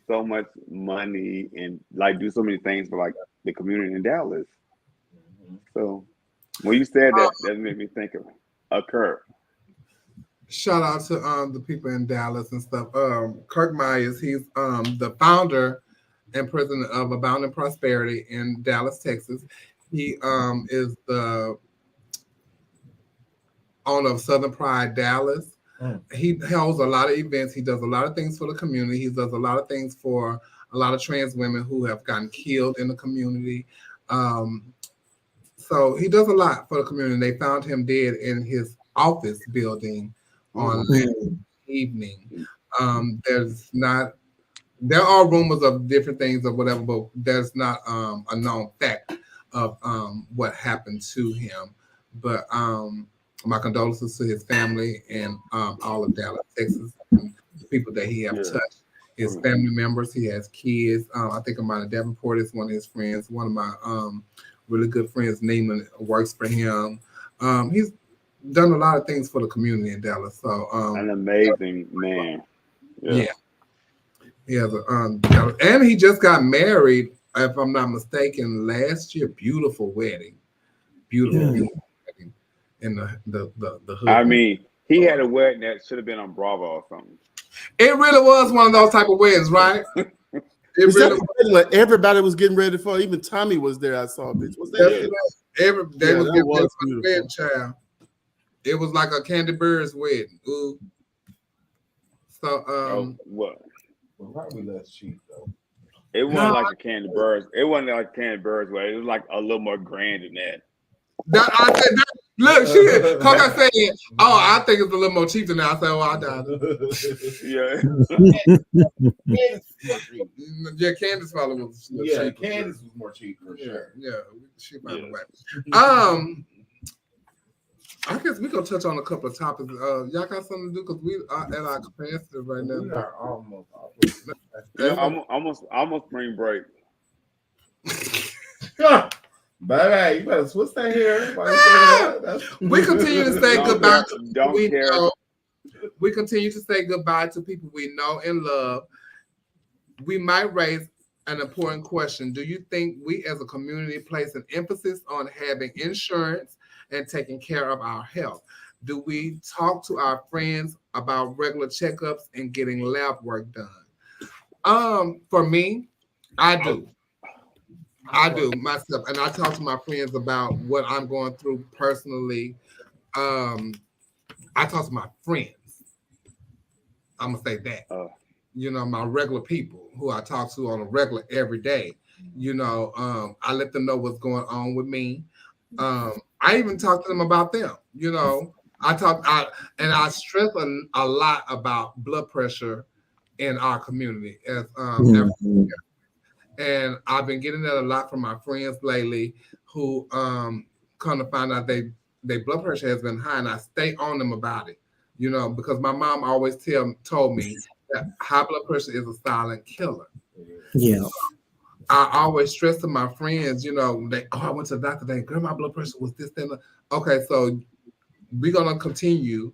S5: so much money and like do so many things for like the community in Dallas. Mm-hmm. So when you said that made me think of Kurt.
S3: Shout out to the people in Dallas and stuff. Kirk Myers, he's the founder and president of Abounding Prosperity in Dallas, Texas. He is the owner of Southern Pride Dallas. He holds a lot of events. He does a lot of things for the community. He does a lot of things for a lot of trans women who have gotten killed in the community. So he does a lot for the community. They found him dead in his office building on that evening. There's not there are rumors of different things or whatever, but there's not a known fact of what happened to him. But my condolences to his family and all of Dallas, Texas, and the people that he have touched. His family members, he has kids. I think Amanda Davenport is one of his friends. One of my really good friends, Neiman, works for him. He's done a lot of things for the community in Dallas. So
S5: an amazing man.
S3: Yeah. Yeah, and he just got married, if I'm not mistaken, last year. Beautiful wedding. Beautiful wedding in the hood.
S5: I mean, he had a wedding that should have been on Bravo or something. It
S3: really was one of those type of weddings, right?
S7: Everybody was getting ready for. Even Tommy was there. I saw, bitch. Was that?
S3: They was getting ready for the wedding, child. It was like a Candy Bird's wedding. Ooh. So
S5: what?
S4: Well, probably less cheap though.
S5: It wasn't like a Candy Birds. It wasn't like Candy Birds way. It was like a little more grand than that.
S3: Look, shit. Coco saying, "Oh, I think it's a little more cheap than that." I said, "Oh, I died." Yeah, Candace probably was.
S4: Cheap. Candace was more cheap for sure.
S3: Yeah, she found a way. I guess we gonna touch on a couple of topics. Y'all got something to do because we are at our capacity right now.
S4: We are almost.
S5: Almost spring break.
S4: Baby, you better switch that here.
S3: We continue to say goodbye to
S5: don't
S3: we
S5: care.
S3: know. We continue to say goodbye to people we know and love. We might raise an important question. Do you think we as a community place an emphasis on having insurance and taking care of our health? Do we talk to our friends about regular checkups and getting lab work done? For me, I do. I do myself, and I talk to my friends about what I'm going through personally. I talk to my friends. I'm gonna say that. You know, my regular people who I talk to on a regular every day. You know, I let them know what's going on with me. I even talk to them about them. You know, I stress a lot about blood pressure in our community as and I've been getting that a lot from my friends lately who come to find out their blood pressure has been high, and I stay on them about it, you know, because my mom always told me that high blood pressure is a silent killer.
S6: Yeah.
S3: I always stress to my friends, you know, I went to the doctor today, girl, my blood pressure was this, then. Okay, so we're gonna continue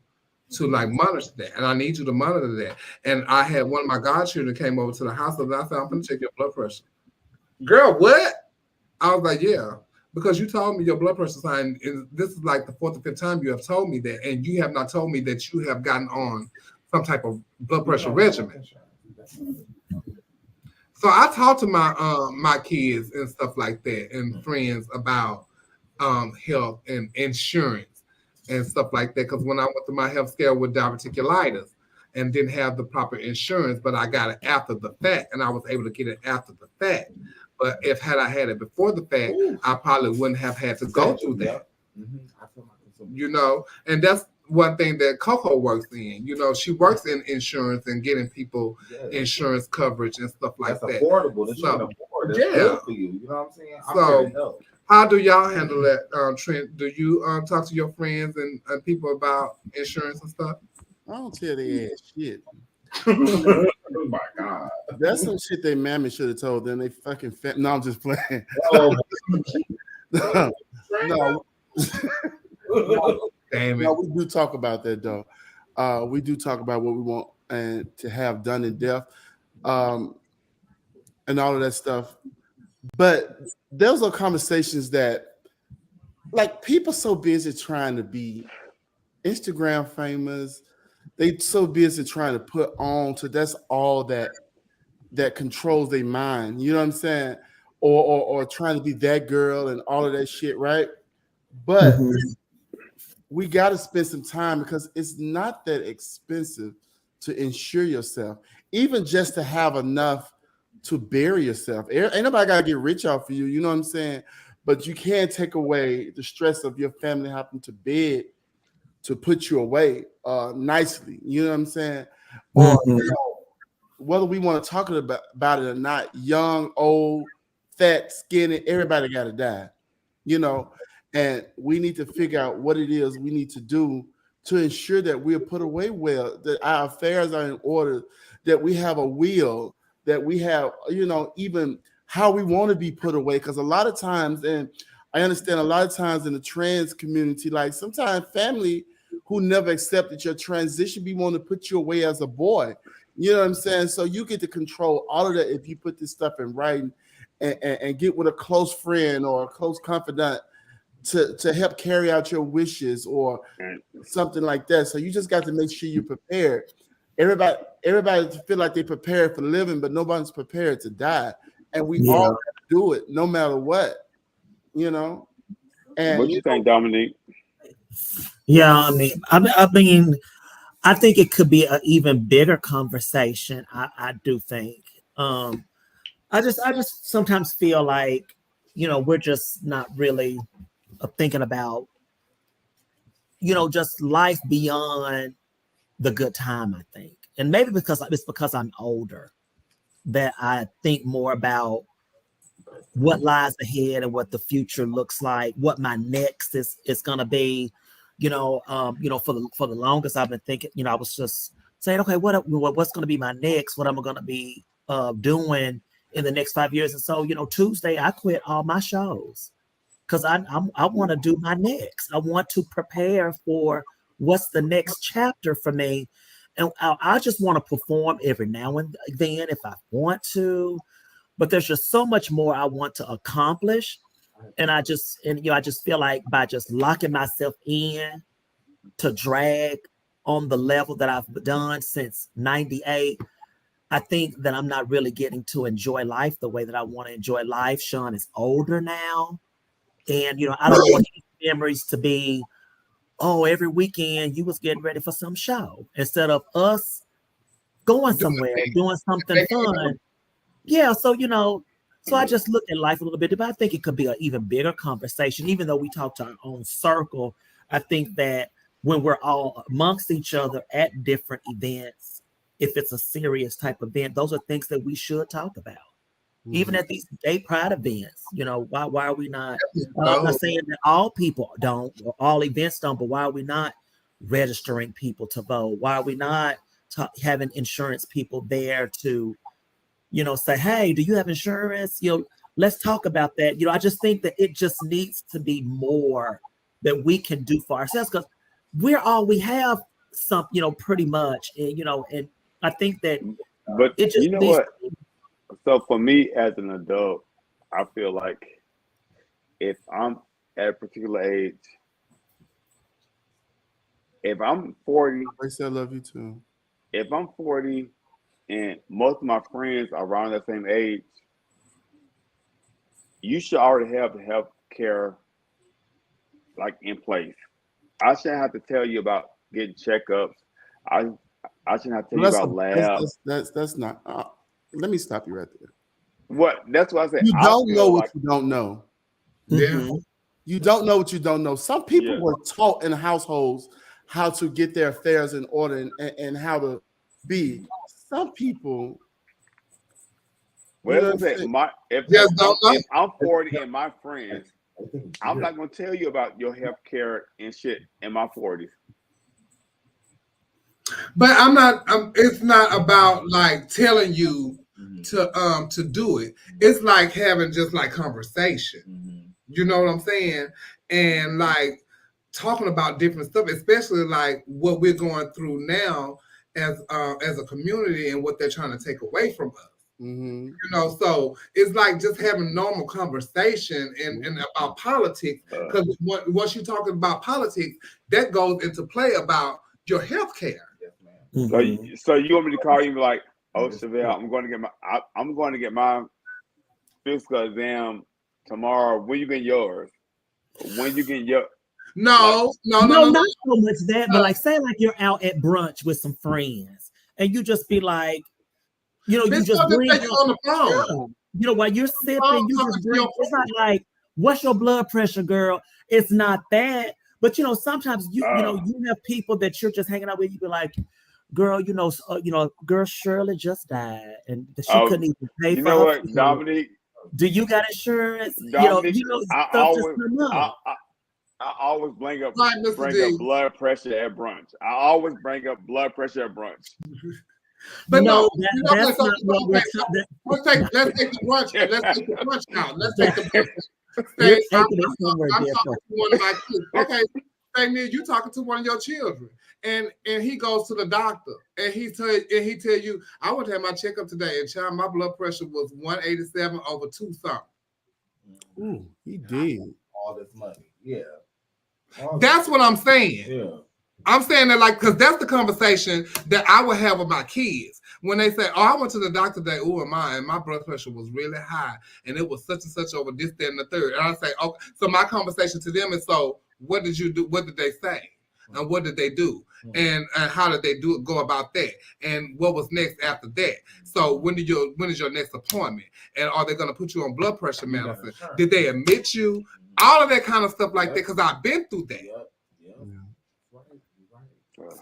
S3: to like monitor that, and I need you to monitor that. And I had one of my godchildren came over to the house, and I said, I'm gonna check your blood pressure. Girl, what? I was like, yeah, because you told me your blood pressure sign is this is like the 4th or 5th time you have told me that, and you have not told me that you have gotten on some type of blood pressure regimen. So I talk to my my kids and stuff like that and friends about health and insurance and stuff like that. Because when I went to my health scare with diverticulitis and didn't have the proper insurance, but I got it after the fact, and I was able to get it after the fact. But had I had it before the fact, I probably wouldn't have had to go through that. You know, and that's one thing that Coco works in. You know, she works in insurance and getting people insurance coverage and stuff like that.
S4: Affordable. That's afford. That's good for you. You know what I'm saying?
S3: So, how do y'all handle that, Trent? Do you talk to your friends and people about insurance and stuff?
S7: I don't tell their ass shit.
S4: Oh my God.
S7: That's some shit they mammy should have told them. They fucking no, I'm just playing. No.
S3: Damn it.
S7: No, we do talk about that though. We do talk about what we want and to have done in death, and all of that stuff. But those are conversations that, like, people so busy trying to be Instagram famous. They so busy trying to put on to that's all that controls their mind. You know what I'm saying? Or trying to be that girl and all of that shit, right? But we got to spend some time because it's not that expensive to insure yourself, even just to have enough to bury yourself. Ain't nobody got to get rich off of you, you know what I'm saying? But you can't take away the stress of your family having to bed to put you away nicely, you know what I'm saying? Or, you know, whether we want to talk about it or not, young, old, fat, skinny, everybody got to die, and we need to figure out what it is we need to do to ensure that we're put away well, that our affairs are in order, that we have a will, that we have, even how we want to be put away. Because a lot of times, and I understand a lot of times in the trans community, like sometimes family who never accepted your transition be wanting to put you away as a boy. You know what I'm saying? So you get to control all of that if you put this stuff in writing and get with a close friend or a close confidant to help carry out your wishes or something like that. So you just got to make sure you're prepared. Everybody feel like they're prepared for living, but nobody's prepared to die. And we all have to do it no matter what, And
S5: what do you think, Dominique?
S6: Yeah, I mean, I think it could be an even bigger conversation. I do think. I just sometimes feel like, we're just not really thinking about, just life beyond the good time, I think. And maybe it's because I'm older that I think more about what lies ahead and what the future looks like, what my next is gonna be. For the longest I've been thinking, I was just saying, okay, what's gonna be my next? What am I gonna be doing in the next 5 years? And so, Tuesday I quit all my shows because I want to do my next. I want to prepare for what's the next chapter for me. And I just want to perform every now and then if I want to, but there's just so much more I want to accomplish. And I just feel like by just locking myself in to drag on the level that I've done since 98, I think that I'm not really getting to enjoy life the way that I want to enjoy life. Sean is older now. And, I don't want these memories to be, every weekend you was getting ready for some show instead of us going somewhere, doing something fun. Yeah. So, so I just look at life a little bit, but I think it could be an even bigger conversation. Even though we talk to our own circle, I think that when we're all amongst each other at different events, if it's a serious type event, those are things that we should talk about. Even at these gay pride events, why are we not? I'm not saying that all people don't, or all events don't, but why are we not registering people to vote? Why are we not having insurance people there to, say, hey, do you have insurance? Let's talk about that. I just think that it just needs to be more that we can do for ourselves because we have some, pretty much, and I think that,
S5: but
S6: it just
S5: what? So for me as an adult, I feel like if I'm at a particular age, if I'm 40,
S7: I say I love you too.
S5: If I'm 40 and most of my friends are around that same age, you should already have the health care like in place. I shouldn't have to tell you about getting checkups. I shouldn't have to tell you about labs.
S7: That's not. Let me stop you right there.
S5: What? That's what I said.
S7: You don't know what you don't know.
S3: Yeah.
S7: You don't know what you don't know. Some people were taught in households how to get their affairs in order and how to be. Some people.
S5: Well, if I'm 40 and my friends, I'm not going to tell you about your health care and shit in my 40s.
S3: But I'm not. It's not about like telling you to do it. It's like having just like conversation. You know what I'm saying? And like talking about different stuff, especially like what we're going through now as a community and what they're trying to take away from us. So it's like just having normal conversation and about politics. Because once you're talking about politics, that goes into play about your health care.
S5: So you want me to call you and be like, oh, Chevelle, I'm going to get my physical exam tomorrow. When you get yours? When you get your
S3: No,
S6: not so much that, but like say like you're out at brunch with some friends and you just be like, you just bring
S3: you on the phone.
S6: While you're sipping, you just bring. It's not like, what's your blood pressure, girl? It's not that. But sometimes you have people that you're just hanging out with. You be like, girl, girl Shirley just died, and she couldn't even pay
S5: you
S6: for
S5: know
S6: her
S5: what,
S6: funeral.
S5: Dominique?
S6: Do you got insurance?
S5: Dominique,
S6: Stuff just come up.
S5: I always bring up
S3: Right, Mr. D.
S5: blood pressure at brunch. I always bring up blood pressure at brunch.
S3: But
S6: No,
S3: let's
S6: that's not what we're
S3: let's take the brunch. Let's take the brunch out. Let's take the brunch.
S6: You're
S3: Say,
S6: taking it somewhere
S3: I'm
S6: different.
S3: talking to one of my kids. Okay, say me, you talking to one of your children, and he goes to the doctor, and he tell you, I went to have my checkup today, and child, my blood pressure was 187 over 2 something.
S7: Ooh, he did
S4: all this money. Yeah,
S3: that's what I'm saying.
S4: Yeah.
S3: I'm saying that because that's the conversation that I would have with my kids when they say, "Oh, I went to the doctor today. Oh, and my blood pressure was really high, and it was such and such over this, that, and the third." And I say, "Okay." So my conversation to them is, "So what did you do? What did they say? And what did they do? And how did they go about that? And what was next after that? So when is your next appointment? And are they going to put you on blood pressure medicine? Did they admit you? All of that kind of stuff like that, because I've been through that."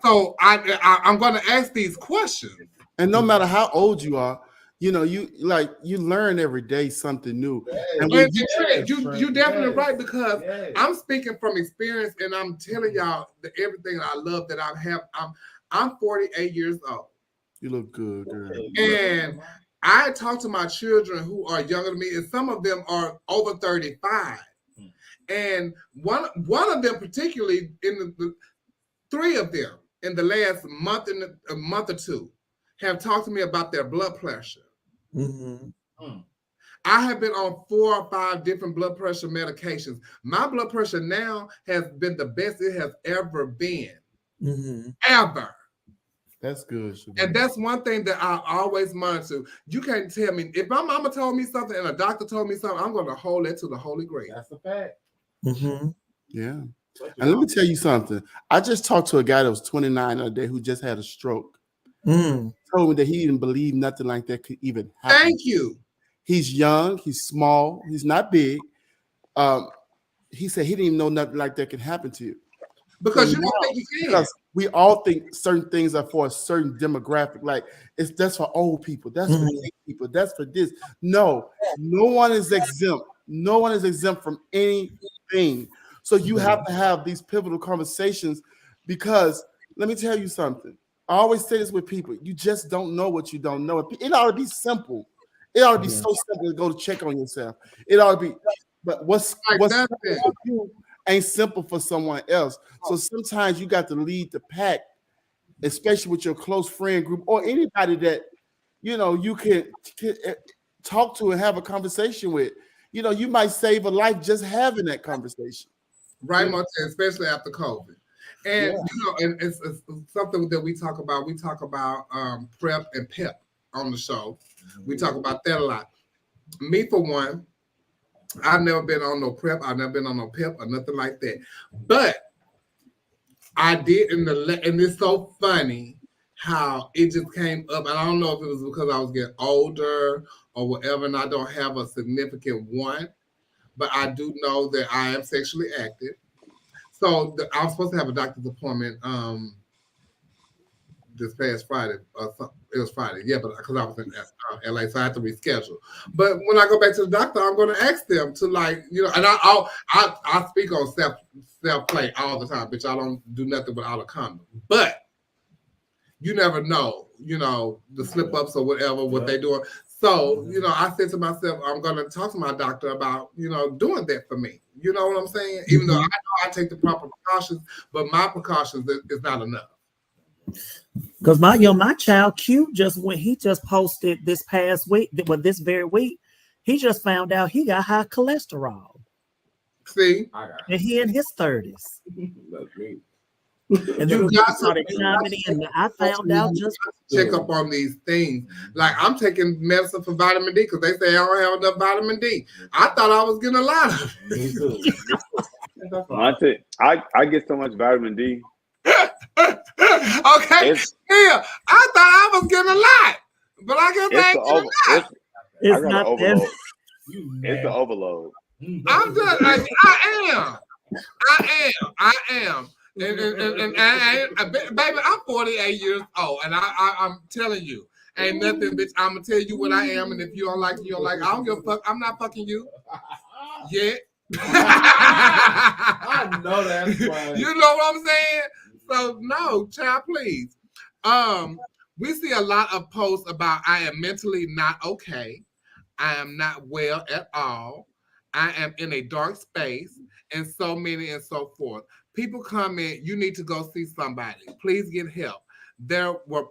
S3: So I'm going to ask these questions.
S7: And no matter how old you are, you learn every day something new. And
S3: you definitely right, because I'm speaking from experience, and I'm telling y'all that everything I love that I have. I'm 48 years old.
S7: You look good, girl.
S3: And I talk to my children who are younger than me, and some of them are over 35. And one of them, particularly in the 3 of them in the last month a month or 2, have talked to me about their blood pressure.
S6: Mm-hmm.
S3: I have been on 4 or 5 different blood pressure medications. My blood pressure now has been the best it has ever been.
S6: Mm-hmm.
S3: Ever.
S7: That's good.
S3: And that's one thing that I always monitor. You can't tell me, if my mama told me something and a doctor told me something, I'm going to hold that to the Holy Grail.
S4: That's a fact.
S6: Mm-hmm.
S7: Yeah. And let me tell you something. I just talked to a guy that was 29 the other day who just had a stroke. Told me that he didn't believe nothing like that could even happen.
S3: Thank you.
S7: He's young. He's small. He's not big. He said he didn't even know nothing like that could happen to you.
S3: Because you don't think you can.
S7: Because we all think certain things are for a certain demographic. Like that's for old people. That's for gay people. That's for this. No one is exempt. No one is exempt from anything. So you have to have these pivotal conversations, because let me tell you something. I always say this with people. You just don't know what you don't know. It ought to be simple. It ought to be so simple to go to check on yourself. It ought to be, but what's simple for you ain't simple for someone else. So sometimes you got to lead the pack, especially with your close friend group or anybody that you can talk to and have a conversation with. You might save a life just having that conversation.
S3: Right, Martin, especially after COVID. And and it's something that we talk about. We talk about PrEP and PEP on the show. We talk about that a lot. Me, for one, I've never been on no PrEP. I've never been on no PEP or nothing like that. But I did and it's so funny how it just came up. And I don't know if it was because I was getting older or whatever, and I don't have a significant one. But I do know that I am sexually active. So I was supposed to have a doctor's appointment this past Friday. It was Friday, but because I was in LA, so I had to reschedule. But when I go back to the doctor, I'm going to ask them to and I speak on self play all the time, bitch. I don't do nothing without a condom. But you never know, the slip ups or whatever, what they doing. So, I said to myself, I'm going to talk to my doctor about, doing that for me. You know what I'm saying? Even though I know I take the proper precautions, but my precautions is not enough.
S6: Because my child Q he just posted this past week, this very week, he just found out he got high cholesterol.
S3: See?
S6: And he in his 30s.
S4: That's great.
S6: And then I found out just
S3: check up on these things. Like I'm taking medicine for vitamin D because they say I don't have enough vitamin D. I thought I was getting a lot of it.
S5: I get so much vitamin D.
S3: Okay, I thought I was getting a lot, but I guess I ain't getting a lot.
S6: It's not
S5: overload. It's the overload.
S3: I'm just I am. Baby, I'm 48 years old, and I'm telling you, ain't nothing, bitch. I'm gonna tell you what I am, and if you don't like it, you don't like it. I don't give a fuck. I'm not fucking you yet.
S4: I know that's right.
S3: You know what I'm saying? So no, child, please. We see a lot of posts about I am mentally not okay. I am not well at all. I am in a dark space, and so many and so forth. People comment, you need to go see somebody. Please get help. They were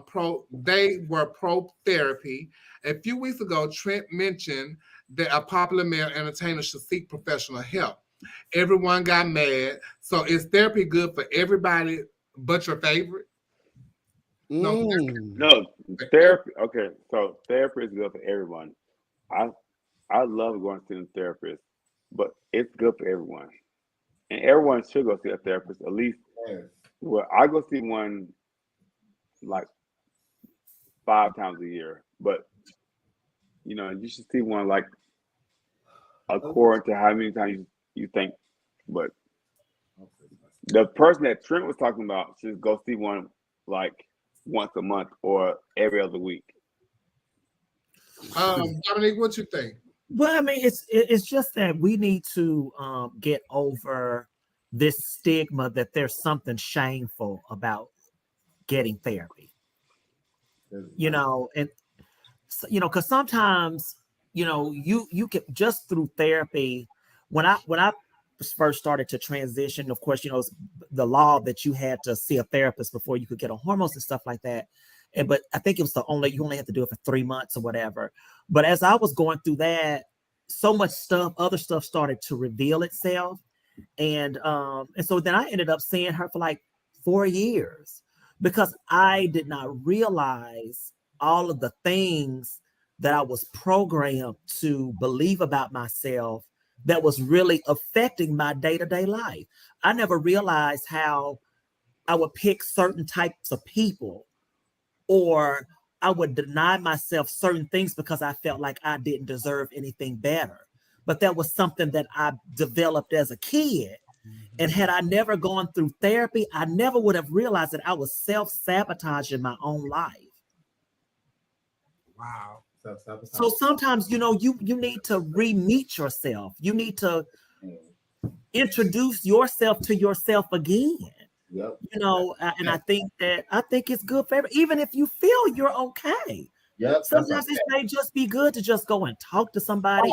S3: pro therapy. A few weeks ago, Trent mentioned that a popular male entertainer should seek professional help. Everyone got mad. So is therapy good for everybody but your favorite?
S5: No, therapy. Okay, so therapy is good for everyone. I love going to see a therapist, but it's good for everyone, and everyone should go see a therapist at least. Well, I go see one like 5 times a year, but you should see one like according to how many times you think. But the person that Trent was talking about should go see one like once a month or every other week.
S3: Dominique, what you think?
S6: Well, I mean, it's just that we need to get over this stigma that there's something shameful about getting therapy. And because sometimes you can just through therapy. When I first started to transition, of course, the law that you had to see a therapist before you could get on hormones and stuff like that. But I think it was you only had to do it for 3 months or whatever. But as I was going through that, so much other stuff started to reveal itself. And so then I ended up seeing her for like 4 years because I did not realize all of the things that I was programmed to believe about myself that was really affecting my day-to-day life. I never realized how I would pick certain types of people, or I would deny myself certain things because I felt like I didn't deserve anything better. But that was something that I developed as a kid. And had I never gone through therapy, I never would have realized that I was self-sabotaging my own life.
S3: Wow.
S6: So sometimes, you need to re-meet yourself. You need to introduce yourself to yourself again.
S4: Yep.
S6: And I think it's good for even if you feel you're okay.
S4: Yep.
S6: Sometimes it may just be good to just go and talk to somebody,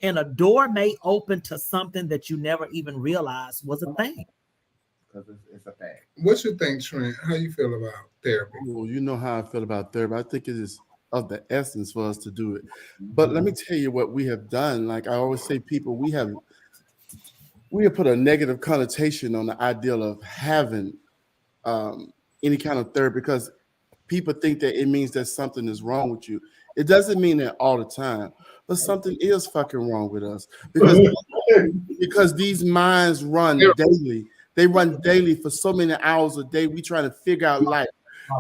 S6: and a door may open to something that you never even realized was a thing.
S4: Because it's a fact.
S3: What you think, Trent? How you feel about therapy?
S7: Well, you know how I feel about therapy. I think it is of the essence for us to do it. But let me tell you what we have done. Like I always say, people, we have put a negative connotation on the ideal of having any kind of therapy because people think that it means that something is wrong with you. It doesn't mean that all the time, but something is fucking wrong with us because these minds run daily. They run daily for so many hours a day. We trying to figure out life.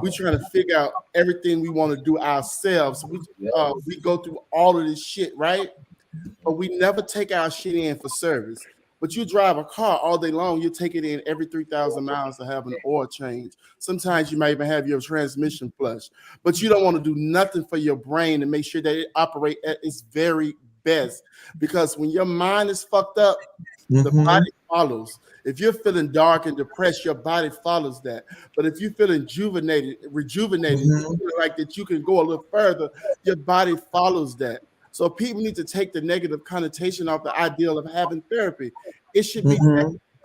S7: We trying to figure out everything we want to do ourselves. We go through all of this shit, right? But we never take our shit in for service. But you drive a car all day long, you take it in every 3,000 miles to have an oil change. Sometimes you might even have your transmission flushed. But you don't want to do nothing for your brain to make sure that it operates at its very best. Because when your mind is fucked up, the body follows. If you're feeling dark and depressed, your body follows that. But if you feel rejuvenated, you feel like that you can go a little further, your body follows that. So people need to take the negative connotation off the ideal of having therapy. It should be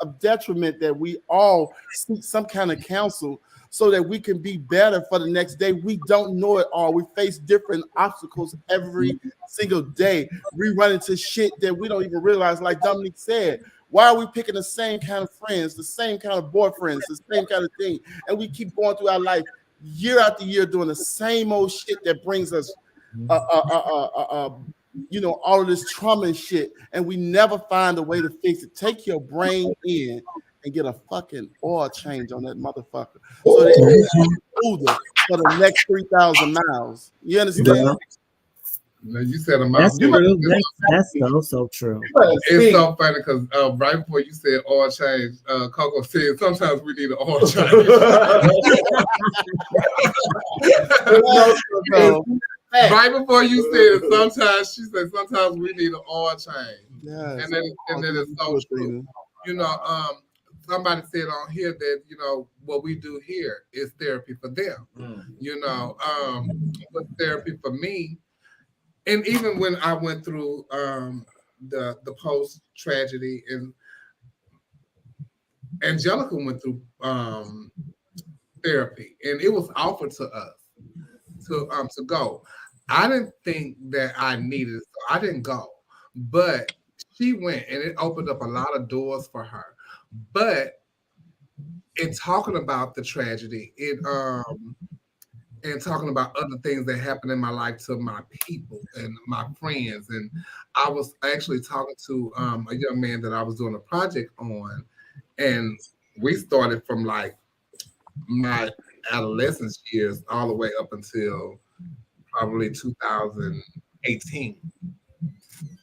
S7: a detriment that we all seek some kind of counsel so that we can be better for the next day. We don't know it all. We face different obstacles every single day. We run into shit that we don't even realize, like Dominique said. Why are we picking the same kind of friends, the same kind of boyfriends, the same kind of thing? And we keep going through our life year after year doing the same old shit that brings us all of this trauma and shit, and we never find a way to fix it. Take your brain in and get a fucking oil change on that motherfucker so that it's smoother for the next 3,000 miles. You understand?
S3: Now you said a
S6: That's
S3: mouthful.
S6: true. That's so true.
S3: It's so funny because right before you said oil change, Coco said sometimes we need an oil change. Right before you said it, sometimes she said sometimes we need an oil change.
S7: Yes.
S3: And then it's so true. You know, somebody said on here that, you know, what we do here is therapy for them. You know, but therapy for me, and even when I went through the post tragedy, and Angelica went through therapy, and it was offered to us to go. I didn't think that I needed it, so I didn't go. But she went, and it opened up a lot of doors for her. But in talking about the tragedy, and talking about other things that happened in my life to my people and my friends. And I was actually talking to a young man that I was doing a project on, and we started from like my adolescence years all the way up until probably 2018.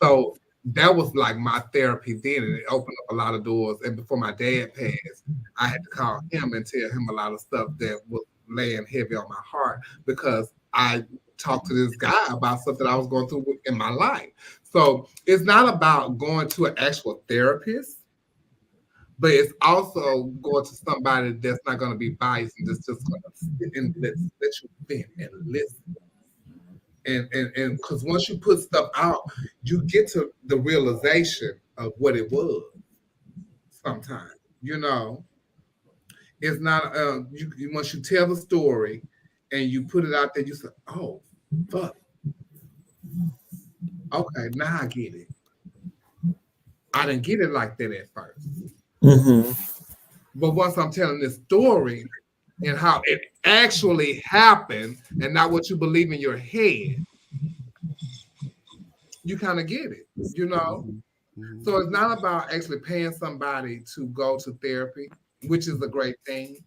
S3: So that was like my therapy then, and it opened up a lot of doors. And before my dad passed, I had to call him and tell him a lot of stuff that was laying heavy on my heart, because I talked to this guy about stuff that I was going through in my life. So it's not about going to an actual therapist, but it's also going to somebody that's not going to be biased and that's just going to sit and let you vent and listen. And because once you put stuff out, you get to the realization of what it was. Sometimes, you know, it's not once you tell the story and you put it out there, you say, "Oh, fuck, okay, now I get it. I didn't get it like that at first."
S6: Mm-hmm.
S3: But once I'm telling this story and how it actually happened, and not what you believe in your head, you kind of get it, you know? So it's not about actually paying somebody to go to therapy, which is a great thing.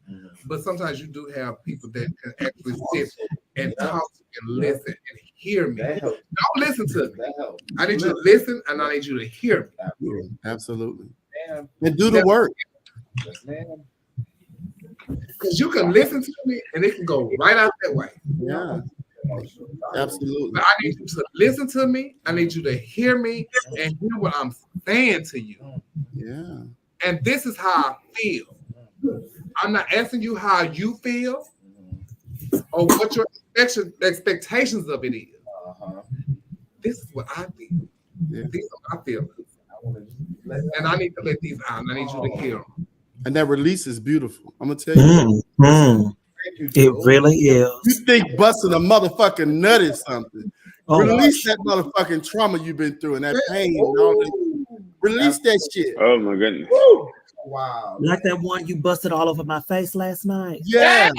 S3: But sometimes you do have people that can actually sit and talk and listen and hear me. Don't listen to me. I need you to listen, and I need you to hear me.
S7: Absolutely. And do the work.
S3: Because you can listen to me and it can go right out that way.
S7: Yeah. Absolutely.
S3: But I need you to listen to me. I need you to hear me and hear what I'm saying to you.
S7: Yeah.
S3: And this is how I feel. I'm not asking you how you feel or what your expectations of it is. This is what I feel.
S7: Yeah.
S3: These are my feelings. And I need to let these out. And I need you to hear them.
S7: And that release is beautiful. I'm gonna tell you.
S6: It really is.
S7: You think busting a motherfucking nut is something? Release that motherfucking trauma you've been through and that pain. And all that. Release that shit.
S5: Oh my goodness.
S7: Wow.
S6: Like that one you busted all over my face last night.
S7: Yeah.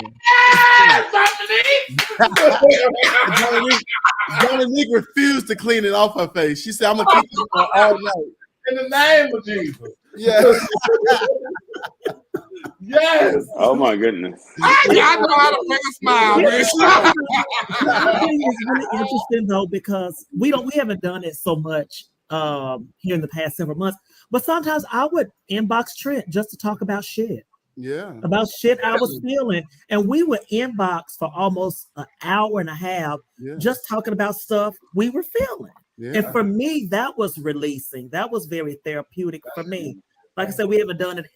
S7: Johnny refused to clean it off her face. She said, "I'm gonna keep it on all night."
S4: In the name of Jesus.
S7: Yeah.
S4: Yes.
S5: Oh my goodness.
S3: I know how to make a smile, man.
S6: It's really interesting though, because we haven't done it so much here in the past several months. But sometimes I would inbox Trent just to talk about shit.
S7: Yeah.
S6: About shit I was feeling. And we would inbox for almost an hour and a half, just talking about stuff we were feeling. Yeah. And for me, that was releasing. That was very therapeutic for me. Like I said, we haven't done it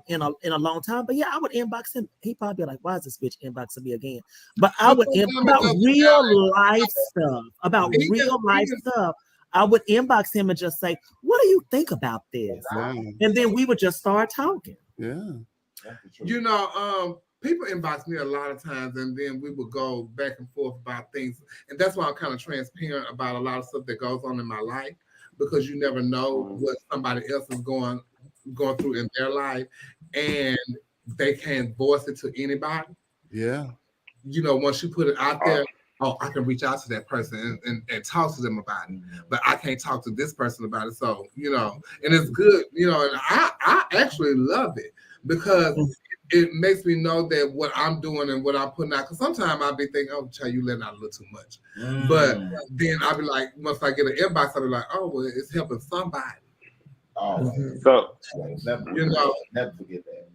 S6: in a long time. But yeah, I would inbox him. He'd probably be like, "Why is this bitch inboxing me again?" But I would about real life stuff. About real life stuff. I would inbox him and just say, "What do you think about this?" Yeah. And then we would just start talking.
S7: Yeah.
S3: You know, people inbox me a lot of times, and then we would go back and forth about things. And that's why I'm kind of transparent about a lot of stuff that goes on in my life, because you never know what somebody else is going through in their life, and they can't voice it to anybody.
S7: Yeah.
S3: You know, once you put it out there, I can reach out to that person and talk to them about it, but I can't talk to this person about it. So, you know, and it's good, you know, and I actually love it, because it makes me know that what I'm doing and what I'm putting out. Because sometimes I'll be thinking, oh, child, you letting out a little too much. But then I'll be like, once I get an inbox, I'll be like, oh, well, it's helping somebody.
S4: Always.
S5: So
S4: Never forget that.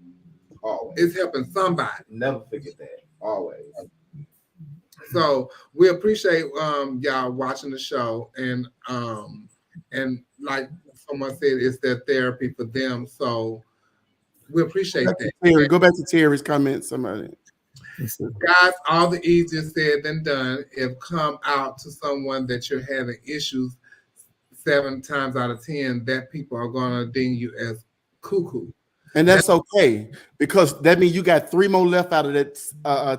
S4: Always.
S3: It's helping somebody.
S4: Never forget that. Always.
S3: So we appreciate y'all watching the show, and like someone said, it's their therapy for them. So we appreciate that.
S7: Terry, go back to Terry's comments. Somebody.
S3: Guys, all the easier said than done. If come out to someone that you're having issues, 7 times out of 10, that people are gonna deem you as cuckoo.
S7: And that's okay, because that means you got 3 more left out of that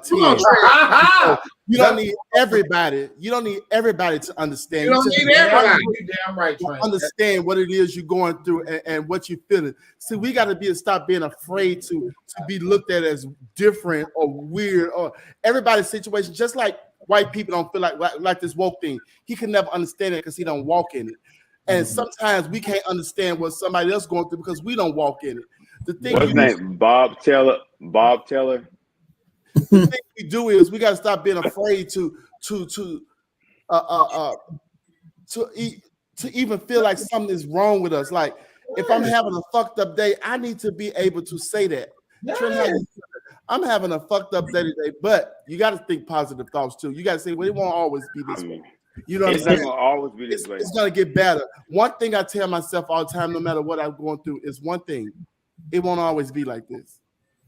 S7: 10. You don't need everybody. You don't need everybody to understand.
S3: You don't need everybody.
S4: Damn right, Trent.
S7: Understand what it is you're going through and what you're feeling. See, we got to stop being afraid to be looked at as different or weird or everybody's situation. Just like white people don't feel like this woke thing. He can never understand it because he don't walk in it. And sometimes we can't understand what somebody else going through because we don't walk in it. The thing
S5: what's his name? Bob Taylor.
S7: The thing we do is we got to stop being afraid to even feel like something is wrong with us. Like if I'm having a fucked up day, I need to be able to say that. I'm having a fucked up day today, but you got to think positive thoughts too. You got to say, well, it won't always be this way. You know what I'm saying?
S5: It's not gonna always be this way.
S7: It's gonna get better. One thing I tell myself all the time, no matter what I'm going through, is one thing: it won't always be like this.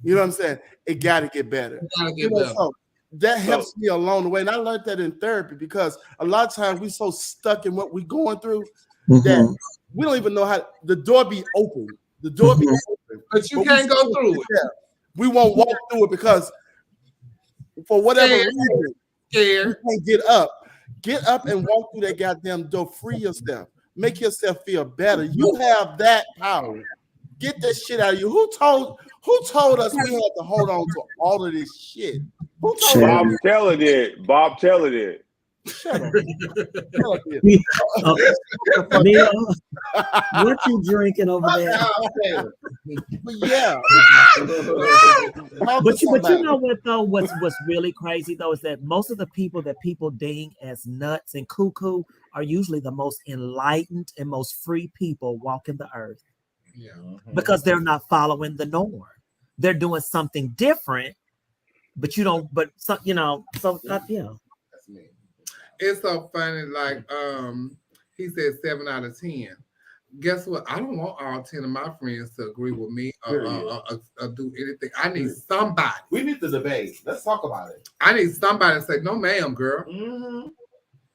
S7: You know what I'm saying? It got to get better. So that helps me along the way. And I learned that in therapy because a lot of times we're so stuck in what we're going through that we don't even know how the door be open. The door be open.
S3: But you can't go through it.
S7: Yeah. We won't walk through it because for whatever reason, you can't get up. Get up and walk through that goddamn door. Free yourself. Make yourself feel better. You have that power. Get that shit out of you. Who told us we had to hold on to all of this shit? Who told
S5: Bob Taylor did. Bob Taylor did.
S7: Shut up.
S6: Neil, what you drinking over there?
S7: But yeah.
S6: But you know what though? What's really crazy though is that most of the people that people ding as nuts and cuckoo are usually the most enlightened and most free people walking the earth.
S3: Yeah.
S6: Because they're not following the norm. They're doing something different, but you don't. But so, you know, so yeah.
S3: That's me. It's so funny. Like he said, 7 out of 10. Guess what? I don't want all 10 of my friends to agree with me or do anything. I need somebody.
S4: We need to debate. Let's talk about it.
S3: I need somebody to say, "No, ma'am, girl.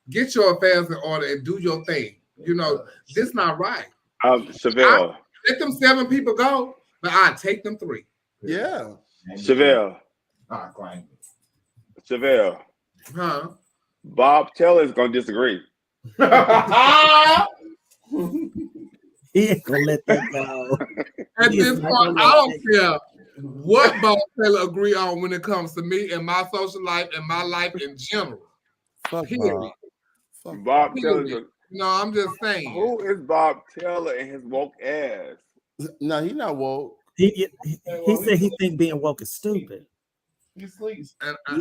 S3: Get your affairs in order and do your thing." You know, this not right.
S5: Chevelle.
S3: Let them 7 people go, but I take them 3.
S7: Yeah.
S5: Chevelle. Chevelle.
S3: Huh?
S5: Bob Taylor is gonna disagree.
S6: He ain't gonna let that go.
S3: At this point, I don't care what Bob Taylor agree on when it comes to me and my social life and my life in general.
S7: Fuck
S5: Bob Taylor.
S3: No, I'm just saying.
S5: Who is Bob Taylor and his woke ass?
S7: No, he's not woke.
S6: He said he think being woke is stupid.
S4: He sleeps.
S3: And I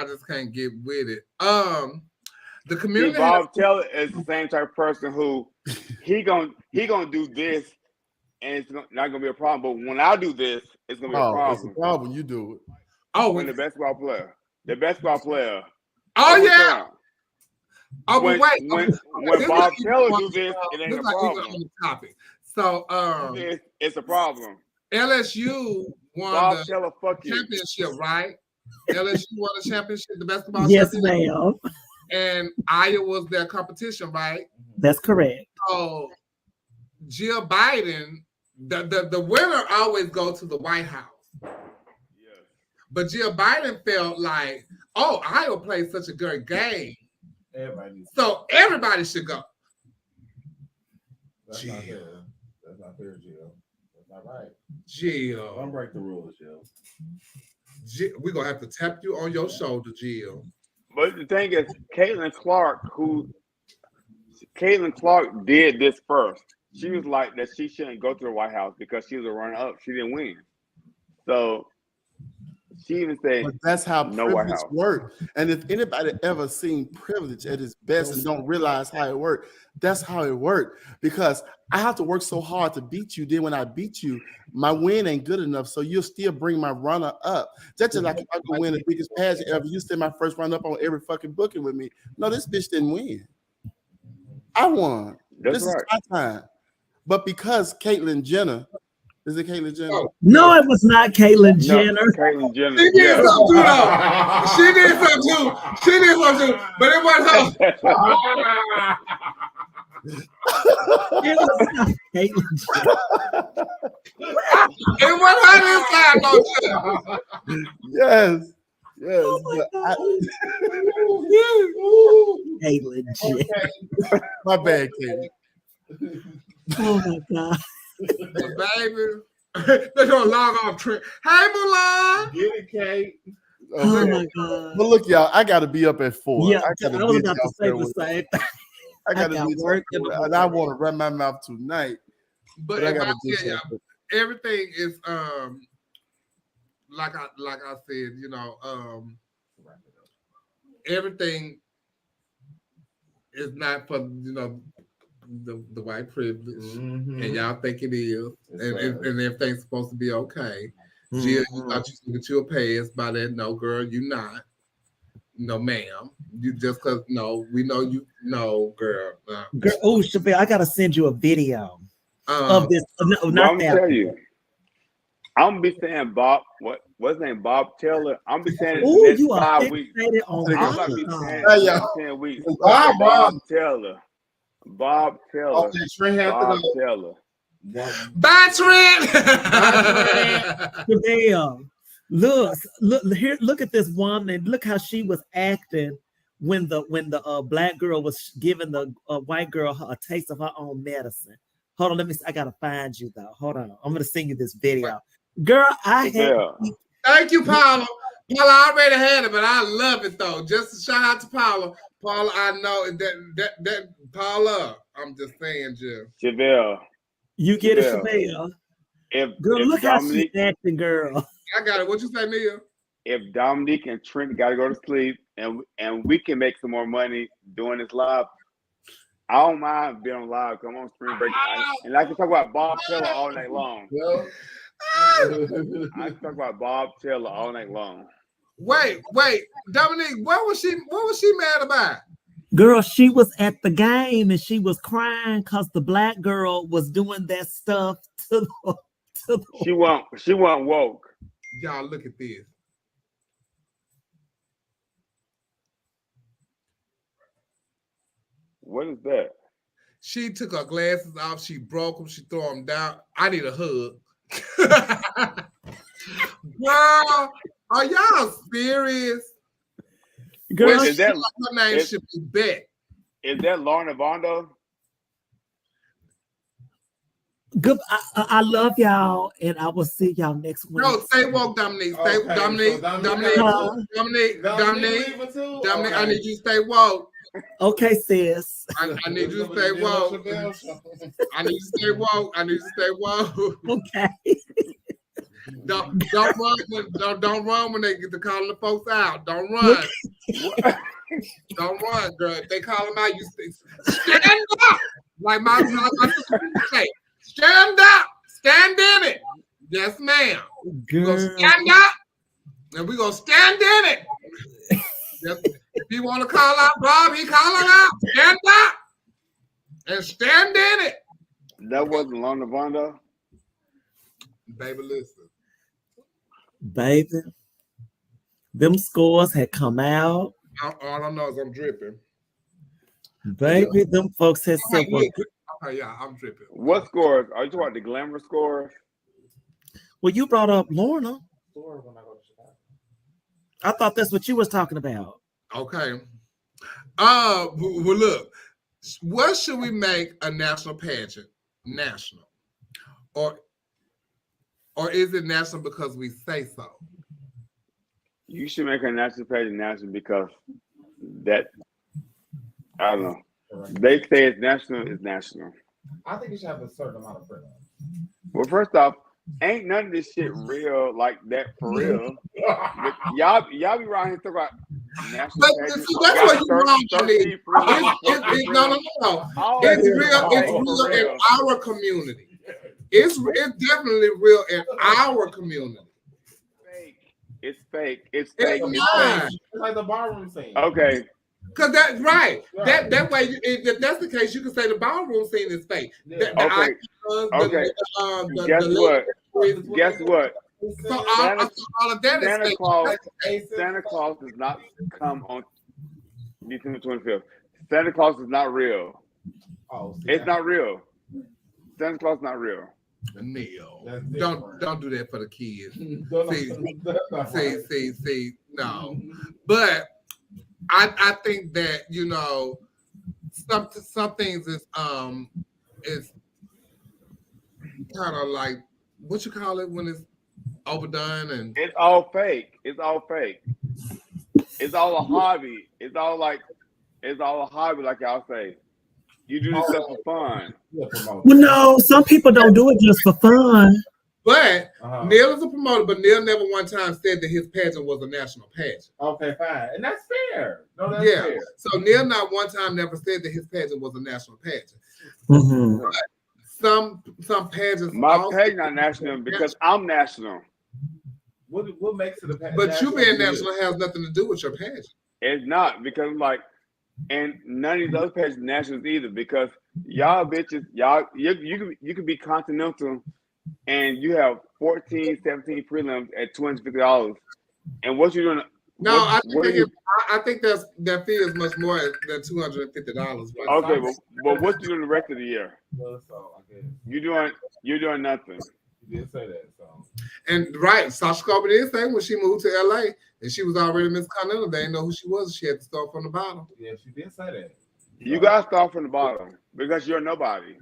S3: just can't get with it. The community.
S5: Bob Taylor is the same type of person who he gonna do this, and it's not gonna be a problem. But when I do this, it's gonna be a problem.
S7: It's a problem when you do it.
S3: Oh,
S5: when the basketball player.
S3: Oh yeah. Oh,
S5: when,
S3: but wait.
S5: When Bob Taylor do this, it ain't a problem.
S3: On the topic. So
S5: it's a problem.
S3: LSU won
S5: Bob
S3: the
S5: Taylor, fuck you.
S3: championship, right? LSU won the championship, the basketball
S6: Yes,
S3: championship.
S6: ma'am.
S3: And Iowa was their competition, right?
S6: That's correct.
S3: So Jill Biden, the winner always goes to the White House.
S5: Yes.
S3: But Jill Biden felt like, oh, Iowa played such a good game. So everybody should go.
S4: That's not fair. That's not fair, Jill. That's not right.
S3: Jill.
S4: Don't break the rules, Jill.
S3: We're going to have to tap you on your shoulder, Jill.
S5: But the thing is, Caitlin Clark did this first. She was like that she shouldn't go to the White House because she was a runner-up. She didn't win. So She even said,
S7: But that's how
S5: no White
S7: privilege
S5: House.
S7: works. And if anybody ever seen privilege at its best and don't realize how it works, that's how it worked. Because I have to work so hard to beat you. Then when I beat you, my win ain't good enough. So you'll still bring my runner up. That's just like if I go win the biggest pageant ever, you send my first run up on every fucking booking with me. No, this bitch didn't win. I won.
S5: That's
S7: this
S5: right.
S7: is my time. But because Caitlyn Jenner, is it Caitlyn Jenner?
S6: No, it was not Caitlyn Jenner.
S5: Caitlyn Jenner.
S3: She did something too, though. She did something too. She did something too. But it wasn't her.
S6: It was not Caitlyn Jenner.
S3: It wasn't her this time, no.
S7: Yes. Yes.
S6: Caitlyn Jenner.
S7: My bad, Caitlyn.
S6: Oh my God.
S3: Baby. They're gonna log off Trent. Hey, Mulan.
S4: Get it, Kate.
S6: Oh my God.
S7: But look, y'all, I gotta be up at 4.
S6: Yeah, I
S7: gotta
S6: was
S7: be
S6: about to
S7: out
S6: say
S7: there
S6: the
S7: with-
S6: same thing.
S7: I gotta
S6: got
S7: be
S6: work in the
S7: and I want to run my mouth tonight.
S3: But
S7: I
S3: if
S7: gotta
S3: I
S7: do
S3: tell y'all,
S7: something.
S3: everything is like I said, everything is not for the white privilege, and y'all think it is, and everything's supposed to be okay. Jill, you thought you could get you a pass by that? No, girl, you not. No, ma'am. You just cause we know you. No, girl.
S6: Girl, oh, Chevelle, I gotta send you a video of this. No, not that.
S5: Tell you. I'm gonna be saying Bob. What's his name? Bob Taylor. I'm gonna be saying it
S6: Oh,
S5: next
S6: you are
S5: 5 weeks.
S6: fixated on
S5: I'm gonna be
S6: Bob.
S5: saying
S7: Hey, yo.
S5: next 10 weeks.
S4: Bob
S5: Taylor. Bob Tayller.
S4: Okay, Trent has to
S5: Bob
S4: go.
S5: Taylor.
S3: Bye, Trent.
S6: Chevelle, look here. Look at this woman. Look how she was acting when the black girl was giving the white girl a taste of her own medicine. Hold on, I gotta find you though. Hold on, I'm gonna send you this video. Girl,
S3: Thank you, Paula. Paula, I already had it, but I love it though. Just a shout out to Paula. Paula, I know that Paula. I'm just saying, Jill.
S5: Chevelle.
S6: You get it, Chevelle. Girl, look how she's acting, girl.
S3: I got it. What you say, Neil?
S5: If Dominique and Trent gotta go to sleep and we can make some more money doing this live, I don't mind being on live. Come on, spring break. And I can talk about Bob Taylor all night long. I can talk about Bob Taylor all night long.
S3: Wait, Dominique, what was she mad about?
S6: Girl, she was at the game and she was crying because the black girl was doing that stuff to the
S5: She wasn't woke.
S3: Y'all look at this.
S5: What is that?
S3: She took her glasses off. She broke them. She threw them down. I need a hug. Girl, are y'all serious?
S6: Girl,
S3: Well, her name should be Beck.
S5: Is that Lauren Avondo?
S6: Good. I love y'all, and I will see y'all next week.
S3: No, stay woke, Dominique. Stay,
S4: Okay,
S3: Dominique.
S4: so
S3: Dominique. I need you to stay woke.
S6: Okay, sis.
S3: I need you to stay woke. I need you to stay woke. I need you to stay woke.
S6: Okay.
S3: Don't run when they get to calling the folks out. Don't run. Don't run, girl. If they call them out, you stand up. Like my say, stand up. Stand in it. Yes, ma'am. We're gonna stand up and we're gonna stand in it. If you want to call out Bob, he call him out. Stand up and stand in it.
S5: That wasn't Lauren Avondo.
S3: Baby, listen.
S6: Baby, them scores had come out.
S3: All I know is I'm dripping.
S6: Baby, them folks had said,
S3: okay, yeah, I'm dripping.
S5: What scores? Are you talking about the glamour scores?
S6: well, you brought up Lorna. I thought that's what you was talking about.
S3: Okay. Well, look, what should we make a national pageant? National. Or is it national because we say so?
S5: You should make a national pageant national because that, I don't know. They say it's national, it's national.
S4: I think you should have a certain amount of freedom.
S5: Well, first off, ain't none of this shit real like that for real. Y'all be around here talking about national
S3: But
S5: pageant.
S3: see, that's what you wrong on it. No. It's real in our community. It's definitely real in our community.
S5: It's fake. It's
S3: fake.
S4: It's like the ballroom scene.
S5: Okay.
S3: Because that's right. That way, if that's the case, you can say the ballroom scene is fake.
S5: Guess what?
S3: So all of that is fake.
S5: Santa Claus does not come on December 25th. Santa Claus is not real. It's not real. Santa Claus is not real.
S3: Neil, don't do that for the kids. See, no. But I think that some things is kind of like what you call it when it's overdone and
S5: it's all fake. It's all fake. It's all a hobby. It's all a hobby, like y'all say. You do this stuff for fun.
S6: Well, no, some people don't do it just for fun.
S3: But Neil is a promoter, but Neil never one time said that his pageant was a national pageant.
S4: Okay, fine. And that's fair. No, that's fair.
S3: So Neil not one time never said that his pageant was a national pageant.
S6: Mm-hmm.
S3: But some pageants.
S5: My pageant not national because I'm national.
S4: What makes it a pageant?
S3: But you being national has nothing to do with your pageant.
S5: It's not because and none of these other pages nationals either because y'all bitches, you can be continental and you have 14, 17 prelims at $250. And what you doing?
S3: No, I think that fee is much more than $250.
S5: Okay, but what you doing the rest of the year? You're doing nothing.
S4: You did say that, so.
S3: And right, Sasha Colby did say when she moved to LA and she was already Miss Continental, they didn't know who she was. She had to start from the bottom.
S4: Yeah, she did say that.
S5: You gotta start from the bottom because you're nobody.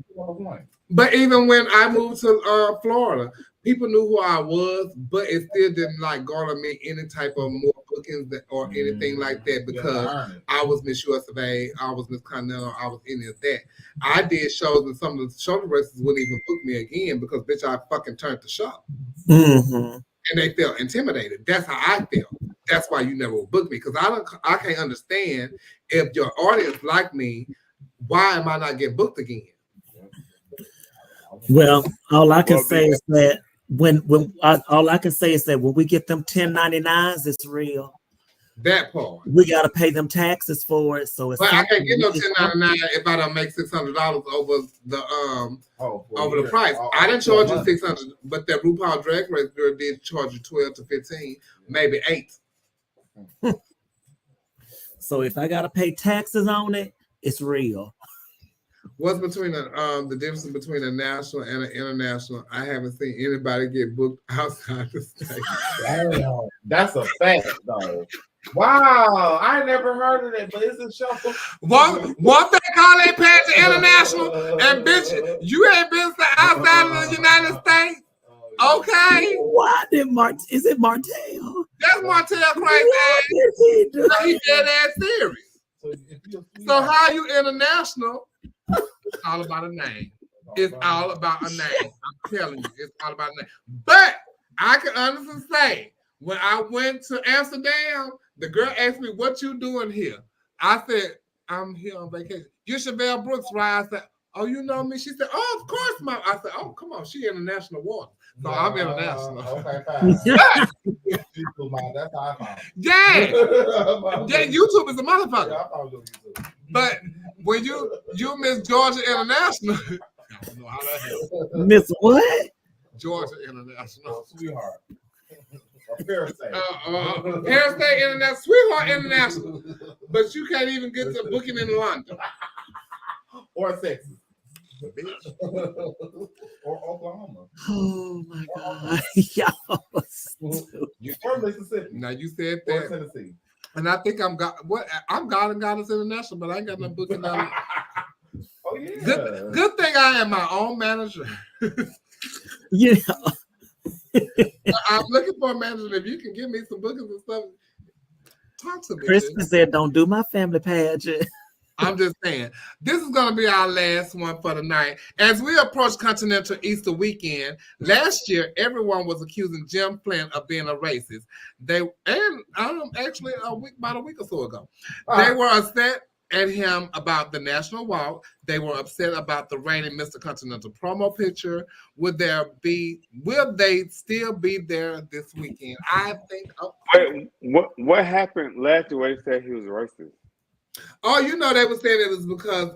S3: But even when I moved to Florida, people knew who I was, but it still didn't garner me any type of more bookings or anything like that because I was Miss US of A, I was Miss Continental, I was any of that. I did shows and some of the show races wouldn't even book me again because bitch, I fucking turned the show.
S6: Mm-hmm.
S3: And they felt intimidated. That's how I felt. That's why you never will book me because I can't understand if your audience like me, why am I not getting booked again?
S6: Well, all I can say is that when we get them 1099s, it's real.
S3: That part.
S6: We gotta pay them taxes for it. So it's
S3: but I can't get no 1099 if I don't make $600 over the over the price. I didn't charge you $600, but that RuPaul Drag Race girl did charge you 12 to 15, maybe 8.
S6: So if I gotta pay taxes on it, it's real.
S3: What's between the difference between a national and an international? I haven't seen anybody get booked outside the state.
S4: Damn, that's a fact, though. Wow, I never heard of that, but it's a show.
S3: One thing call that pageant international, and bitch, you ain't been outside of the United States. Okay.
S6: Why did is it Martell?
S3: That's Martell crazy ass. He dead ass serious. So how you international? It's all about a name. It's all about a name. I'm telling you, it's all about a name. But I can honestly say, when I went to Amsterdam, the girl asked me, "What you doing here?" I said, "I'm here on vacation." You Chevelle Brooks, right? I said, "Oh, you know me?" She said, "Oh, of course, Mom." I said, "Oh, come on, she international water." So I'm international.
S4: Okay, fine. That's how I found.
S3: Yeah, YouTube is a motherfucker.
S4: Yeah, I found YouTube.
S3: But when you Miss Georgia International, I don't know how that happened.
S6: Miss what?
S3: Georgia International.
S4: Sweetheart. Paris State.
S3: Paris State International. Sweetheart International. But you can't even get the booking in London.
S4: Or Texas. Or Oklahoma.
S6: Oh my God. Y'all.
S4: You from Mississippi.
S3: Now you said that.
S4: Or Tennessee.
S3: And I think I'm God and Goddess International, but I ain't got no booking on.
S4: Oh yeah.
S3: Good thing I am my own manager.
S6: Yeah.
S3: I'm looking for a manager. If you can give me some bookings and stuff, talk to me.
S6: Kristen said, "Don't do my family pageant."
S3: I'm just saying. This is going to be our last one for the night. As we approach Continental Easter weekend, last year everyone was accusing Jim Flynn of being a racist. Actually about a week or so ago, they were upset at him about the National Walk. They were upset about the reigning Mr. Continental promo picture. Will they still be there this weekend? I think.
S5: Wait, what happened last year where they said he was racist?
S3: Oh, they were saying it was because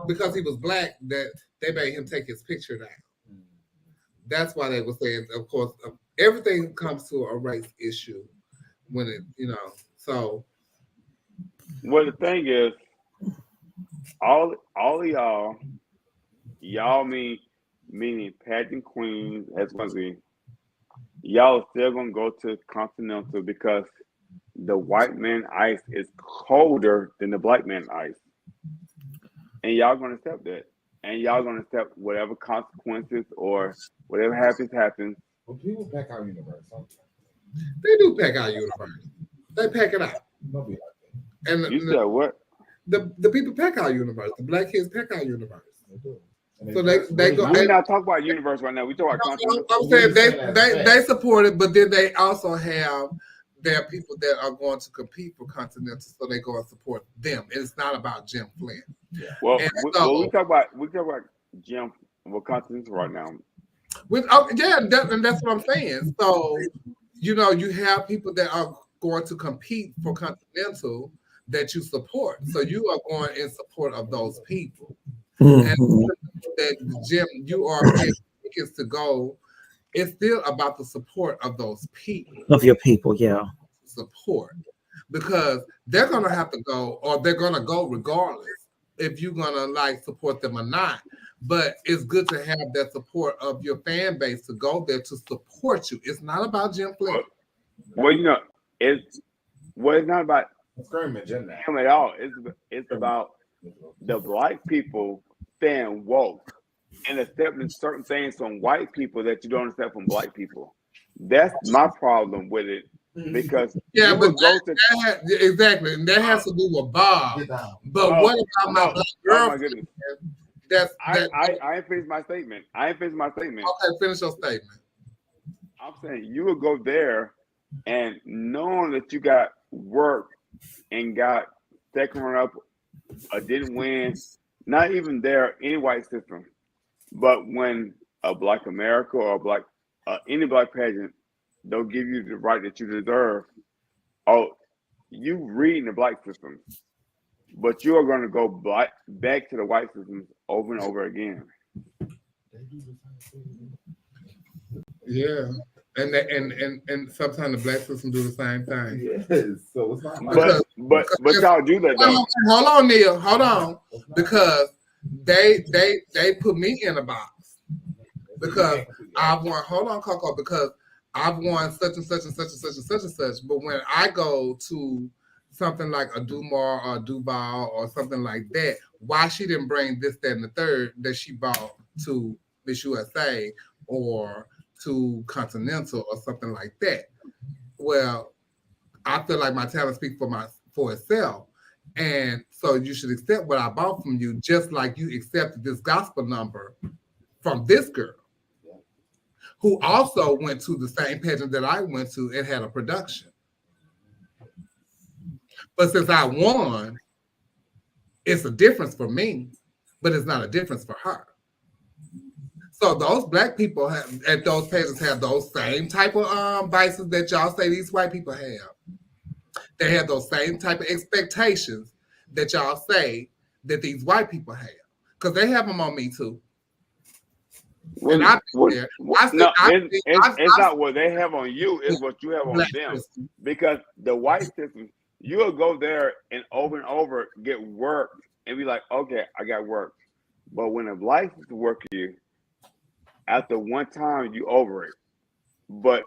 S3: because he was black that they made him take his picture down. That's why they were saying, of course, everything comes to a race issue when it, so.
S5: Well, the thing is, all of y'all meaning pageant queens as well as me, y'all are still gonna go to Continental because the white man ice is colder than the black man ice. And y'all gonna accept that. And y'all gonna accept whatever consequences or whatever happens.
S4: Well, people pack our universe.
S3: They do pack our universe. They pack it out. And
S5: you said what?
S3: The people pack our universe. The black kids pack our universe. They do.
S5: So they go. We're not talking about universe right now. We talk about Continental.
S3: I'm saying they support it, but then they also have their people that are going to compete for Continental, so they go and support them. And it's not about Jim Flynn.
S5: Yeah. Well, we talk about Jim with Continental right now.
S3: And that's what I'm saying. So you have people that are going to compete for Continental that you support. So you are going in support of those people. Mm-hmm. And that Jim, you are getting tickets to go. It's still about the support of those people.
S6: Of your people, yeah.
S3: Support. Because they're gonna have to go, or they're gonna go regardless if you're gonna support them or not. But it's good to have that support of your fan base to go there to support you. It's not about Jim Flynn.
S5: Well, it's not about him at all. It's about the black people staying woke and accepting certain things from white people that you don't accept from black people. That's my problem with it. Because
S3: exactly, and that has to do with Bob. But what about my black girlfriend?
S5: I ain't finished my statement.
S3: Okay, finish your statement.
S5: I'm saying you would go there and knowing that you got work and got second run up or didn't win, not even there any white system, but when a Black America or any black pageant don't give you the right that you deserve, you reading the black system, but you are going to go back to the white systems over and over again.
S3: Yeah, and sometimes the black system do the same thing.
S4: Yes, so it's not.
S5: But y'all do that though.
S3: Hold on, Neil. Hold on, because they put me in a box because I've won. Hold on, Coco, because I've won such and such and such and such and such and such. But when I go to something like a Dumar or a Duval or something like that, why she didn't bring this, that, and the third that she brought to Miss USA or to Continental or something like that? Well, I feel like my talent speaks for itself. And so you should accept what I bought from you, just like you accepted this gospel number from this girl, who also went to the same pageant that I went to and had a production. But since I won, it's a difference for me, but it's not a difference for her. So those black people at those pageants have those same type of vices that y'all say these white people have. They have those same type of expectations that y'all say that these white people have, because they have them on me too.
S5: Well,
S3: and I've been there.
S5: It's not what they have on you; it's what you have on them. System. Because the white system, you'll go there and over get work and be like, "Okay, I got work." But when a black system work you, after one time you over it. But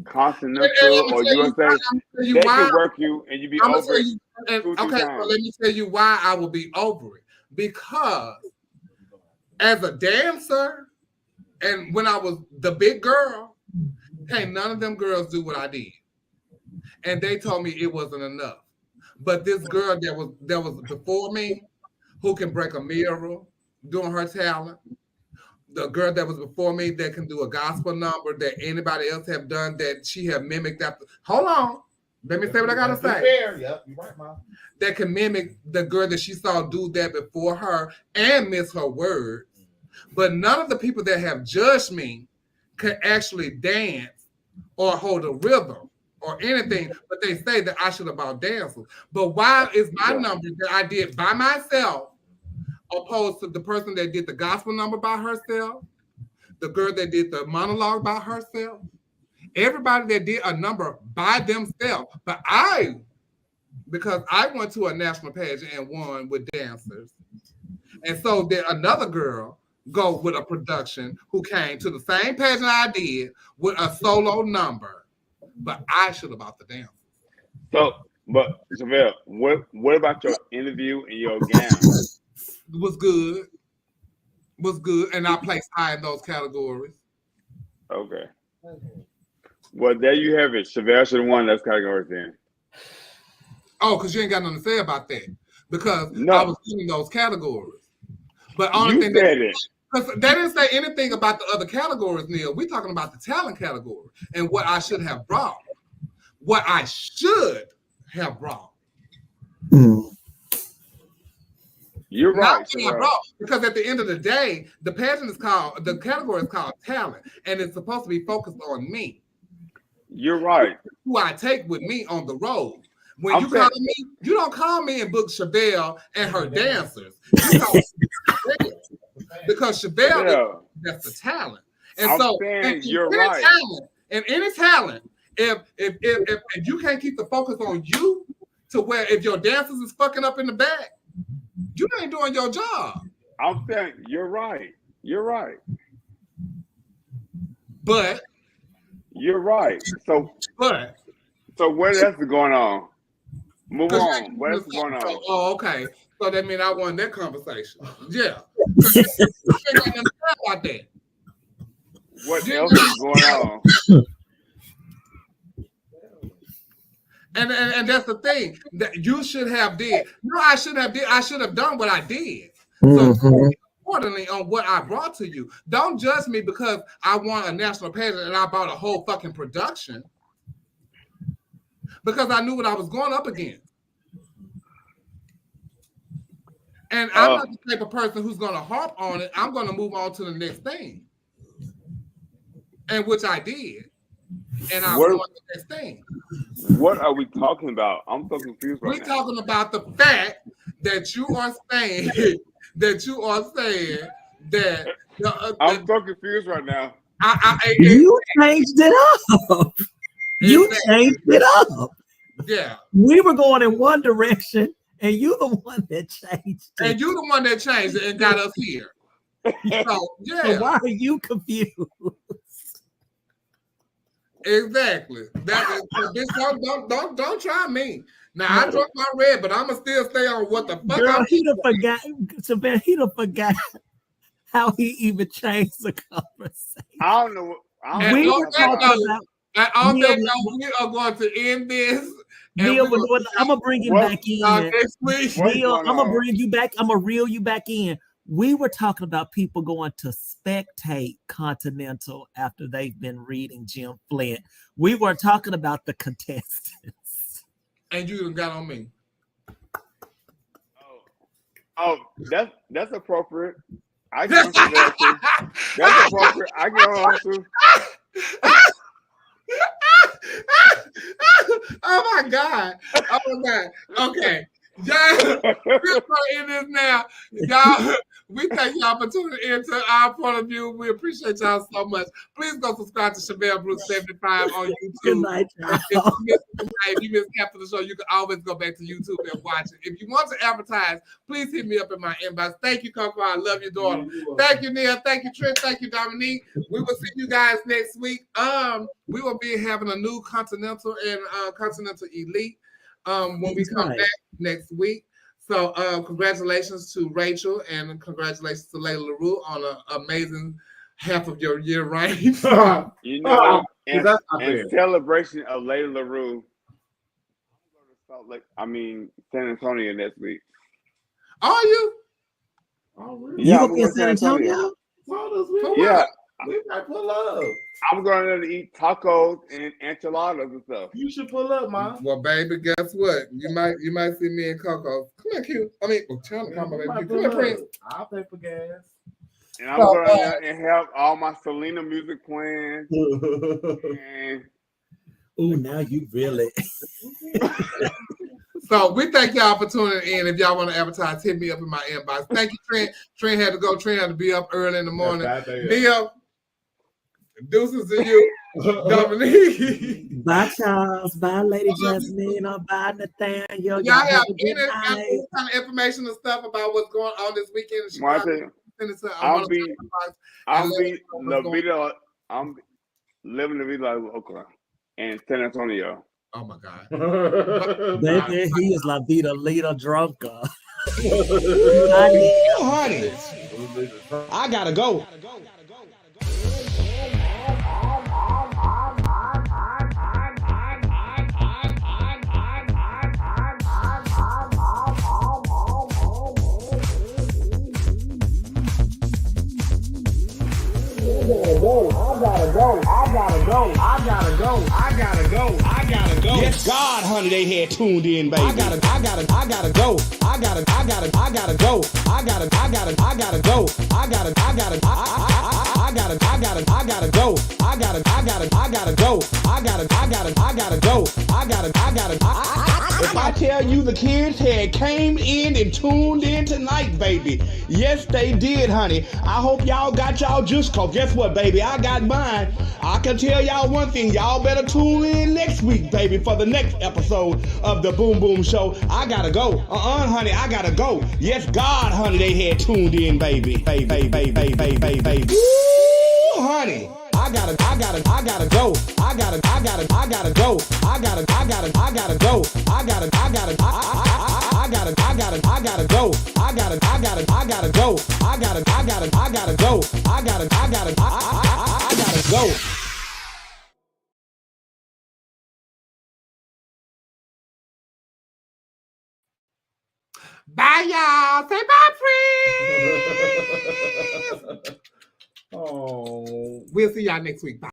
S5: Continental or USA, they can work you and you be over it.
S3: Okay, so let me tell you why I will be over it. Because as a dancer, and when I was the big girl, hey, none of them girls do what I did. And they told me it wasn't enough. But this girl that was before me, who can break a mirror doing her talent, the girl that was before me that can do a gospel number that anybody else have done that she have mimicked after. Hold on. Let me say what I gotta say.
S4: Yep, you're right, Mom.
S3: That can mimic the girl that she saw do that before her and miss her words. But none of the people that have judged me can actually dance or hold a rhythm or anything, but they say that I should have bought dancers. But why is my number that I did by myself opposed to the person that did the gospel number by herself, the girl that did the monologue by herself, everybody that did a number by themselves. But because I went to a national pageant and won with dancers. And so then another girl go with a production who came to the same pageant I did with a solo number. But I should have bought the dancers.
S5: So, but Javelle, what about your interview and your gown?
S3: Was good. And I placed high in those categories.
S5: Okay. Well, there you have it. Chevelle should have won those categories then.
S3: Oh, because you ain't got nothing to say about that. Because I was in those categories. But only thing because they didn't say anything about the other categories, Neil. We're talking about the talent category and what I should have brought. What I should have brought.
S5: You're right.
S3: Because at the end of the day, the category is called talent, and it's supposed to be focused on me.
S5: You're right.
S3: Who I take with me on the road. When you call me, you don't call me and book Chevelle and her dancers. You call Chevelle because Chevelle that's the talent. And
S5: you're right.
S3: And any talent, if you can't keep the focus on you to where if your dancers is fucking up in the back, you ain't doing your job.
S5: I'm saying you're right. You're right.
S3: But
S5: you're right. So what else is going on? Move on. What else is going on?
S3: Oh, okay. So that means I won that conversation. Yeah. I ain't got nothing to say about that.
S5: What else is going on?
S3: And that's the thing that you should have did. No, I should have done what I did. So accordingly on what I brought to you. Don't judge me because I won a national pageant and I bought a whole fucking production. Because I knew what I was going up against. And I'm not the type of person who's going to harp on it. I'm going to move on to the next thing. And which I did. And I won the next thing.
S5: What are we talking about? I'm so confused right now.
S3: We're talking about the fact that you are saying that
S5: I'm so confused right now.
S6: You changed it up. You changed it up.
S3: Yeah.
S6: We were going in one direction, and you the one that changed it.
S3: And you the one that changed it and got us here. So, yeah.
S6: So why are you confused?
S3: Exactly. Don't try me. Now I drunk my red, but I'ma still stay on what the fuck.
S6: Girl, he done forgot how he even changed the conversation.
S5: I don't know.
S3: We are going to end this.
S6: Neil, I'm gonna bring you back in.
S3: Next week.
S6: Neil, I'm gonna bring you back. I'm gonna reel you back in. We were talking about people going to spectate Continental after they've been reading Jim Flint. We were talking about the contestants.
S3: And you got on me.
S5: Oh, that's appropriate. I get on to that too. That's appropriate. I get on to.
S3: Oh my God. Okay. Y'all, we're in this now. Y'all, we thank y'all for tuning into our point of view. We appreciate y'all so much. Please go subscribe to Chevelle Bruce 75 on YouTube.
S6: Good night, y'all.
S3: If you missed half of the show, you can always go back to YouTube and watch it. If you want to advertise, please hit me up in my inbox. Thank you, Coco. I love your daughter. Thank you, Neil. Thank you, Trent. Thank you, Dominique. We will see you guys next week. We will be having a new Continental and Continental Elite when we come back next week. So congratulations to Rachel and congratulations to Layla LaRue on an amazing half of your year reign.
S5: You know, in celebration of Layla LaRue, San Antonio next week.
S3: Are you?
S4: Oh, really?
S5: Yeah,
S6: You
S5: I'm
S6: gonna be in San Antonio?
S5: Yeah.
S4: We might pull up.
S5: I'm going there to eat tacos and enchiladas and stuff.
S4: You should pull up, man.
S3: Well, baby, guess what? You might see me and Coco. Come here, Q. China, come on, baby. Come here, Prince.
S4: I'll pay for gas.
S5: And I'm going there and have all my Selena music playing. And
S6: Ooh, now you really.
S3: So we thank y'all for tuning in. If y'all want to advertise, hit me up in my inbox. Thank you, Trent. Trent had to go. Trent had to be up early in the morning. Neil, deuces to you. Dominique.
S6: Bye, Charles. Bye, Lady Jasmine. Bye, Nathaniel.
S3: Y'all have
S6: a good
S3: any kind of information and stuff about what's going on this weekend in Chicago?
S5: I'm living the vida loca in San Antonio.
S3: Oh my God.
S6: Baby, he is La Vida Lita Drunka.
S2: Honey, I gotta go. I gotta go. Yes, God, honey, they had tuned in, baby. I gotta go. I gotta go. I gotta go. I gotta go. I gotta go. If I tell you the kids had came in and tuned in tonight, baby. Yes, they did, honey. I hope y'all got y'all juice, cause guess what, baby? I got mine. I can tell y'all one thing. Y'all better tune in next week, baby, for the next episode of the Boom Boom Show. I gotta go. Honey, I gotta go. Yes, God, honey, they had tuned in, baby. Baby. Ooh, honey. I gotta go. I gotta go. I gotta go. I gotta go. I gotta go. I gotta go. I gotta go. I gotta go. I gotta go. I gotta go.
S3: Bye, y'all. Say bye, friends. Oh, we'll see y'all next week. Bye.